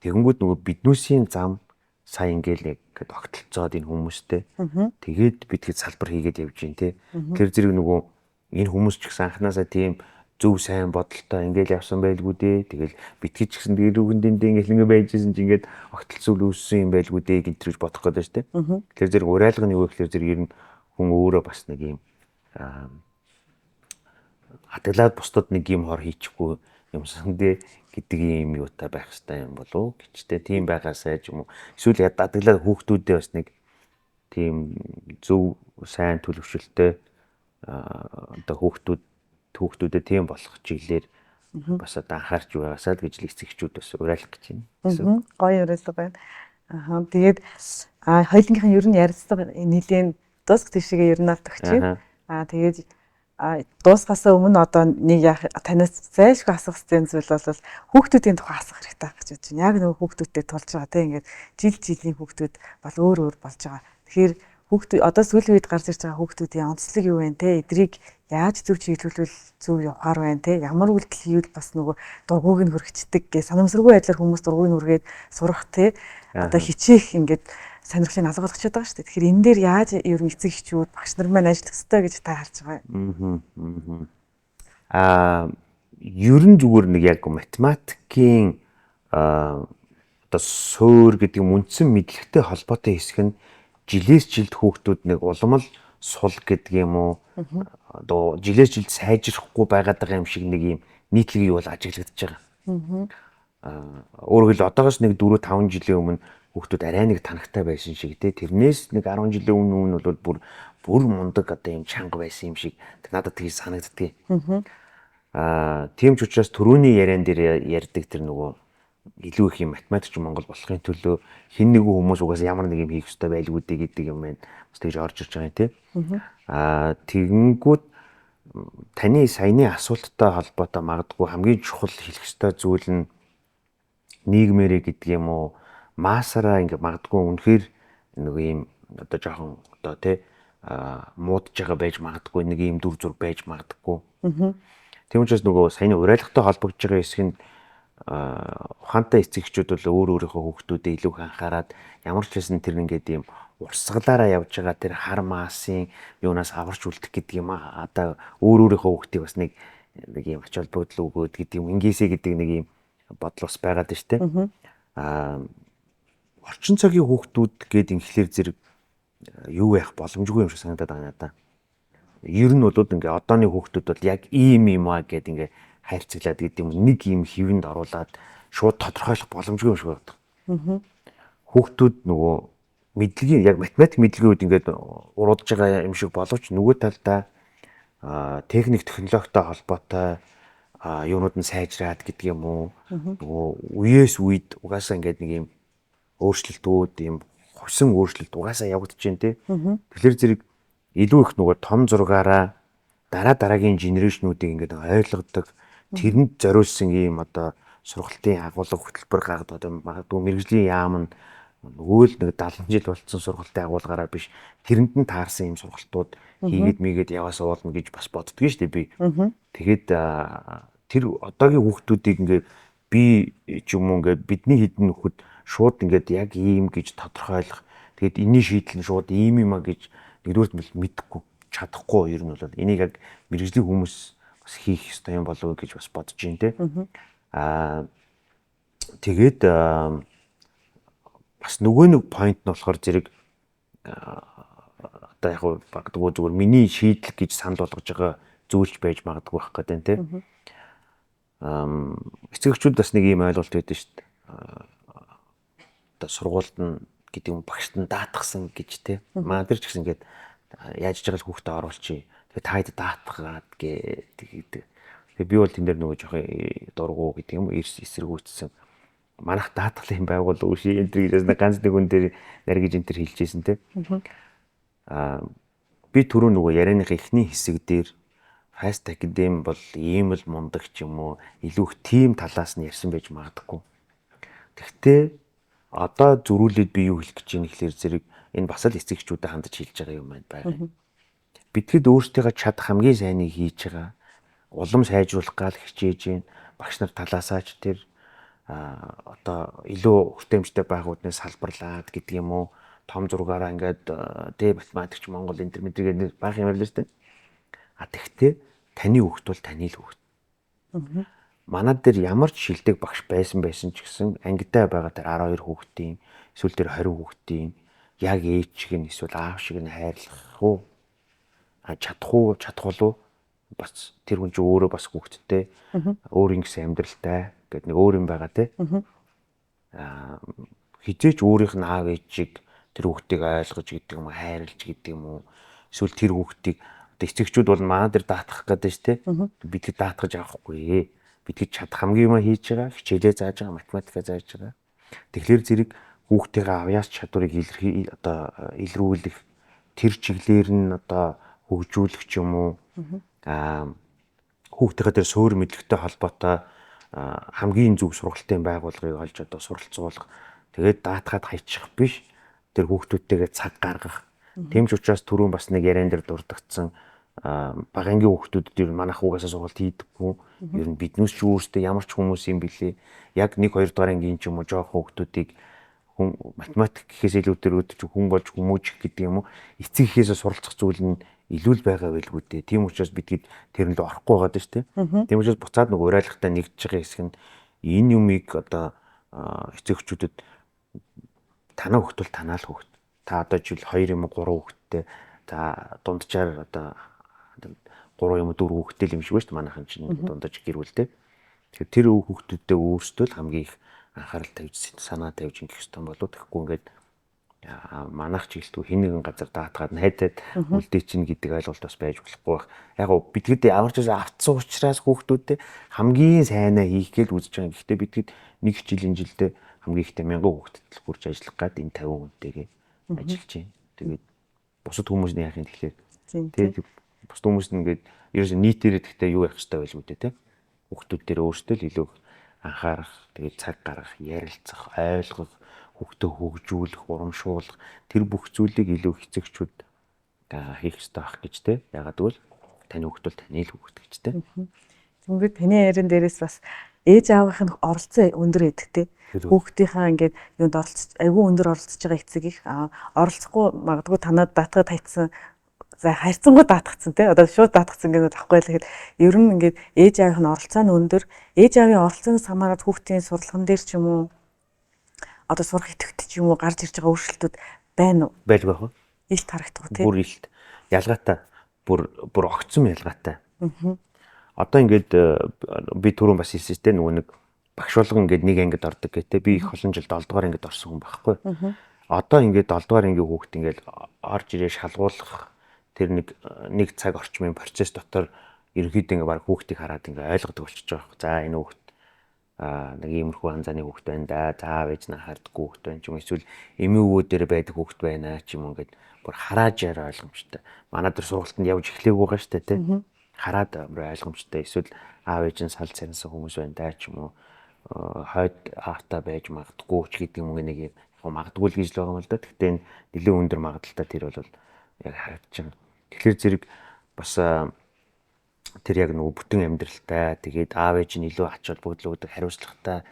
Тэгэнгүүт нөгөө биднүүсийн зам сая ингээл яг огтлцоод энэ хүмүүстэй. Тэгээд бид хэд салбар хийгээд явж гин тий. Тэр зэрэг нөгөө энэ хүмүүс ч гэсэн анханасаа тийм зөв сайн бодолтой ингээл явсан байлгүй дээ. Тэгэл битгий ч гэсэн дэрүүгэн дэндээ ингээл ингэ байжсэн чи ингээд огтлцуул үүссэн юм байлгүй дээ гэж бодох гэдэг шүү дээ. Тэр зэрэг урайлга нь юу вэ гэхээр зэрэг ер нь хүн өөрөө бас нэг юм хатгалаад бусдад нэг юм хор хийчихгүй юмсан дээ гэдэг юм юутай байх хэрэгтэй юм болов гэж тэ тийм байгаасай ч юм уу. Эсвэл хатгалаад хүүхдүүдээ бас нэг тийм зөв сайн төлөвшөлттэй одоо хүүхдүүдэд тийм болох чиглэлээр бас одоо анхаарч байгаасаа л гэж л эцэгчүүд бас уриалах гэж байна. Гоё уриалга байна. Тэгээд хоёулынхын ер нь ярилцлага нэлийн дуусах тийшээ ер нь алт өгч байна. Тэгээд дуусгасаа өмнө одоо нэг танаас зайлшгүй асуух гэсэн зүйл бол хүүхдүүдийн тухай асуух хэрэгтэй гэж бодож байна. Яг нөгөө хүүхдүүдтэй тулж байгаа тийм ингээд жилийн хүүхдүүд бол өөр болж байгаа. Тэгэхээр хүүхдүүд одоо сүүлийн үед гарч ирж байгаа хүүхдүүдийн онцлог юу вэ те? Эдрийг яаж зөв чиглүүлвэл зөв явахаар байна те? Ямар үйлдэл хийвэл бас нөгөө дургууг нь хөргөчдөг гэ санамсаргүй байдлаар хүмүүс дургууг нь хүргээд сурах те? Одоо хичээх ингээд сонирхлыг алга болгочиход байгаа шүү дээ. Тэгэхээр энэ дээр яаж ер нь эцэг эхчүүд багш нар маань ажиллах ёстой гэж та харж байгаа юм. Ер нь зүгээр нэг яг математикийн одоо суур гэдэг юм үндсэн мэдлэгтэй холбоотой хэсэг нь жилээс жилд хүүхдүүд нэг уламл сул гэдэг юм уу одоо жилээс жилд сайжрахгүй байгаад байгаа юм шиг нэг юм нийтлэг юу бол ажиглагдаж байгаа. Өөрөөр хэлбэл одоогоос нэг 4-5 жилийн өмнө хүүхдүүд арай нэг танагтай байсан шиг тий тэрнээс нэг 10 жилийн өмнө бол бүр мундаг одоо юм чанга байсан юм шиг надад тгий санагддаг. Тийм ч учраас түрүүний яриан дээр ярьдаг тэр нөгөө илүү их юм математикч Монгол болохын төлөө хин нэгэн хүмүүс угаасаа ямар нэг юм хийх ёстой байлгүй дээ гэдэг юм байна. Бас тэгж орж ирж байгаа юм тий. Тэгэнгүүт таны саяны асуулттай холбоотой магадгүй хамгийн чухал хэлэх ёстой зүйл нь нийгмээрээ гэдэг юм уу маасараа ингээ магадгүй үнэхээр нэг юм одоо жоохон одоо тий муудж байгаа байж магадгүй нэг юм дүр зур байж магадгүй. Тийм учраас нөгөө саяны урайлгатай холбогдож байгаа хэсэг нь ухаантай эцэгчүүд бол өөр өөрийнхөө хүүхдүүдэд илүү их анхаарад ямар ч хэсэн тэр ингээд юм урсгалаараа явж байгаа тэр хар маасын юунаас аварч үлдэх гэдэг юм одоо өөр өөрийнхөө хүүхдийг бас нэг юм ач холбогдол өгөөд гэдэг юм ингээсэ гэдэг нэг юм бодол бас байгаад байна шүү дээ. Орчин цагийн хүүхдүүд гээд инхлээр зэрэг юу яах боломжгүй юм шиг санагдаад байна надаа. Ер нь бол ингээ одооны хүүхдүүд бол яг ийм юм аа гэд ингээ хайрцаглаад гэдэг юм нэг юм хөвөнд оруулаад шууд тодорхойлох боломжгүй юм шиг байна. Хүүхдүүд нөгөө мэдлэгийн яг математик мэдлэгийн үед ингээд уруудж байгаа юм шиг боловч нөгөө талдаа техник технологитой холбоотой юунууд нь сайжраад гэдэг юм уу нөгөө үеэс үед угаасаа ингээд нэг юм өөрчлөлтүүд юм хувьсан өөрчлөлт угаасаа явагдаж байна тий. Тэгэхээр зэрэг илүү их нөгөө том зургаараа дараагийн генерашнуудыг ингээд ойлгодог тэрэнд зориулсан ийм одоо сургалтын агуулга хөтөлбөр гаргад одоо магадгүй мэрэгжлийн яам нь нөгөө л нэг 70 жил болцсон сургалтын агуулгаараа биш тэрэнд нь таарсан ийм сургалтууд хийгээд мэйгээд яваас уулна гэж бас боддгоо шүү дээ би. Тэгэхэд тэр одоогийн хүүхдүүдийг ингээд би ч юм уу ингээд бидний хэдэн нөхөд шууд ингээд яг ийм гэж тодорхойлох тэгэхэд энэний шийдэл нь шууд ийм юм а гэж нэгдүгürt мэдэхгүй чадахгүй ер нь бол энийг яг мэрэгжлийн хүмүүс бас хийх ёстой юм болов уу гэж бас бодож байна те. Тэгээд бас нөгөө нэг point нь болохоор зэрэг одоо яг багдгүй зүгээр миний шийдэл гэж санал болгож байгаа зүйлч байж магадгүй байх гэдэг нь те. Эцэгчүүд бас нэг ийм ойлголт байдаг шүү дээ. Одоо сургуульд нь гэдэг юм багшд нь даатгсан гэж те. Манай дээр ч гэсэн ингээд яаж ч байгаа хүүхдээ оруулчих. Тэгээ таад даатгаад тэгээд би бол тэн дээр нөгөө жоох дургу гэдэг юм эсэргүүцсэн. Манайх даатгалын байгуул үүш энэ гэж ганц нэг хүн дээр наргиж энэ төр хэлжсэн те. Би түрүү нөгөө ярианыхаа эхний хэсэг дээр Fast Academy бол ийм л мундаг ч юм уу илүү их тим талаас нь ярьсан байж магадгүй. Тэгвэл одоо зөрүүлээд би юу хэлэх гэж байна гэхэлэр зэрэг энэ бас л эцэгчүүдэд хандаж хэлж байгаа юм байна. Битгэд өөрсдийнхөө чадах хамгийн сайныг хийж байгаа. Улам сайжруулах гал хичээж байна. Багш нар талаасаач тэр одоо илүү хүртээмжтэй байгууллагын салбарлаад гэдэг юм уу том зургаараа ингээд дэ математикч Монгол интермедиэт байх юм байна л шүү дээ. Тэгтээ таны хүүхд бол таны л хүүхд. Манай дээр ямар ч шилдэг багш байсан ч гэсэн ангитай байгаа тэр 12 хүүхдийн эсвэл тэр 20 хүүхдийн яг ээж шиг нь эсвэл аав шиг нь хайрлах уу? Чадах уу? Бас тэр хүн чинь өөрөө бас хүүхдтэй өөр ингэсэн амьдралтай гэдэг нэг өөр юм байгаа те. Хизээч өөрийнх нь аав ээж шиг тэр хүүхдийг ойлгож гэдэг юм уу хайрлж гэдэг юм уу эсвэл тэр хүүхдийг одоо эцэгчүүд бол манай дээр даатгах гэдэг шүү те. Бид даатгаж авахгүй. Бид чадах хамгийн юм хийж байгаа, хичээлээ зааж байгаа, математикаа зааж байгаа. Тэгэхээр зэрэг хүүхдийнхээ авьяас чадварыг илрүүлэх тэр чиглэлээр нь одоо хөгжүүлэх ч юм уу хүүхдийнхээ тэр суурь мэдлэгтэй холбоотой хамгийн зөв сургалтын байгууллагыг олж одоо суралцуулах тэгээд даатгаад хайчих биш тэр хүүхдүүдтэйгээ цаг гаргах тийм ч учраас түрүүн бас нэг яриан дээр дурдгдсан багангийн хүүхдүүдэд ер нь манайх угаасаа сургалт хийдэггүй ер нь биднээс ч өөрсдөө ямар ч хүмүүс юм бэлээ яг 1 2 дугаар ангийн ч юм уу жоох хүүхдүүдийг хүн математик гэхээс илүүтэй хүн болж хүмүүжих гэдэг юм уу эцэг эхээсээ суралцах зүйл нь илүү л байгаа байлгүй дээ. Тийм учраас бид тэр нь л орохгүй байгаа даа шүү дээ. Тийм учраас буцаад нэг урайлахтаа нэгдэж байгаа хэсэг нь энэ юмыг одоо эцэгчүүдэд танаа хүүхд бол танаа л хүүхд. Та одоо жил 2 юм уу 3 хүүхдтэй за дунджаар одоо 3 юм уу 4 хүүхдтэй юм шиг байна шүү дээ. Манайхан чинь дундаж гэрүүлтэй. Тэгэхээр тэр хүүхдүүдтэй өөрсдөө л хамгийн их анхаарал тавьж санаа тавьж ингэх ёстой болов. Тэгэхгүй ингээд манайх ч гэлтгүй хин нэгэн газар даатгаад найдаад үлдээ чинь гэдэг ойлголт бас байж болохгүй байх. Яг гоо бидгэд ямарч автсан учраас хүүхдүүдтэй хамгийн сайнаа хийх гээл үзэж байгаа. Гэхдээ бидгэд нэг жилдээ хамгийн ихтэй 1000 хүүхдэд хүрч ажиллах гад энэ 50 хүнтэйгээ ажиллаж байна. Тэгээд бусад хүмүүс нь яах юм тэгэхээр тэгээд бусад хүмүүс нь ингээд ерөөс нийтээрээ гэхдээ юу ярих хэрэгтэй байлгүй дээ те. Хүүхдүүд дээр өөрсдөө л илүү анхаарах, тэгээд цаг гаргах, ярилцах, ойлгох хүүхдээ хөгжүүлэх, урамшуулах тэр бүх зүйлийг илүү эцэгчүүд хийх ёстой байх гэж те. Ягаад гэвэл таны хүүхд бол таны л хүүхд гэж те. Тэгвэл таны ярин дээрээс бас ээж аавынх нь оролцоо өндөр байдаг те. Хүүхдийнхаа ингээд юунд айгүй өндөр оролцож байгаа эцэг их оролцохгүй магадгүй танад даатгаад хайцсан за хайрцангууд даатгцсан те. Одоо шууд даатгцсан гэдэг авахгүй л гэхэд ер нь ингээд ээж аавынх нь оролцоо нь өндөр. Ээж аавын оролцоноос хамаарат хүүхдийн сурлаган дээр ч юм уу одоо сурах идэвхтэй ч юм уу гарч ирж байгаа өөрчлөлтүүд байна уу? Байлгүй байх уу? Илт харагдах тийм. Бүр илт. Ялгаатай. Бүр огцсон ялгаатай. Одоо ингээд би түрүүн бас хэлсэн шүү дээ нөгөө нэг багш болгон ингээд нэг ангид ордог гэдэг. Би их олон жил 7 дугаар ангид орсон хүн байхгүй. Одоо ингээд 7 дугаар ангийн хүүхд ингээд орж ирээ шалгуулах тэр нэг цаг орчмын процесс дотор ерөнхийдөө ингээд баг хүүхдийг хараад ингээд ойлгодог болчихж байгаа. За энэ хүүхд нэг иймэрхүү анзааны хүүхд байна да. За ээж нь хардггүй хүүхд байна ч юм эсвэл эмээ өвөө дээр байдаг хүүхд байна ч юм ингээд бүр хараад яар ойлгомжтой. Манай дээр сургалтанд явж эхлэегүй байгаа шүү дээ тий. Хараад ойлгомжтой. Эсвэл аав ээж нь салж царинсан хүмүүс байна да ч юм уу. Хойд аавтаа байж магадгүй ч гэдэг юм нэг яг магадгүй л гэж л байгаа юм л да. Гэхдээ нэлээд өндөр магадaltaй тэр бол яг харагдаж байна. Тэгэхээр зэрэг бас тэр яг нөгөө бүтэн амьдралтай тэгээд аав ээж нь илүү ач холбогдол өгдөг хариуцлагатай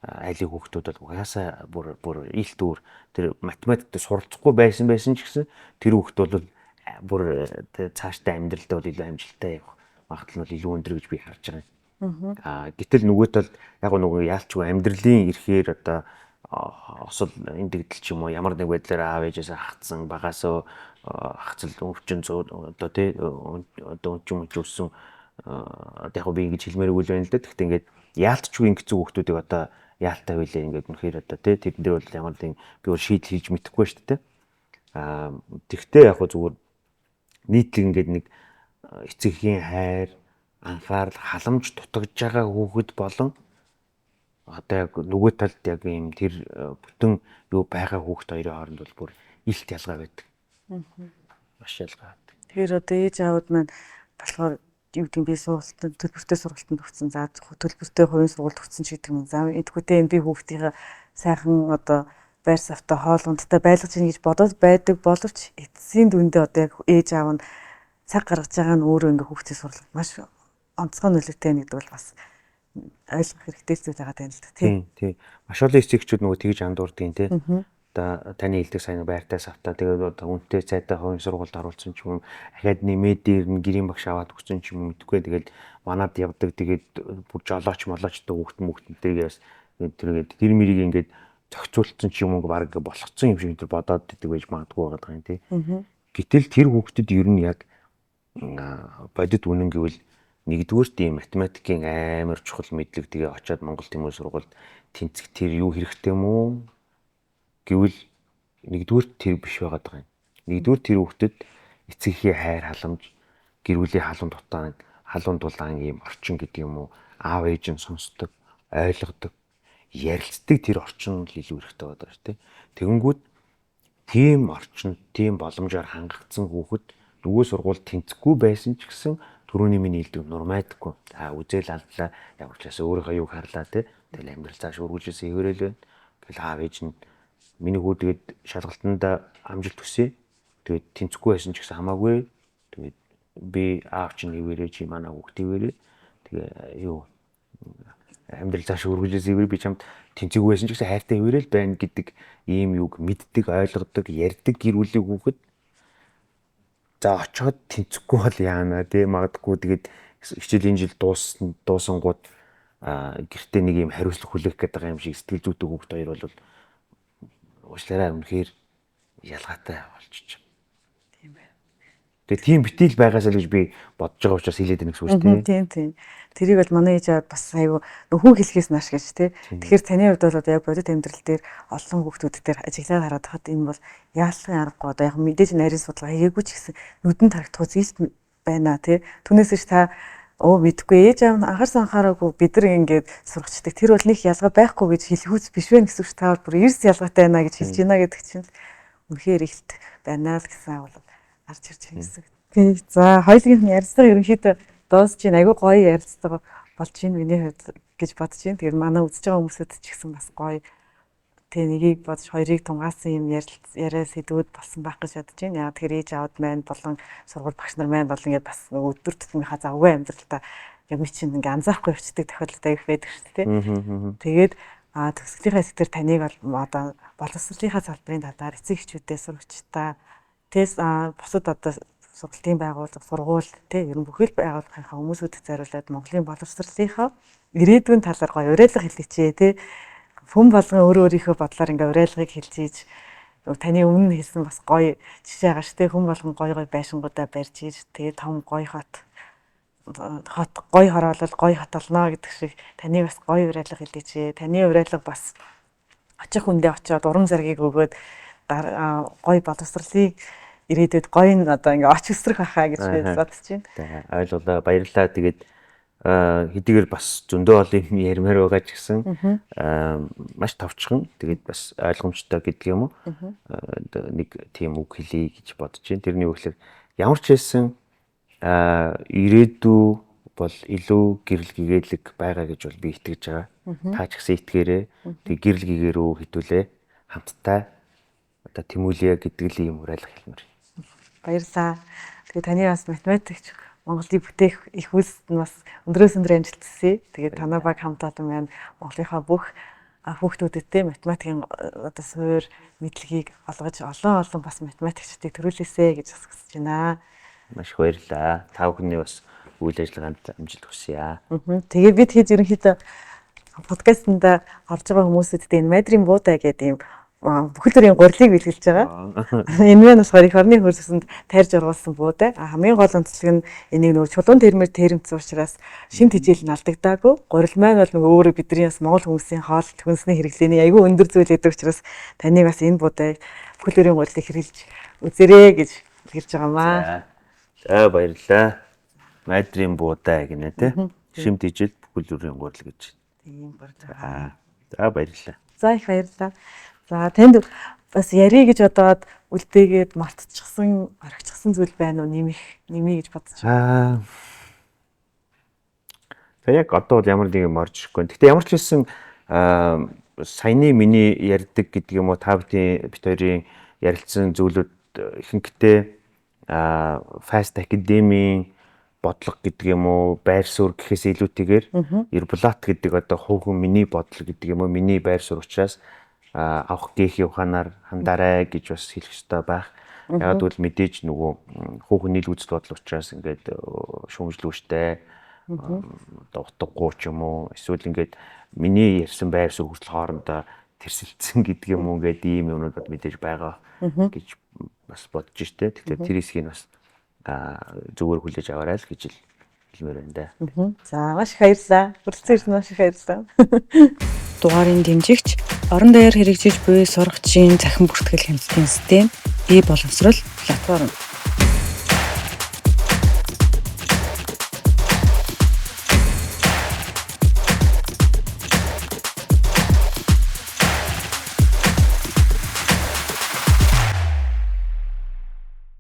айлын хүүхдүүд бол угаасаа бүр илт өөр тэр математикт суралцахгүй байсан ч гэсэн тэр хүүхд бол бүр цаашдаа амьдралдаа бол илүү амжилттай явах магадлал нь илүү өндөр гэж би харж байгаа юм. Гэтэл нөгөө тал яг нөгөө яалчгүй амьдралын эрхээр одоо осол эндэгдэл ч юм уу ямар нэг байдлаар аав ээжээс хатсан багасаа хацал өвчин одоо тий одоо өвчин өссөн одоо яг би ингэж хэлмээргүй л байна л да. Гэхдээ ингээд яалтчгүй ингэсэн хүмүүсийг одоо яалтай байлаа ингээд үнэхээр одоо тий тэд нар бол ямар нэг би бол шийдэл хийж мэдэхгүй шүү дээ. Тэгтээ яг зүгээр нийтлэг ингээд нэг эцэгхийн хайр анхаарал халамж дутагдж байгаа хүүхэд болон одоо яг нөгөө талд яг юм тэр бүтэн юу байгаа хүүхэд хоёрын хооронд бол бүр илт ялгаа байдаг. Маш ялгаа байдаг. Тэгэхээр одоо ээж аауд маань болохоор юу гэдэг би сургалтанд төлбөртэй сургалтанд өгсөн. За төлбөртэй хувийн сургалт өгсөн ч гэдэг юм. За эдгүүтээ би хүүхдийн сайхан одоо байр савтай хоолундтай байлгаж ийн гэж бодоод байдаг боловч эцсийн дүндээ одоо яг ээж аав нь цаг гаргаж байгаа нь өөрөө ингээ хүүхдийн сурлага маш онцгой нөлөөтэй нэгдэг бол бас ойлгох хэрэгтэй зүйл байгаа тань л да тий. Маш олон эцэгчүүд нөгөө тэгж андуурдгийн тий. Одоо таны хэлдэг сайн байртай савтаа тэгээд одоо үнэтэй цайтай хувийн сургуульд оруулсан ч юм ахаад нэмээд дээр нь гэрийн багш аваад өгсөн ч юм мэдгүй тэгээд манад явдаг тэгээд бүр жолооч молоочтой хүүхдэнтэйгээс тэр мэрийг ингээд зохицуулсан ч юм уу баг болгоцсон юм шиг тэр бодоод идэг байж магадгүй байгаа юм тий. Гэтэл тэр хүүхдэд ер нь яг бодит үнэн гэвэл нэгдүгээр тийм математикийн амар чухал мэдлэг тэгээ очиад Монгол Тэмүүлэн сургуульд тэнцэх тэр юу хэрэгтэй юм уу гэвэл нэгдүгээр тэр биш байгаа юм. Нэгдүгээр тэр хүүхдэд эцэгхийн хайр халамж гэр бүлийн халуун дулаан ийм орчин гэдэг юм уу аав ээж нь сонсдог, ойлгодог, ярилцдаг тэр орчин л илүү хэрэгтэй байдаг шүү дээ. Тэгэнгүүт тийм орчин, тийм боломжоор хангагдсан хүүхэд нөгөө сургуульд тэнцэхгүй байсан ч гэсэн түрүүний миний хэлдэг нурмайдаггүй. Үзэл алдлаа, ямар ч байсан өөрийнхөө юуг харлаа те. Тэгэл амьдрал цааш үргэлжлүүлсэн хэвээрэл байна. Тэгэл аав ээж нь миний хүү тэгээд шалгалтанд амжилт хүсье. Тэгээд тэнцэхгүй байсан ч гэсэн хамаагүй. Тэгээд би аав чинь хэвээрээ чи манай хүүхд хэвээрээ. Тэгээ юу амьдрал цааш үргэлжлүүлсэн хэвээр би чамд тэнцээгүй байсан ч гэсэн хайртай хэвээрэл байна гэдэг ийм юуг мэддэг, ойлгодог, ярьдаг гэр бүлийн хүүхэд за очиод тэнцэхгүй бол яана тий магадгүй тэгээд хичээлийн жил дуусангууд гэртээ нэг юм хариуцлага хүлээх гээд байгаа юм шиг сэтгэл зүйтэй хүүхд хоёр бол уучлаарай үнэхээр ялгаатай болчих. Тийм байна. Тэгээд тийм битэл байгаасаа л гэж би бодож байгаа учраас хэлээд байна гэсэн үг шүү дээ. Тийм. Тэрийг бол манай ээж аваад бас айгүй хүн хэлхээс нааш гэж тий. Тэгэхээр таны хувьд бол одоо яг бодит амьдрал дээр олон хүүхдүүд дээр ажиглаад хараад хахад энэ бол яалахын аргагүй одоо яг мэдээж нарийн судалгаа хийгээгүй ч гэсэн нүдэнд харагдах зүйлс байна тий. Түүнээс ч та мэдгүй ээж аав нь анхаарсан анхаараагүй бид нар ингээд сургачдаг. Тэр бол нэг ялгаа байхгүй гэж хэлэхүүц биш вэ гэсэн үг та бүр эрс ялгаатай байна гэж хэлж байна гэдэг чинь үнэхээр ихт байна л гэсэн бол гарч ирж байна гэсэн. Тий. За хоёулын ярилцлага ерөнхийдөө доос чинь айгүй гоё ярилцлага болж байна миний хувьд гэж бодож байна. Тэгэхээр манай үзэж байгаа хүмүүсд ч гэсэн бас гоё тэг нэгийг бодож хоёрыг тунгаасан юм яриа сэдвүүд болсон байх гэж бодож байна. Яг тэгэхээр ээж аавд маань болон сургууль багш нар маань бол ингээд бас өдөр тутмынхаа завгүй амьдралдаа яг ми чинь ингээд анзаарахгүй явцдаг тохиолдол их байдаг шүү дээ. Тэгээд төгсгөлийнхаа хэсгээр таныг одоо боловсролынхаа салбарын талаар эцэг эхчүүдээ сурагчдаа тэс бусад одоо сургалтын байгууллага сургууль тий ер нь бүхэл байгууллагынхаа хүмүүсүүдэд зориулаад Монголын боловсролынхаа ирээдүйн талаар гоё уриалга хэлээч тий хүн болгон өөрийнхөө бодлоор ингээ уриалгыг хэлж ийж таны өмнө хэлсэн бас гоё жишээ байгаа шүү дээ хүн болгон гоё байшингуудаа барьж ийж тэгээ том гоё хот гоё хороолол гоё хот олно гэдэг шиг таны бас гоё уриалга хэлээч таны уриалга бас очих хүндээ очиод урам зориг өгөөд гоё боловсролыг ирээдүйд гоё н одоо ингээ оч өсрөх байхаа гэж би бодож байна. За ойлголоо баярлалаа. Тэгээд хэдийгээр бас зөндөө олон ярмаар байгаа ч гэсэн маш товчхон тэгээд бас ойлгомжтой гэдэг юм уу. Нэг тийм үг хэлье гэж бодож байна. Тэрний үгээр ямар ч байсан ирээдүй бол илүү гэрэл гэгээлэг байгаа гэж бол би итгэж байгаа. Та ч гэсэн итгээрэй. Тэг гэрэл гээгээрөө хитүүлээ хамтдаа одоо тэмүүлээ гэдэг л юм уриалга хэлмээр. Баярлалаа. Тэгээ таны бас математикч Монголыг бүтээх их үлсэд нь бас өндрөөс өндөр амжилт хүсье. Тэгээ танай баг хамт олон маань Монголынхаа бүх хүүхдүүдэд математикийн одоо суур мэдлэгийг олгож олон бас математикчдыг төрүүлээсэй гэж хүсэж байна. Маш их баярлалаа. Та бүхний бас үйл ажиллагаанд амжилт хүсье. Тэгээ бид хэд ерөнхийдөө подкастнда орж байгаа хүмүүсэд энэ Мадрийн буудай гэдэг юм бүхэл төрлийн гурилыг бэлгэлж байгаа. Энэ маань болохоор их орны хөрсөнд тарьж оруулсан буудай. Хамгийн гол онцлог нь энийг нөгөө чулуун тэрмэр тэрэмцсэн учраас шин тэжээл нь алдагдаагүй. Гурил маань бол нөгөө өөрөө бидний бас монгол хүмүүсийн хоол хүнсний хэрэглээний аягүй өндөр зүйл гэдэг учраас таныг бас энэ буудай бүхэл төрлийн гурилыг хэрэглэж үзээрэй гэж хэлж байгаамаа. За баярлалаа. Мадрийн буудай гинэ те. Шим тэжээл бүхэл төрлийн гурил гэж. Тийм баг. За баярлалаа. За их баярлалаа. За танд бас ярий гэж бодоод үлдээгээд мартчихсан, орхичихсан зүйл байна уу? Нэмий гэж бодож байна. За яг одоо бол ямар нэг юм орж ирэхгүй. Гэхдээ ямар ч хэлсэн саяны миний ярьдаг гэдэг юм уу та бүхэн бит хоёрын ярилцсан зүйлүүд ихэнхдээ fast academy бодлого гэдэг юм уу байр суурь гэхээс илүүтэйгээр Ербулат гэдэг одоо хүүхэн миний бодлого гэдэг юм уу миний байр суурь учраас авах гээхийн ухаанаар хандаарай гэж бас хэлэх ёстой байх. Яг бол мэдээж нөгөө хүүхэн нийл үзэл бодол учраас ингээд шүүмжлүүштэй одоо утгагүй ч юм уу эсвэл ингээд миний ярьсан байр суурь хүртэл хоорондоо тэрсэлцсэн гэдэг юм уу ингээд ийм юмнууд мэдээж байгаа гэж бас бодож штэ. Тэгэхээр тэр хэсгийг бас зүгээр хүлээж аваарай л гэж хэлмээр байна да. За маш их баярлалаа. Хүрэлцэн ирсэн маш их баярлалаа. Дугаарын дэмжигч орон даяар хэрэгжиж буй сургачийн цахим бүртгэл хяналтын систем боловсрол платформ